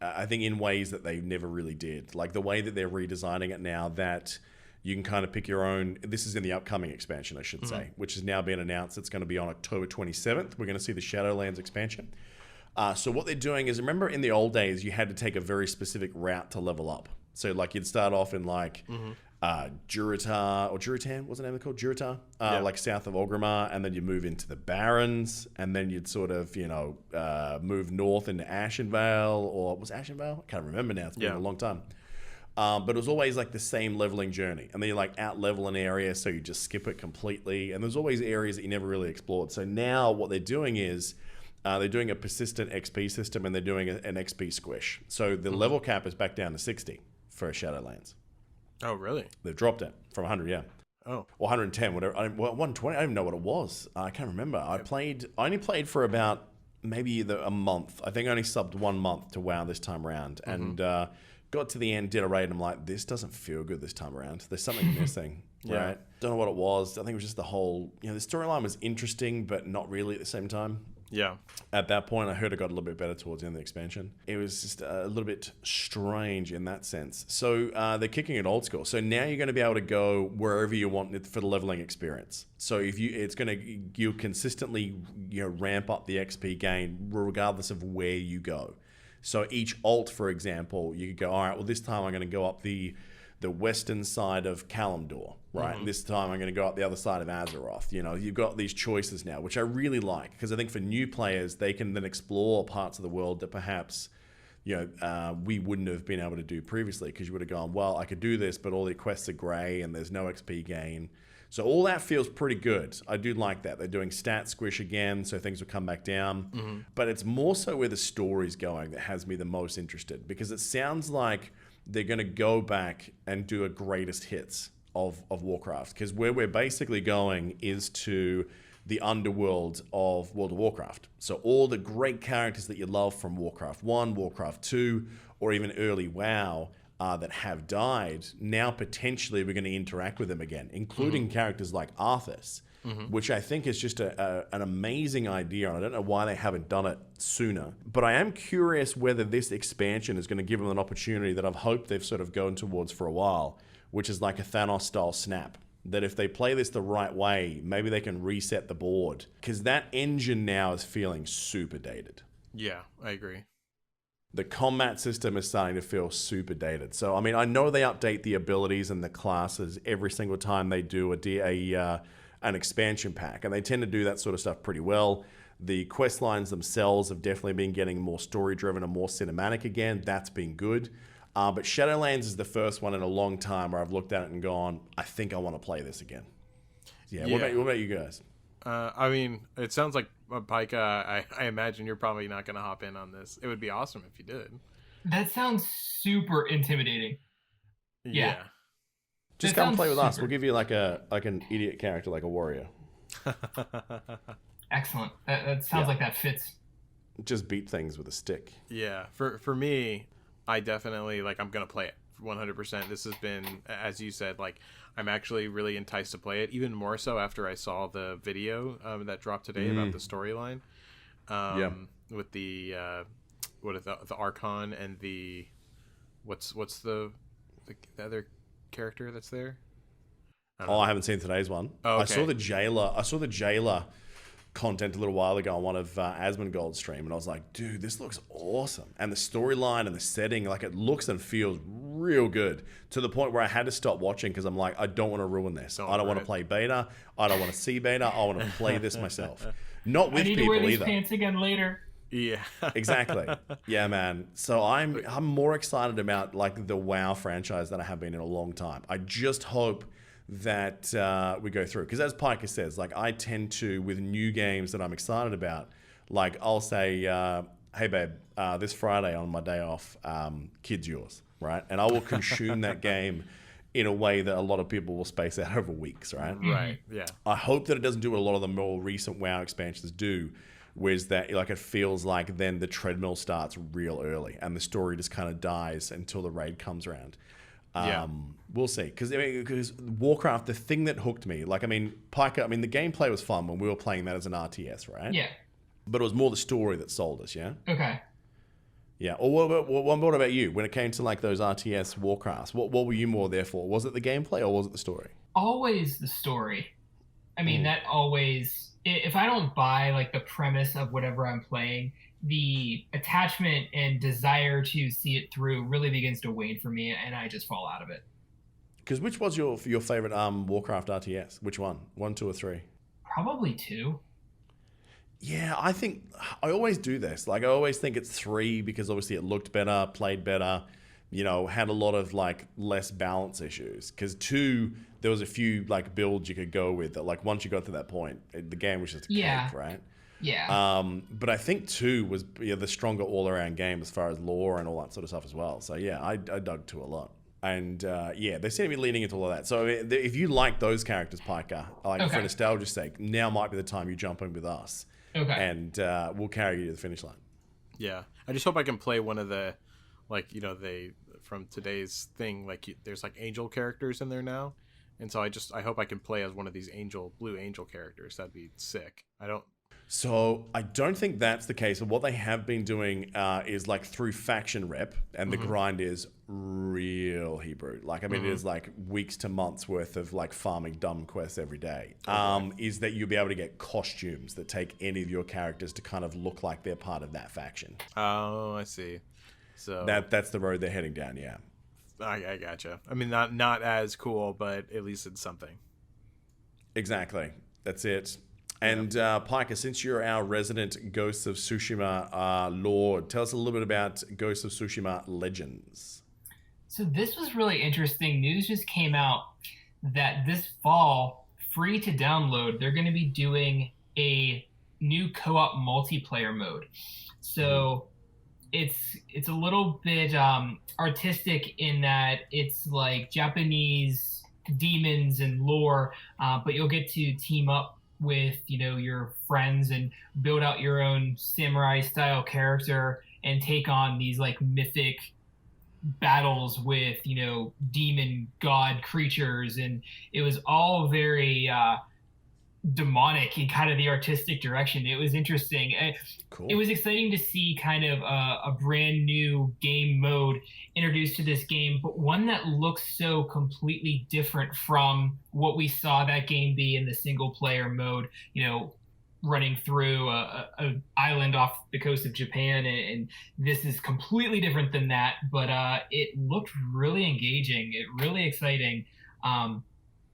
I think in ways that they never really did. The way that they're redesigning it now that you can kind of pick your own. This is in the upcoming expansion, I should say, which has now been announced. It's going to be on October 27th. We're going to see the Shadowlands expansion. So what they're doing is, remember in the old days, you had to take a very specific route to level up. So you'd start off in Durotar, or Durotan, what's the name called? Durotar, south of Orgrimmar, and then you move into the Barrens, and then you'd sort of, move north into Ashenvale, or was Ashenvale? I can't remember now. It's been a long time. But it was always like the same leveling journey. And then you like out level an area, so you just skip it completely. And there's always areas that you never really explored. So now what they're doing is they're doing a persistent XP system, and they're doing an XP squish. So the level cap is back down to 60 for Shadowlands. Oh, really? They've dropped it from 100, yeah. Oh. Or 110, whatever. 120, I don't even know what it was. I can't remember. I only played for about maybe a month. I think I only subbed 1 month to WoW this time around. And got to the end, did a raid, and I'm like, this doesn't feel good this time around. There's something missing, right? Don't know what it was. I think it was just the whole, the storyline was interesting, but not really at the same time. Yeah. At that point, I heard it got a little bit better towards the end of the expansion. It was just a little bit strange in that sense. So they're kicking it old school. So now you're going to be able to go wherever you want for the leveling experience. So if you'll consistently ramp up the XP gain regardless of where you go. So each alt, for example, you could go, all right, well, this time I'm going to go up the western side of Kalimdor, right? And this time I'm going to go up the other side of Azeroth. You've got these choices now, which I really like, because I think for new players, they can then explore parts of the world that perhaps we wouldn't have been able to do previously, because you would have gone, well, I could do this, but all the quests are grey and there's no XP gain. So all that feels pretty good. I do like that. They're doing stat squish again, so things will come back down. But it's more so where the story's going that has me the most interested, because it sounds like they're going to go back and do a greatest hits of Warcraft, because where we're basically going is to the underworld of World of Warcraft. So all the great characters that you love from Warcraft 1, Warcraft 2, or even early WoW that have died, now potentially we're going to interact with them again, including characters like Arthas, which I think is just an amazing idea. I don't know why they haven't done it sooner, but I am curious whether this expansion is going to give them an opportunity that I've hoped they've sort of gone towards for a while, which is like a Thanos-style snap. That if they play this the right way, maybe they can reset the board, because that engine now is feeling super dated. Yeah, I agree. The combat system is starting to feel super dated. So, I mean, I know they update the abilities and the classes every single time they do an expansion pack, and they tend to do that sort of stuff pretty well. The quest lines themselves have definitely been getting more story-driven and more cinematic again. That's been good. But Shadowlands is the first one in a long time where I've looked at it and gone, I think I want to play this again. Yeah. What about you guys? I mean, it sounds like Pika, I imagine you're probably not going to hop in on this. It would be awesome if you did. That sounds super intimidating. Yeah. Just come play with us. We'll give you like an idiot character, like a warrior. Excellent. That sounds like that fits. Just beat things with a stick. Yeah. For me, I definitely, I'm going to play it 100%. This has been, as you said, I'm actually really enticed to play it, even more so after I saw the video that dropped today about the storyline. With the Archon and the what's the other character that's there? I haven't seen today's one. Oh, okay. I saw the jailer content a little while ago on one of Asmongold's stream, and I was like, dude, this looks awesome. And the storyline and the setting, it looks and feels real good, to the point where I had to stop watching because I'm like, I don't want to ruin this. I don't want to play beta. I don't want to see beta. I want to play this myself. Not with people either. I need to wear these pants again later. Yeah. Exactly. Yeah, man. So I'm more excited about the WoW franchise than I have been in a long time. I just hope that we go through, because as Pika says, I tend to, with new games that I'm excited about, I'll say, hey babe, this Friday on my day off, kid's yours, right? And I will consume that game in a way that a lot of people will space out over weeks, right? Right. Yeah. I hope that it doesn't do what a lot of the more recent WoW expansions do, whereas that it feels like then the treadmill starts real early and the story just kind of dies until the raid comes around. We'll see. Because Warcraft, the thing that hooked me, Pika, the gameplay was fun when we were playing that as an RTS, right? Yeah. But it was more the story that sold us, yeah? Okay. Yeah. Or what about you? When it came to those RTS Warcrafts, what were you more there for? Was it the gameplay or was it the story? Always the story. That always, if I don't buy the premise of whatever I'm playing, the attachment and desire to see it through really begins to wane for me, and I just fall out of it. Because which was your favorite Warcraft RTS? Which one? 1, 2, or 3? Probably 2. Yeah, I think I always do this. I always think it's 3 because obviously it looked better, played better. had a lot of like less balance issues. Because 2, there was a few like builds you could go with that, like once you got to that point, the game was just a cake, right? Yeah. But I think 2 was the stronger all-around game as far as lore and all that sort of stuff as well. So yeah, I dug 2 a lot. And they seem to be leaning into all of that. So if you like those characters, Pika, like for nostalgia's sake, now might be the time you jump in with us. Okay. And we'll carry you to the finish line. Yeah. I just hope I can play one of the, like, they from today's thing, like there's like angel characters in there now. And so I hope I can play as one of these blue angel characters. That'd be sick. So I don't think that's the case. What they have been doing is like through faction rep, and the grind is real Hebrew. Like, I mean, it is like weeks to months worth of like farming dumb quests every day. Is that you'll be able to get costumes that take any of your characters to kind of look like they're part of that faction. Oh, I see. So that's the road they're heading down. Yeah, I gotcha. I mean, not as cool, but at least it's something. Exactly. That's it. And Pika, since you're our resident Ghosts of Tsushima lord, tell us a little bit about Ghosts of Tsushima Legends. So this was really interesting. News just came out that this fall, free to download, they're going to be doing a new co-op multiplayer mode. So it's a little bit artistic in that it's like Japanese demons and lore, but you'll get to team up with your friends and build out your own samurai style character and take on these like mythic battles with demon god creatures, and it was all very demonic in kind of the artistic direction. It was interesting. Cool. It was exciting to see kind of a brand new game mode introduced to this game, but one that looks so completely different from what we saw that game be in the single player mode, running through a island off the coast of Japan, and this is completely different than that, but it looked really engaging, really exciting.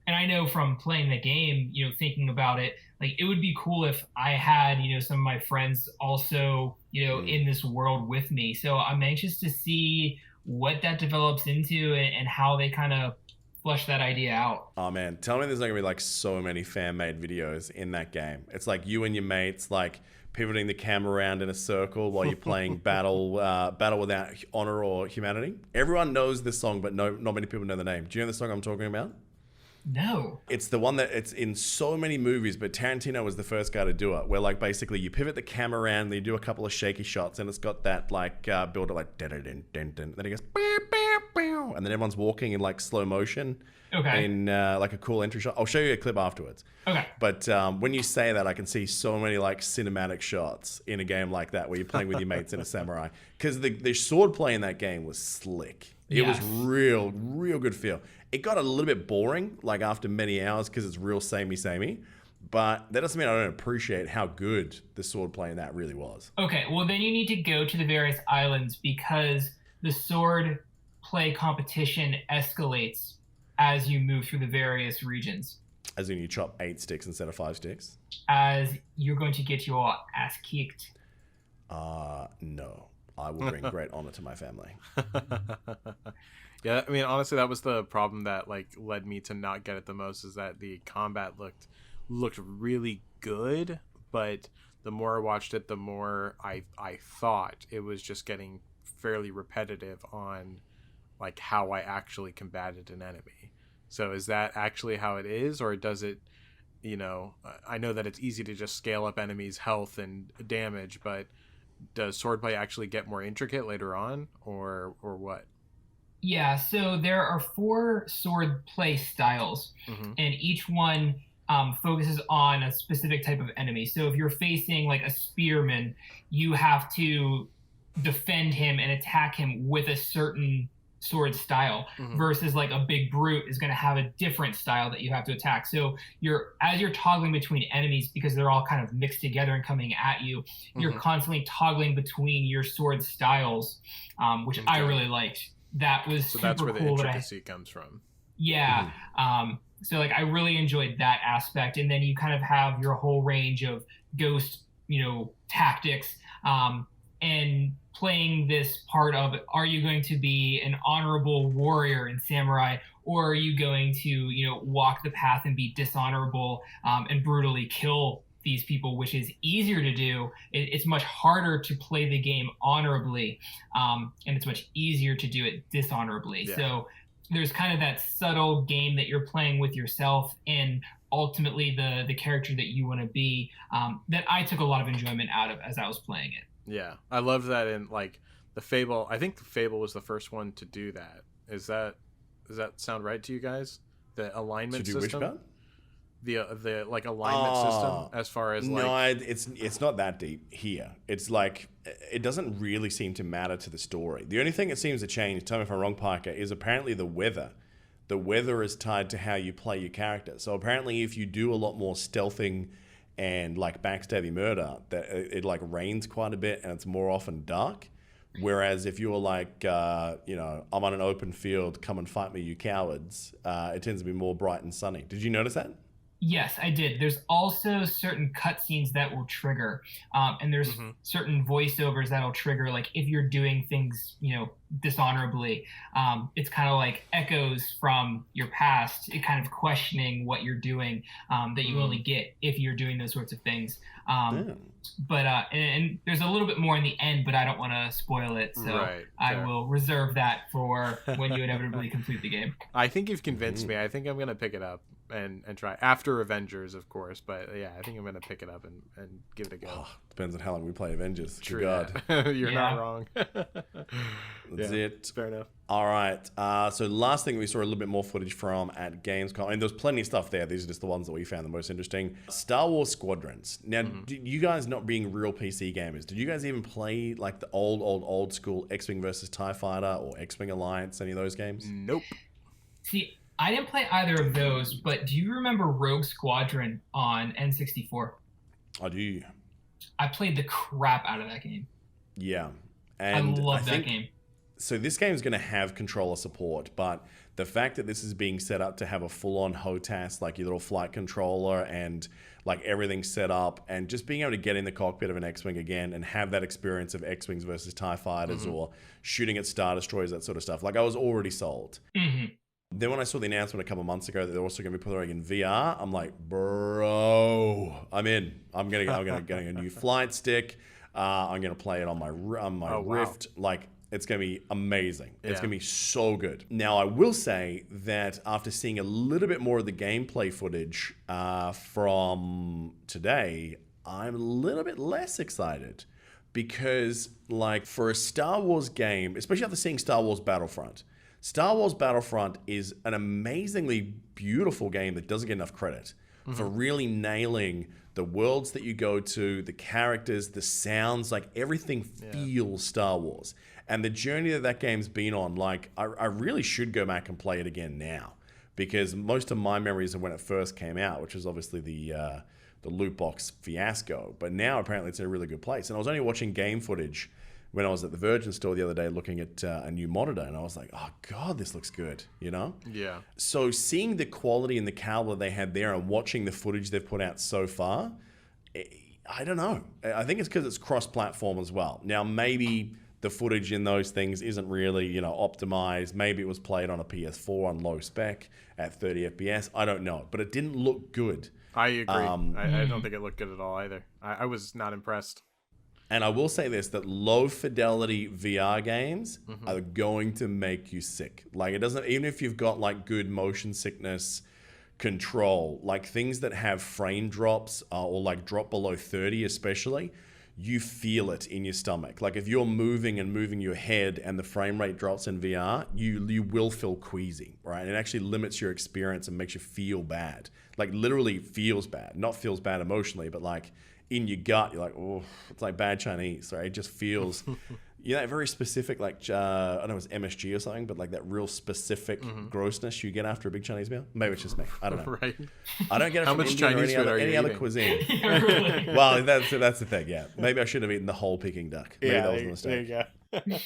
And I know from playing the game, thinking about it, like it would be cool if I had, some of my friends also, in this world with me. So I'm anxious to see what that develops into and how they kind of flush that idea out. Oh man, tell me there's not gonna be like so many fan-made videos in that game. It's like you and your mates like pivoting the camera around in a circle while you're playing Battle Without Honor or Humanity. Everyone knows this song, but not many people know the name. Do you know the song I'm talking about? No. It's the one that it's in so many movies, but Tarantino was the first guy to do it, where like basically you pivot the camera around, and you do a couple of shaky shots, and it's got that like build up like dun, then it goes and then everyone's walking in like slow motion. Okay. In like a cool entry shot. I'll show you a clip afterwards. Okay. But when you say that, I can see so many like cinematic shots in a game like that where you're playing with your mates in a samurai, because the sword play in that game was slick. It was real good feel. It got a little bit boring, like after many hours, because it's real samey. But that doesn't mean I don't appreciate how good the sword play in that really was. Okay, well then you need to go to the various islands, because the sword play competition escalates as you move through the various regions. As in you chop 8 sticks instead of 5 sticks? As you're going to get your ass kicked. No. I will bring great honor to my family. Yeah, I mean, honestly, that was the problem that like led me to not get it the most, is that the combat looked really good, but the more I watched it, the more I thought it was just getting fairly repetitive on like how I actually combated an enemy. So is that actually how it is, or does it, I know that it's easy to just scale up enemies' health and damage, but does swordplay actually get more intricate later on, or what? Yeah, so there are 4 sword play styles, and each one focuses on a specific type of enemy. So if you're facing like a spearman, you have to defend him and attack him with a certain sword style, versus like a big brute is going to have a different style that you have to attack. So as you're toggling between enemies, because they're all kind of mixed together and coming at you, you're constantly toggling between your sword styles, which I really liked. That was so that's where the cool intricacy comes from. Yeah. So like I really enjoyed that aspect, and then you kind of have your whole range of ghost, tactics. and playing this part of, are you going to be an honorable warrior and samurai, or are you going to, walk the path and be dishonorable and brutally kill these people, which is easier to do. It's much harder to play the game honorably, and it's much easier to do it dishonorably. Yeah. So there's kind of that subtle game that you're playing with yourself and ultimately the character that you want to be, that I took a lot of enjoyment out of as I was playing it. Yeah, I love that in like the Fable. I think the Fable was the first one to do that. Does that sound right to you guys? The alignment system. Which part? The like alignment system as far as like... No, it's not that deep here. It's like it doesn't really seem to matter to the story. The only thing it seems to change, tell me if I'm wrong, Parker, is apparently the weather. The weather is tied to how you play your character. So apparently if you do a lot more stealthing and like backstabby murder, that it like rains quite a bit and it's more often dark. Whereas if you're like, I'm on an open field, come and fight me, you cowards, it tends to be more bright and sunny. Did you notice that? Yes, I did. There's also certain cutscenes that will trigger, and there's certain voiceovers that will trigger. Like if you're doing things, dishonorably, it's kind of like echoes from your past. It kind of questioning what you're doing that you only get if you're doing those sorts of things. But and there's a little bit more in the end, but I don't want to spoil it, so I will reserve that for when you inevitably complete the game. I think you've convinced me. I think I'm gonna pick it up and try after Avengers, of course. But yeah, I think I'm gonna pick it up and give it a go. Depends on how long we play Avengers. True. God. You're not wrong. That's it. Fair enough. All right. So last thing we saw a little bit more footage from at Gamescom. I mean, there's plenty of stuff there. These are just the ones that we found the most interesting. Star Wars Squadrons. Now, you guys not being real PC gamers, did you guys even play like the old school X-Wing versus TIE Fighter or X-Wing Alliance, any of those games? Nope. See, I didn't play either of those, but do you remember Rogue Squadron on N64? I do. I played the crap out of that game. Yeah. And I love that game. So this game is going to have controller support, but the fact that this is being set up to have a full-on HOTAS, like your little flight controller and like everything set up, and just being able to get in the cockpit of an X-Wing again and have that experience of X-Wings versus TIE Fighters or shooting at Star Destroyers, that sort of stuff. Like I was already sold. Then when I saw the announcement a couple months ago that they're also going to be putting in VR, I'm like, bro, I'm in. I'm going to get a new flight stick. I'm going to play it on my Rift. Like, it's going to be amazing. It's going to be so good. Now, I will say that after seeing a little bit more of the gameplay footage from today, I'm a little bit less excited. Because, like, for a Star Wars game, especially after seeing Star Wars Battlefront is an amazingly beautiful game that doesn't get enough credit for really nailing the worlds that you go to, the characters, the sounds, like everything feels Star Wars. And the journey that game's been on, like, I really should go back and play it again now, because most of my memories of when it first came out, which was obviously the loot box fiasco, but now apparently it's in a really good place. And I was only watching game footage when I was at the Virgin store the other day looking at a new monitor, and I was like, oh God, this looks good, Yeah. So seeing the quality and the caliber they had there and watching the footage they've put out so far, I don't know. I think it's because it's cross-platform as well. Now, maybe the footage in those things isn't really, optimized. Maybe it was played on a PS4 on low spec at 30 FPS. I don't know, but it didn't look good. I agree. I don't think it looked good at all either. I was not impressed. And I will say this, that low fidelity VR games are going to make you sick. Like, it doesn't, even if you've got like good motion sickness control, like things that have frame drops or like drop below 30 especially, you feel it in your stomach. Like if you're moving your head and the frame rate drops in VR, you will feel queasy, right? It actually limits your experience and makes you feel bad. Like literally feels bad. Not feels bad emotionally, but like in your gut, you're like, oh, it's like bad Chinese, right? It just feels, that very specific, like, I don't know if it's MSG or something, but like that real specific grossness you get after a big Chinese meal. Maybe it's just me. I don't know. Right. I don't get it How from much Indian Chinese or food are you any other eating? cuisine. Really? Well, that's the thing, yeah. Maybe I should have eaten the whole Peking duck. Maybe that was a mistake. There you go.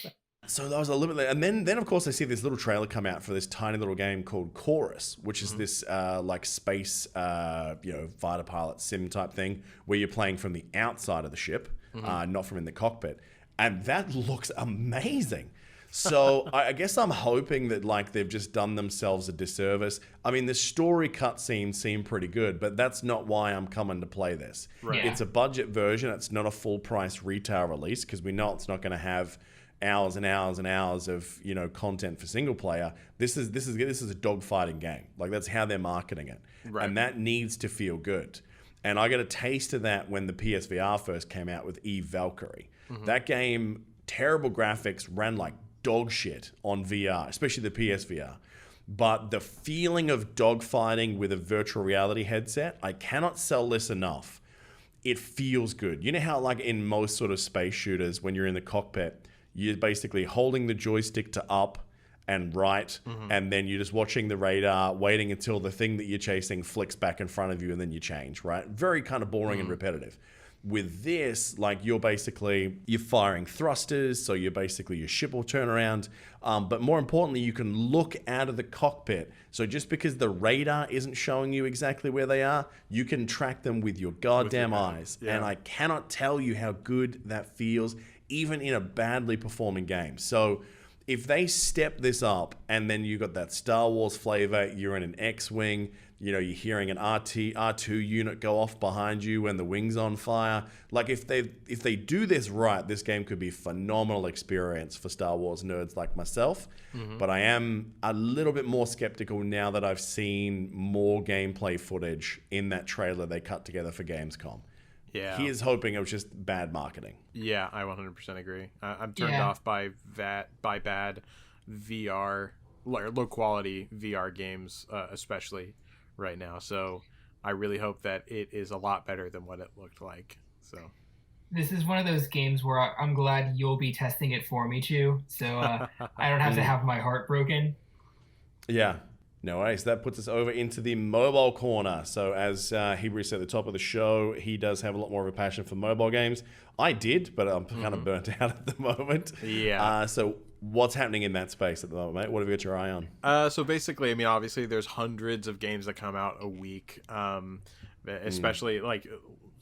So that was a little bit, and then of course I see this little trailer come out for this tiny little game called Chorus, which is this like space, fighter pilot sim type thing where you're playing from the outside of the ship, not from in the cockpit. and that looks amazing. So I guess I'm hoping that like they've just done themselves a disservice. I mean, the story cutscenes seem pretty good, but that's not why I'm coming to play this. Right. Yeah. It's a budget version. It's not a full price retail release because we know it's not going to have hours and hours and hours of content for single player. This is a dogfighting game. Like that's how they're marketing it, Right. and that needs to feel good. And I got a taste of that when the PSVR first came out with Eve Valkyrie. That game, terrible graphics, ran like dog shit on VR, especially the PSVR. But the feeling of dogfighting with a virtual reality headset, I cannot sell this enough. It feels good. You know how like in most sort of space shooters, when you're in the cockpit, you're basically holding the joystick to up and right, and then you're just watching the radar, waiting until the thing that you're chasing flicks back in front of you, and then you change, right? Very kind of boring and repetitive. With this, like you're firing thrusters, so your ship will turn around. But more importantly, you can look out of the cockpit. So just because the radar isn't showing you exactly where they are, you can track them with your goddamn eyes. Yeah. And I cannot tell you how good that feels, even in a badly performing game. So if they step this up and then you got that Star Wars flavor, you're in an X-Wing, you're hearing an R2 unit go off behind you when the wing's on fire. Like if they do this right, this game could be a phenomenal experience for Star Wars nerds like myself. But I am a little bit more skeptical now that I've seen more gameplay footage in that trailer they cut together for Gamescom. Yeah. He is hoping it was just bad marketing. Yeah, I 100% agree. I'm turned off by bad VR, low quality VR games, especially right now. So I really hope that it is a lot better than what it looked like. So This is one of those games where I'm glad you'll be testing it for me too, so I don't have to have my heart broken. Yeah. No worries. That puts us over into the mobile corner. So as Hebrew said at the top of the show, he does have a lot more of a passion for mobile games. I did, but I'm kind of burnt out at the moment. Yeah. So what's happening in that space at the moment, mate? What have you got your eye on? So basically, I mean, obviously there's hundreds of games that come out a week, especially like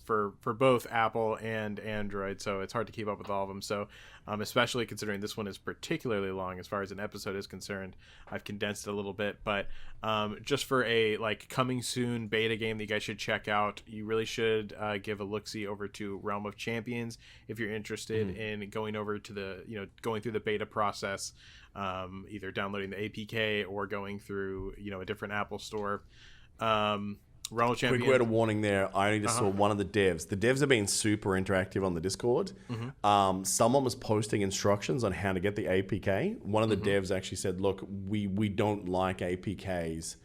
for both Apple and Android. So it's hard to keep up with all of them. So especially considering this one is particularly long as far as an episode is concerned, I've condensed it a little bit. But just for a like coming soon beta game that you guys should check out, you really should give a look-see over to Realm of Champions if you're interested in going over to going through the beta process, either downloading the APK or going through a different Apple store. Realm of Champions. Quick word of warning there. I only just saw one of the devs. The devs have been super interactive on the Discord. Someone was posting instructions on how to get the APK. One of the devs actually said, look, we don't like APKs.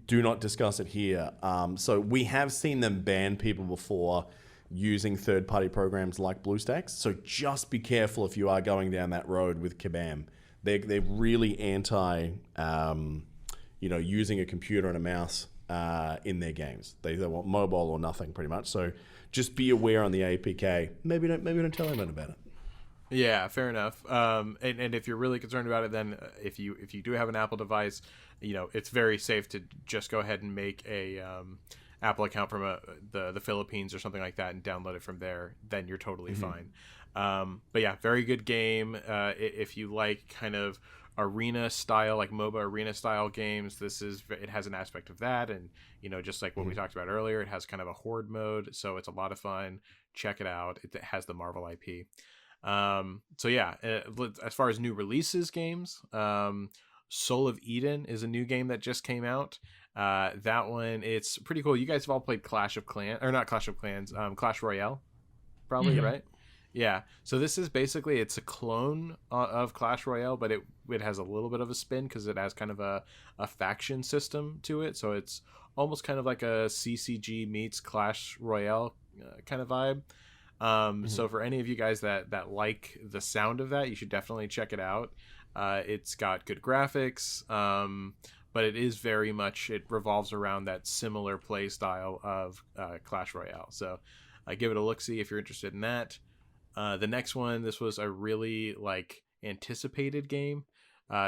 Do not discuss it here. So we have seen them ban people before using third-party programs like BlueStacks. So just be careful if you are going down that road with Kabam. They're really anti, using a computer and a mouse in their games. They want mobile or nothing, pretty much. So just be aware on the APK. Maybe don't tell anyone about it. Yeah, fair enough. And if you're really concerned about it, then if you do have an Apple device, it's very safe to just go ahead and make a Apple account from the Philippines or something like that and download it from there. Then you're totally fine. But yeah, very good game. If you like kind of arena style, like MOBA arena style games, it has an aspect of that, and just like what we talked about earlier, it has kind of a horde mode, so it's a lot of fun. Check it out. It has the Marvel IP. So yeah, as far as new releases games, Soul of Eden is a new game that just came out. That one, it's pretty cool. You guys have all played Clash Royale, probably, right? Yeah, so this is basically, it's a clone of Clash Royale, but it has a little bit of a spin because it has kind of a faction system to it. So it's almost kind of like a CCG meets Clash Royale kind of vibe. So for any of you guys that like the sound of that, you should definitely check it out. It's got good graphics, but it is very much, it revolves around that similar play style of Clash Royale. So give it a look-see if you're interested in that. The next one, this was a really anticipated game,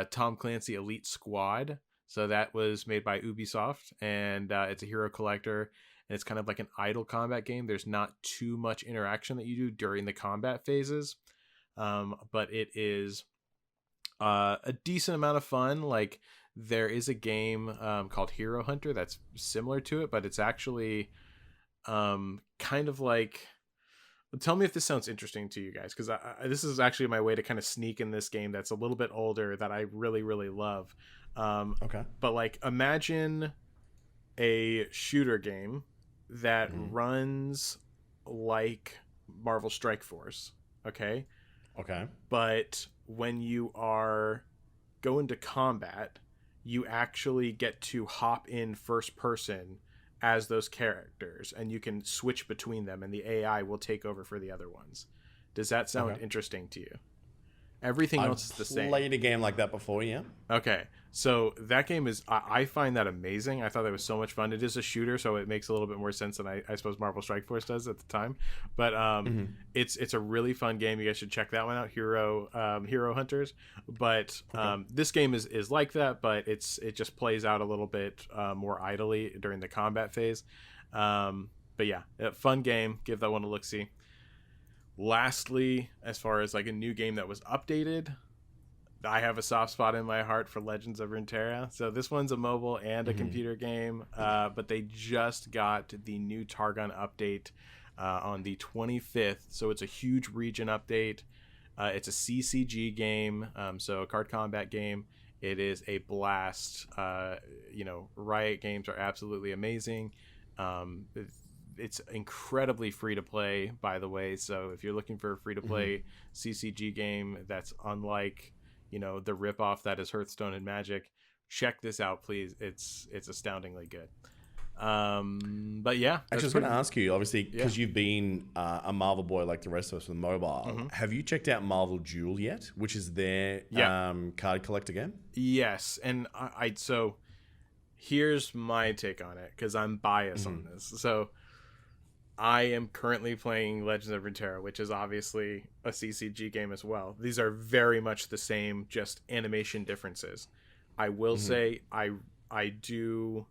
Tom Clancy Elite Squad. So that was made by Ubisoft, and it's a hero collector. and it's kind of like an idle combat game. There's not too much interaction that you do during the combat phases, but it is a decent amount of fun. Like, there is a game called Hero Hunter that's similar to it, but it's actually kind of like, tell me if this sounds interesting to you guys, because this is actually my way to kind of sneak in this game that's a little bit older that I really, really love. Okay. But like, imagine a shooter game that runs like Marvel Strike Force. Okay. But when you are go into combat, you actually get to hop in first person as those characters, and you can switch between them, and the AI will take over for the other ones. Does that sound interesting to you? Everything else is the same. I've played a game like that before, yeah. Okay, so that game is, I find that amazing. I thought that was so much fun. It is a shooter, so it makes a little bit more sense than I suppose Marvel Strike Force does at the time. But it's a really fun game. You guys should check that one out, Hero Hunters. But this game is like that, but it just plays out a little bit more idly during the combat phase. But yeah, fun game. Give that one a look-see. Lastly, as far as like a new game that was updated, I have a soft spot in my heart for Legends of Runeterra. So this one's a mobile and a computer game, but they just got the new Targon update on the 25th. So it's a huge region update. It's a CCG game, so a card combat game. It is a blast. Riot games are absolutely amazing. It's incredibly free to play, by the way. So if you're looking for a free to play CCG game that's unlike, the ripoff that is Hearthstone and Magic, check this out, please. It's astoundingly good. But yeah, actually, I was going to ask you, obviously, because you've been a Marvel boy like the rest of us with mobile. Have you checked out Marvel Duel yet, which is their card collector game? Yes, and so here's my take on it, because I'm biased on this. So I am currently playing Legends of Runeterra, which is obviously a CCG game as well. These are very much the same, just animation differences. I will say I wasn't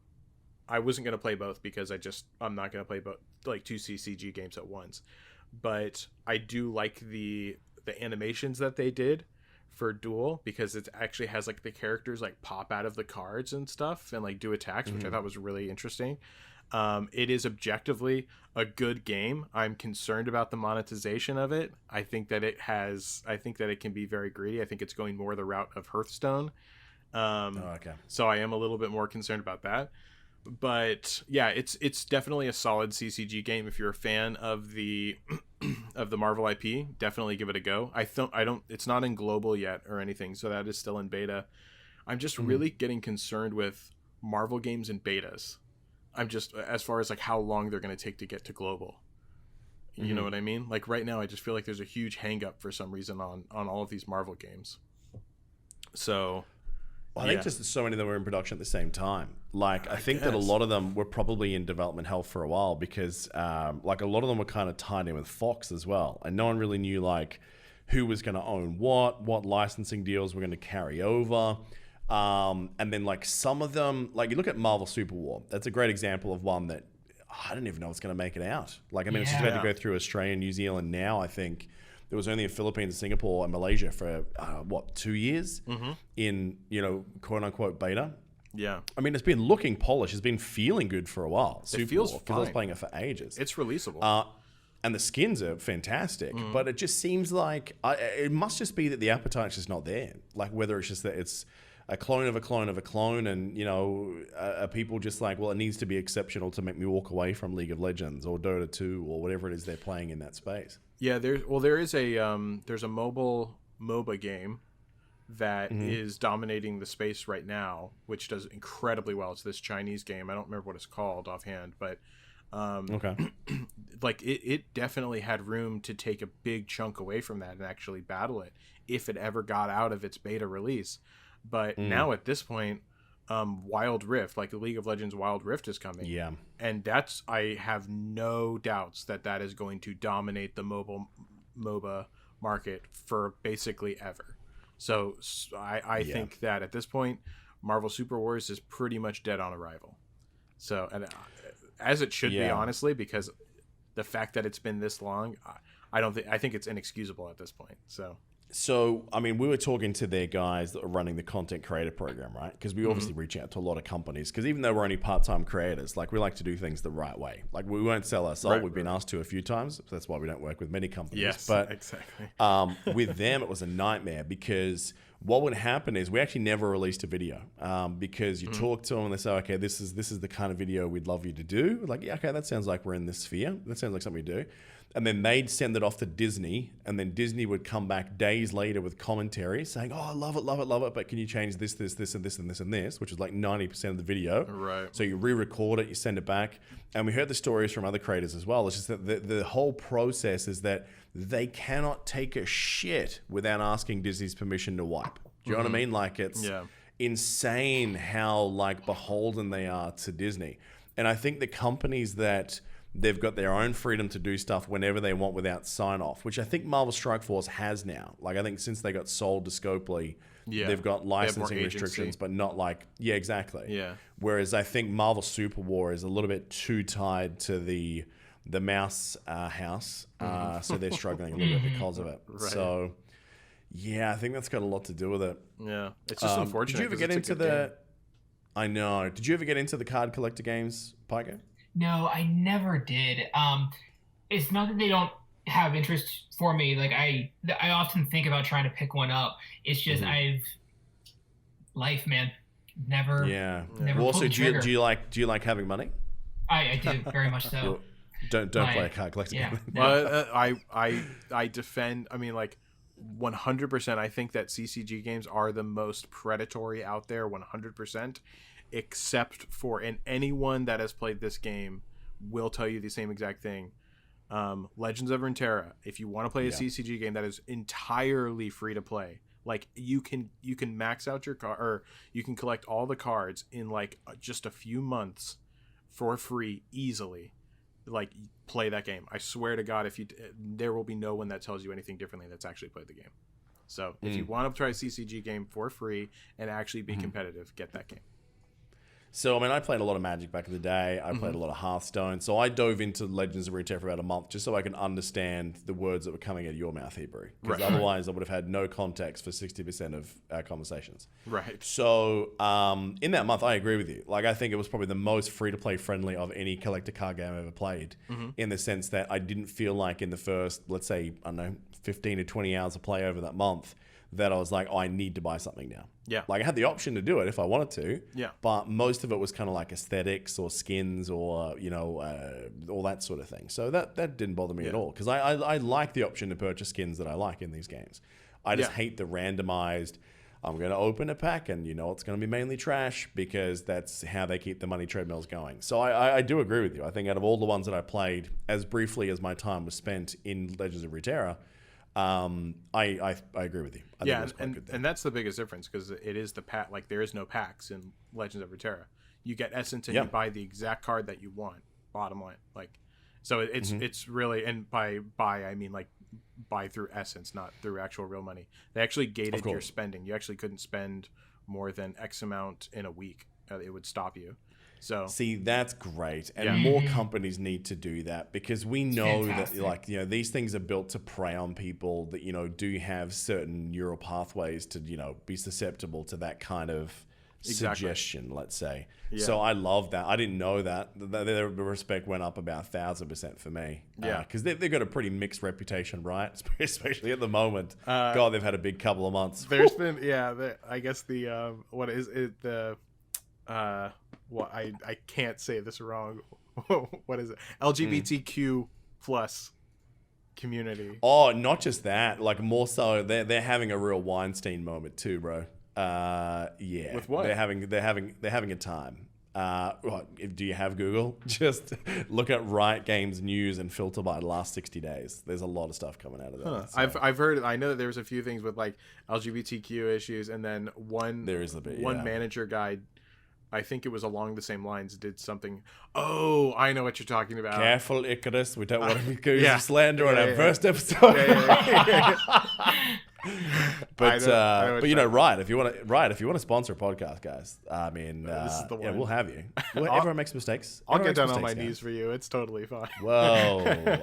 going to play both because I'm not going to play both, like two CCG games at once. But I do like the animations that they did for Duel, because it actually has like the characters like pop out of the cards and stuff and like do attacks, which I thought was really interesting. It is objectively a good game. I'm concerned about the monetization of it. I think that it can be very greedy. I think it's going more the route of Hearthstone. So I am a little bit more concerned about that. But yeah, it's definitely a solid CCG game. If you're a fan of the of the Marvel IP, definitely give it a go. It's not in global yet or anything, so that is still in beta. I'm just really getting concerned with Marvel games and betas. I'm just, as far as like how long they're going to take to get to global. You know what I mean? Like right now, I just feel like there's a huge hang up for some reason on all of these Marvel games. So I think just so many of them were in production at the same time. Like, I think that a lot of them were probably in development hell for a while because like a lot of them were kind of tied in with Fox as well. And no one really knew like who was going to own what licensing deals were going to carry over. And then like some of them, like you look at Marvel Super War, that's a great example of one that I don't even know it's going to make it out. Like, I mean, it's just about to go through Australia and New Zealand now. I think there was only in Philippines, Singapore, and Malaysia for 2 years in, quote unquote beta. Yeah. I mean, it's been looking polished. It's been feeling good for a while. It feels because I was playing it for ages. It's releasable. And the skins are fantastic, but it just seems like it must just be that the appetite's just not there. Like whether it's just that it's a clone of a clone of a clone, and are people just like, well, it needs to be exceptional to make me walk away from League of Legends or Dota 2 or whatever it is they're playing in that space. Yeah, there's a mobile MOBA game that is dominating the space right now, which does incredibly well. It's this Chinese game. I don't remember what it's called offhand, but like it definitely had room to take a big chunk away from that and actually battle it if it ever got out of its beta release. But now at this point, Wild Rift, like the League of Legends Wild Rift is coming. Yeah. And I have no doubts that is going to dominate the MOBA market for basically ever. So I think that at this point, Marvel Super Wars is pretty much dead on arrival. So, as it should be, honestly, because the fact that it's been this long, I think it's inexcusable at this point. So, I mean, we were talking to their guys that are running the content creator program, right? Because we obviously reach out to a lot of companies. Because even though we're only part-time creators, like, we like to do things the right way. Like, we won't sell our soul. We've been asked to a few times. So that's why we don't work with many companies. Yes, but exactly. with them, it was a nightmare because what would happen is we actually never released a video because you talk to them and they say, okay, this is the kind of video we'd love you to do. We're like, yeah, okay, that sounds like we're in this sphere. That sounds like something we do. And then they'd send it off to Disney, and then Disney would come back days later with commentary saying, oh, I love it, love it, love it, but can you change this, this, this, and this, and this, and this, which is like 90% of the video. Right. So you re-record it, you send it back. And we heard the stories from other creators as well. It's just that the whole process is that they cannot take a shit without asking Disney's permission to wipe. Do you know what I mean? Like, it's insane how, like, beholden they are to Disney. And I think the companies that they've got their own freedom to do stuff whenever they want without sign-off, which I think Marvel Strike Force has now. Like, I think since they got sold to Scopely, they've got licensing restrictions, but not like... Yeah, exactly. Yeah. Whereas I think Marvel Super War is a little bit too tied to the mouse house, so they're struggling a little bit because of it. Right. So, yeah, I think that's got a lot to do with it. Yeah. It's just unfortunate. Did you ever get into the... I know. Did you ever get into the card collector games, Pika? No, I never did. It's not that they don't have interest for me. Like, I often think about trying to pick one up. It's just life, man. Never. Yeah. Never. Also, do you like having money? I do very much so. Don't play a card collector game. Well, I defend. I mean, like, 100%. I think that CCG games are the most predatory out there. 100%. Except for, and anyone that has played this game will tell you the same exact thing. Legends of Runeterra. If you want to play a CCG game that is entirely free to play, like, you can max out your card, or you can collect all the cards in like just a few months for free easily. Like, play that game. I swear to God, there will be no one that tells you anything differently that's actually played the game. So if you want to try a CCG game for free and actually be competitive, get that game. So, I mean, I played a lot of Magic back in the day. I played a lot of Hearthstone. So I dove into Legends of Runeterra for about a month just so I can understand the words that were coming out of your mouth, Hebrew. Because otherwise I would have had no context for 60% of our conversations. Right. So in that month, I agree with you. Like, I think it was probably the most free-to-play friendly of any collector card game I've ever played, in the sense that I didn't feel like in the first, let's say, I don't know, 15 to 20 hours of play over that month, that I was like, oh, I need to buy something now. Yeah. Like, I had the option to do it if I wanted to. Yeah. But most of it was kind of like aesthetics or skins or, all that sort of thing. So that didn't bother me at all. Because I like the option to purchase skins that I like in these games. I just hate the randomized, I'm going to open a pack and it's going to be mainly trash, because that's how they keep the money treadmills going. So I do agree with you. I think out of all the ones that I played, as briefly as my time was spent in Legends of Runeterra, I agree with you. I think and that's the biggest difference, because it is the pack. Like, there is no packs in Legends of Runeterra. You get Essence and you buy the exact card that you want. Bottom line, like, so it's really, and by I mean, like, buy through Essence, not through actual real money. They actually gated your spending. You actually couldn't spend more than X amount in a week. It would stop you. So see, that's great, and more companies need to do that, because we know that, like, these things are built to prey on people that do have certain neural pathways to be susceptible to that kind of suggestion, let's say. Yeah. So I love that. I didn't know that. Their respect went up about 1,000% for me. Yeah, because they've got a pretty mixed reputation, right? Especially at the moment. God, they've had a big couple of months. There's been I guess the what is it, the well, I can't say this wrong. What is it? LGBTQ plus community. Oh, not just that. Like, more so, they're having a real Weinstein moment too, bro. Yeah. With what? They're having a time. Do you have Google? Just look at Riot Games news and filter by the last 60 days. There's a lot of stuff coming out of that. So. I've heard. I know that there's a few things with like LGBTQ issues, and then one manager guy, I think it was along the same lines, did something. Oh, I know what you're talking about. Careful, Icarus. We don't want to be accused of slander on our first episode. But Riot, if you want to sponsor a podcast, guys, I mean, this is the one. we'll have you. Everyone makes mistakes. I'll get down on my knees for you. It's totally fine. Whoa.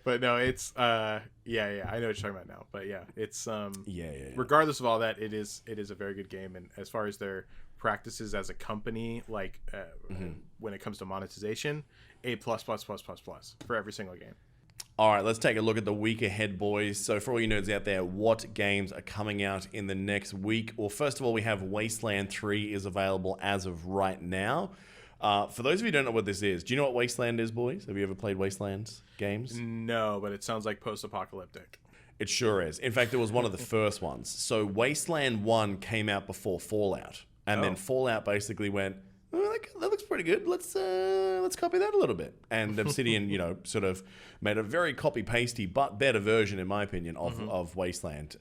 But no, it's I know what you're talking about now. But yeah, it's regardless of all that, it is a very good game. And as far as their practices as a company, like when it comes to monetization, A+++ for every single game. All right, let's take a look at the week ahead, boys. So for all you nerds out there, what games are coming out in the next week? Well, first of all, we have Wasteland 3 is available as of right now. For those of you who don't know what this is, do you know what Wasteland is, boys? Have you ever played Wasteland games? No, but it sounds like post-apocalyptic. It sure is. In fact, it was one of the first ones. So Wasteland 1 came out before Fallout. And then Fallout basically went, oh, that looks pretty good. Let's copy that a little bit. And Obsidian, sort of made a very copy-pasty but better version, in my opinion, of Wasteland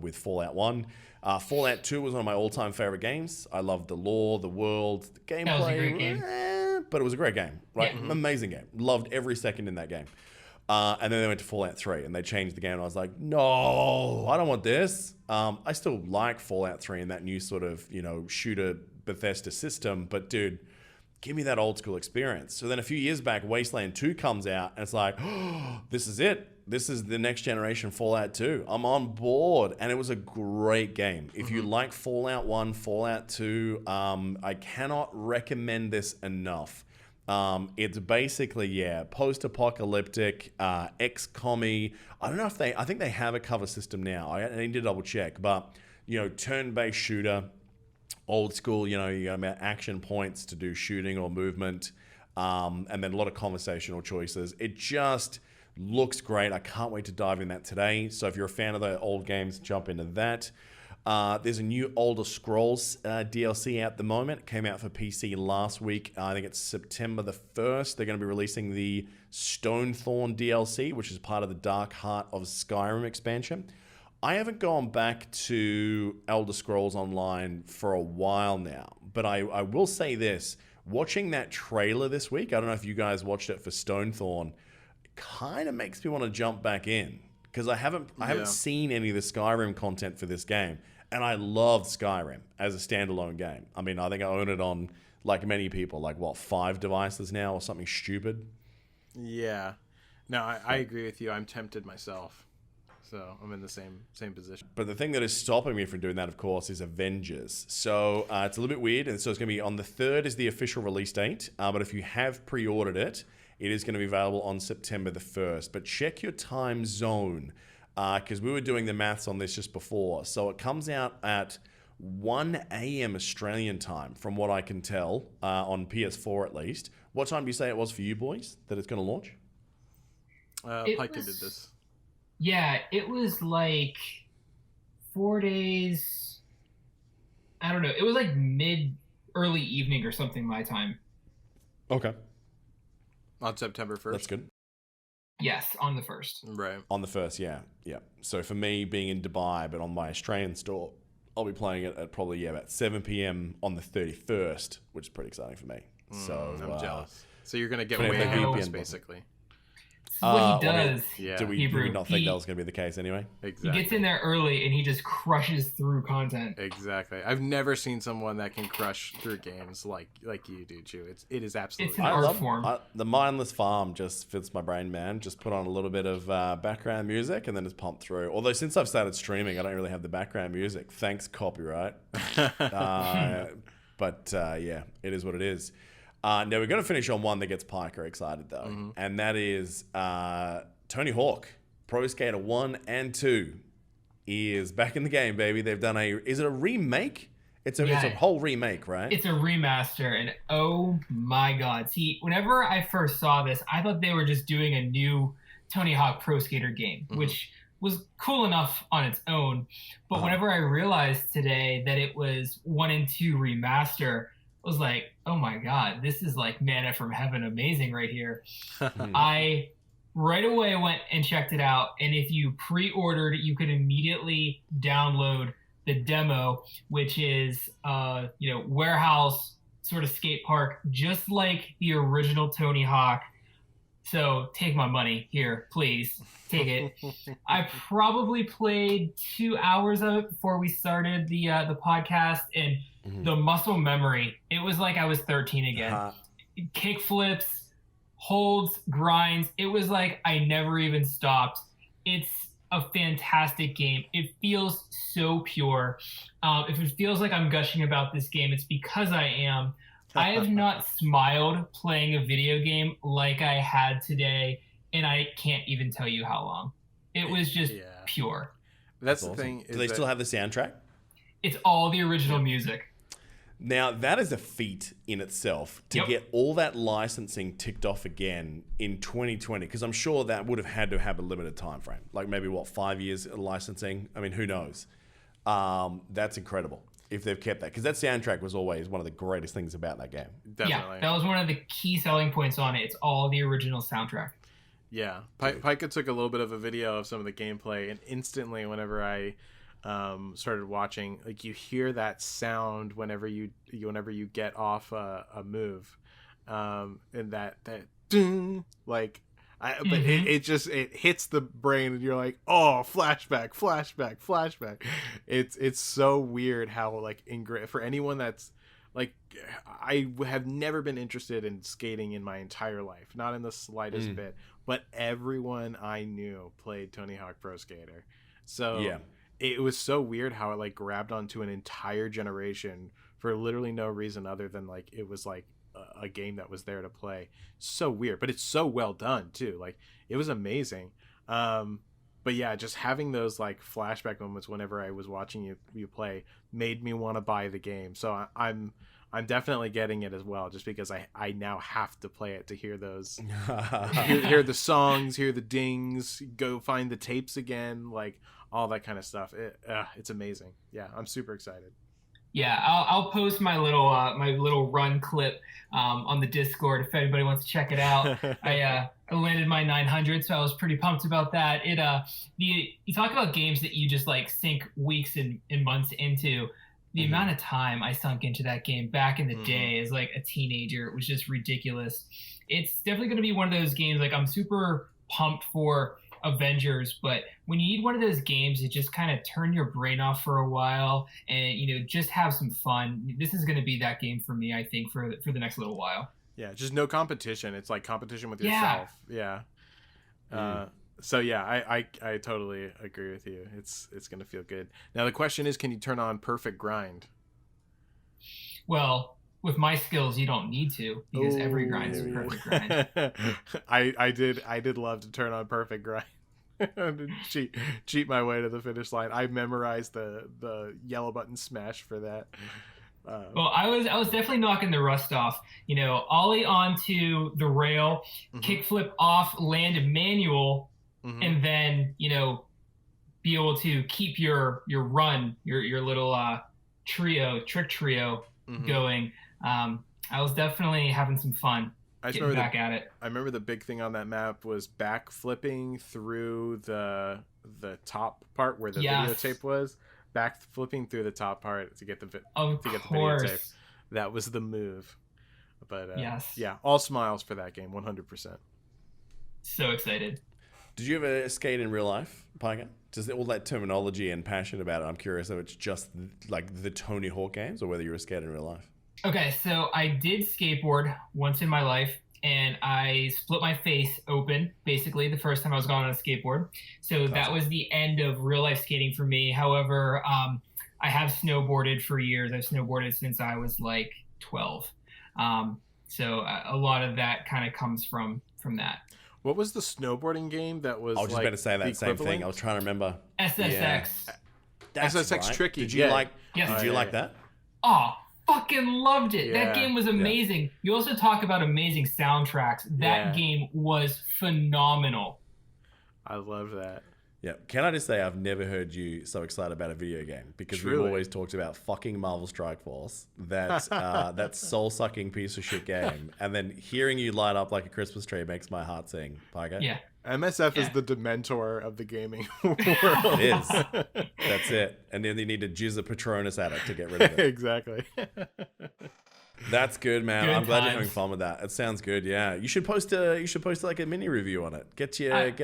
with Fallout 1. Fallout 2 was one of my all-time favorite games. I loved the lore, the world, the gameplay. That was a great game. But it was a great game, right? Amazing game. Loved every second in that game. And then they went to Fallout 3 and they changed the game. And I was like, no, I don't want this. I still like Fallout 3 and that new sort of, shooter Bethesda system. But dude, give me that old school experience. So then a few years back, Wasteland 2 comes out and it's like, oh, this is it. This is the next generation Fallout 2. I'm on board. And it was a great game. If you like Fallout 1, Fallout 2, I cannot recommend this enough. It's basically, post-apocalyptic, XCOM-y. I don't know if I think they have a cover system now. I need to double check, but, turn-based shooter, old school, you got about action points to do shooting or movement, and then a lot of conversational choices. It just looks great. I can't wait to dive in that today. So if you're a fan of the old games, jump into that. There's a new Elder Scrolls DLC out at the moment. It came out for PC last week. I think it's September the 1st. They're going to be releasing the Stonethorn DLC, which is part of the Dark Heart of Skyrim expansion. I haven't gone back to Elder Scrolls Online for a while now, but I will say this. Watching that trailer this week, I don't know if you guys watched it for Stonethorn, it kind of makes me want to jump back in because I haven't seen any of the Skyrim content for this game. And I loved Skyrim as a standalone game. I mean, I think I own it on, like many people, 5 devices now or something stupid. Yeah. No, I agree with you. I'm tempted myself. So I'm in the same position. But the thing that is stopping me from doing that, of course, is Avengers. So it's a little bit weird. And so it's going to be on the 3rd is the official release date. But if you have pre-ordered it, it is going to be available on September the 1st. But check your time zone. Because we were doing the maths on this just before. So it comes out at 1 a.m. Australian time, from what I can tell, on PS4 at least. What time do you say it was for you boys that it's going to launch? Pike did this. Yeah, it was 4 days. I don't know. It was early evening or something my time. Okay. On September 1st? That's good. Yes, on the 1st. Right. On the 1st, yeah. So for me, being in Dubai, but on my Australian store, I'll be playing it at probably about 7 p.m. on the 31st, which is pretty exciting for me. So I'm jealous. So you're going to get way ahead of us, basically. What he does. Do we not think that was going to be the case anyway? Exactly. He gets in there early and he just crushes through content. Exactly. I've never seen someone that can crush through games like you do, Chew. It is absolutely. It's an art form. The mindless farm just fits my brain, man. Just put on a little bit of background music and then it's pumped through. Although since I've started streaming, I don't really have the background music. Thanks, copyright. But it is what it is. Now, we're going to finish on one that gets Piker excited, though. And that is Tony Hawk. Pro Skater 1 and 2 is back in the game, baby. They've done is it a remake? It's a whole remake, right? It's a remaster. And oh my God. See, whenever I first saw this, I thought they were just doing a new Tony Hawk Pro Skater game, which was cool enough on its own. But whenever I realized today that it was 1 and 2 remaster, I was like, oh my God, this is like manna from heaven, amazing right here. I right away went and checked it out. And if you pre-ordered, you could immediately download the demo, which is, warehouse sort of skate park, just like the original Tony Hawk. So take my money here, please. Take it. I probably played 2 hours of it before we started the podcast, and the muscle memory, it was like I was 13 again. Kick flips, holds, grinds. It was like I never even stopped. It's a fantastic game. It feels so pure. If it feels like I'm gushing about this game, it's because I am. I have not smiled playing a video game like I had today, and I can't even tell you how long. It was just pure. That's the awesome. thing. Do they still have the soundtrack? It's all the original music. Now, that is a feat in itself to get all that licensing ticked off again in 2020, because I'm sure that would have had to have a limited time frame. Like maybe, 5 years of licensing? I mean, who knows? That's incredible if they've kept that, because that soundtrack was always one of the greatest things about that game. Definitely. Yeah, that was one of the key selling points on it. It's all the original soundtrack. Yeah. Pika took a little bit of a video of some of the gameplay, and instantly whenever I started watching, like, you hear that sound whenever you get off a move, and that ding, like, but it hits the brain, and you're like, oh, flashback. It's so weird how, like, for anyone that's like, I have never been interested in skating in my entire life, not in the slightest bit, but everyone I knew played Tony Hawk Pro Skater, so it was so weird how it, like, grabbed onto an entire generation for literally no reason other than, like, it was like a game that was there to play. So weird, but it's so well done too. Like, it was amazing. But yeah, just having those, like, flashback moments whenever I was watching you play made me want to buy the game. So I'm definitely getting it as well, just because I now have to play it to hear those, hear the songs, hear the dings, go find the tapes again, like all that kind of stuff. It's amazing. Yeah, I'm super excited. Yeah, I'll post my little run clip on the Discord if anybody wants to check it out. I landed my 900, so I was pretty pumped about that. You talk about games that you just, like, sink weeks and months into. The amount of time I sunk into that game back in the day as, like, a teenager, it was just ridiculous. It's definitely going to be one of those games, like, I'm super pumped for Avengers, but when you need one of those games to just kind of turn your brain off for a while and, just have some fun, this is going to be that game for me, I think, for the next little while. Yeah, just no competition. It's like competition with yourself. Yeah. So yeah, I totally agree with you. It's going to feel good. Now the question is, can you turn on perfect grind? Well, with my skills, you don't need to, because every grind is a perfect grind. I did love to turn on perfect grind. cheat my way to the finish line. I memorized the yellow button smash for that. Well, I was definitely knocking the rust off. Ollie onto the rail, kickflip off, land manual, and then be able to keep your run, your little trick trio going. I was definitely having some fun getting back at it. I remember the big thing on that map was back flipping through the top part where the videotape was. Back flipping through the top part to get the videotape. That was the move. But yeah, all smiles for that game, 100%. So excited. Did you ever skate in real life, Pika? Just all that terminology and passion about it. I'm curious if it's just like the Tony Hawk games or whether you're a skater in real life. Okay, so I did skateboard once in my life, and I split my face open, basically, the first time I was going on a skateboard. So that was the end of real-life skating for me. However, I have snowboarded for years. I've snowboarded since I was, like, 12. So a lot of that kind of comes from that. What was the snowboarding game that was, I was just about to say that same thing. I was trying to remember. SSX. Yeah. SSX right. Tricky. Did you like that? that? Oh, fucking loved it. That game was amazing. Yeah. You also talk about amazing soundtracks. That game was phenomenal. I love that. Yeah. Can I just say I've never heard you so excited about a video game, because we've always talked about fucking Marvel Strike Force, that soul-sucking piece of shit game, and then hearing you light up like a Christmas tree makes my heart sing. Pika? Yeah. MSF is the Dementor of the gaming world. It is. That's it. And then you need to jizz a Patronus at it to get rid of it. Exactly. That's good, man. Good I'm glad you're times. having fun with that. It sounds good. Yeah, you should post like a mini review on it. Get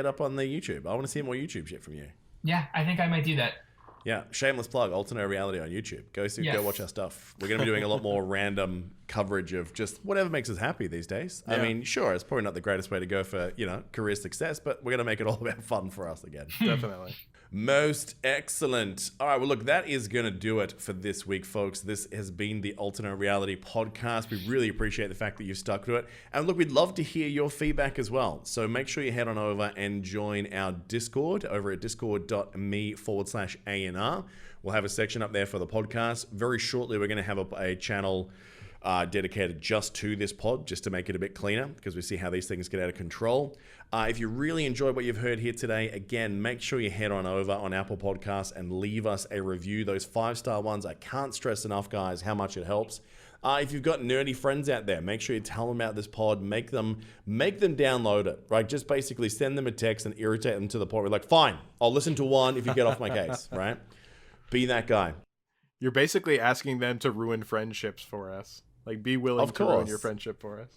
up on the YouTube. I want to see more YouTube shit from you. Yeah, I think I might do that. Yeah, shameless plug. Alternerd Reality on YouTube. Go watch our stuff. We're going to be doing a lot more random coverage of just whatever makes us happy these days. Yeah. I mean, sure, it's probably not the greatest way to go for career success, but we're going to make it all about fun for us again. Definitely. Most excellent. All right, well, look, that is going to do it for this week, folks. This has been the Alternerd Reality podcast. We really appreciate the fact that you've stuck to it. And look, we'd love to hear your feedback as well. So make sure you head on over and join our Discord over at discord.me/ANR. We'll have a section up there for the podcast. Very shortly, we're going to have a channel dedicated just to this pod, just to make it a bit cleaner, because we see how these things get out of control. If you really enjoyed what you've heard here today, again, make sure you head on over on Apple Podcasts and leave us a review. Those 5-star ones, I can't stress enough, guys, how much it helps. If you've got nerdy friends out there, make sure you tell them about this pod. Make them download it, right? Just basically send them a text and irritate them to the point where like, fine, I'll listen to one if you get off my case, right? Be that guy. You're basically asking them to ruin friendships for us. Like, be willing to ruin your friendship for us.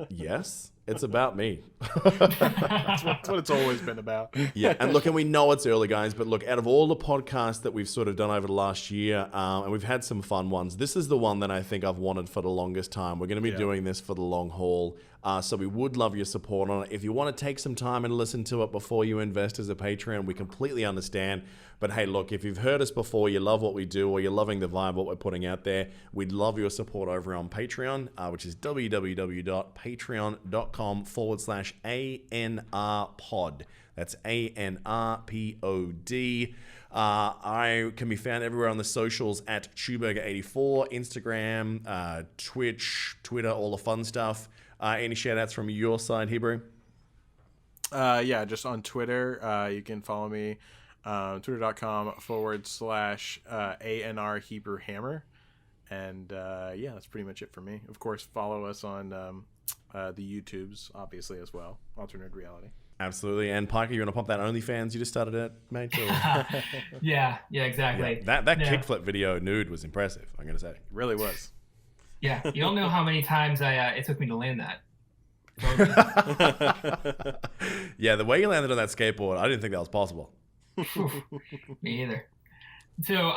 Yes, it's about me. That's what it's always been about. Yeah, and look, and we know it's early, guys, but look, out of all the podcasts that we've sort of done over the last year, and we've had some fun ones, this is the one that I think I've wanted for the longest time. We're going to be doing this for the long haul, so we would love your support on it. If you want to take some time and listen to it before you invest as a Patreon, we completely understand. But hey, look, if you've heard us before, you love what we do, or you're loving the vibe, what we're putting out there, we'd love your support over on Patreon, which is www.patreon.com/ANRpod. That's ANRPOD. I can be found everywhere on the socials at Chewburger84, Instagram, Twitch, Twitter, all the fun stuff. Any shout outs from your side, Hebrew? Yeah, just on Twitter. You can follow me. Twitter.com/ANR Hebrewhammer. And yeah, that's pretty much it for me. Of course, follow us on the YouTubes, obviously, as well. Alternerd Reality. Absolutely. And Pika, you want to pump that OnlyFans you just started it, mate? Yeah, exactly. Yeah, that kickflip video nude was impressive, I'm going to say. It really was. Yeah, you don't know how many times it took me to land that. Yeah, the way you landed on that skateboard, I didn't think that was possible. Me either. So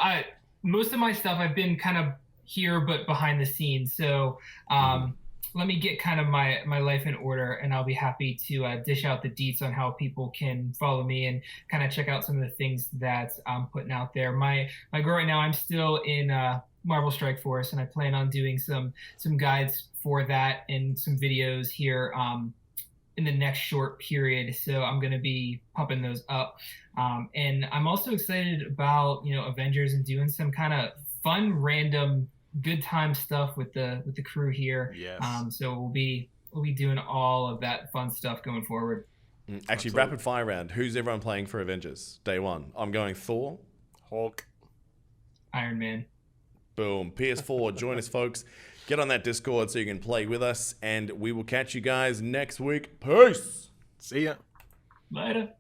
most of my stuff I've been kind of here but behind the scenes. So let me get kind of my life in order, and I'll be happy to dish out the deets on how people can follow me and kind of check out some of the things that I'm putting out there. My goal right now, I'm still in Marvel Strike Force, and I plan on doing some guides for that and some videos here in the next short period. So I'm going to be pumping those up. And I'm also excited about, Avengers and doing some kind of fun, random, good time stuff with the crew here. Yes. So we'll be doing all of that fun stuff going forward. Actually, Absolutely. rapid fire round. Who's everyone playing for Avengers? Day one. I'm going Thor. Hulk. Iron Man. Boom. PS4. Join us, folks. Get on that Discord so you can play with us, and we will catch you guys next week. Peace. See ya. Later.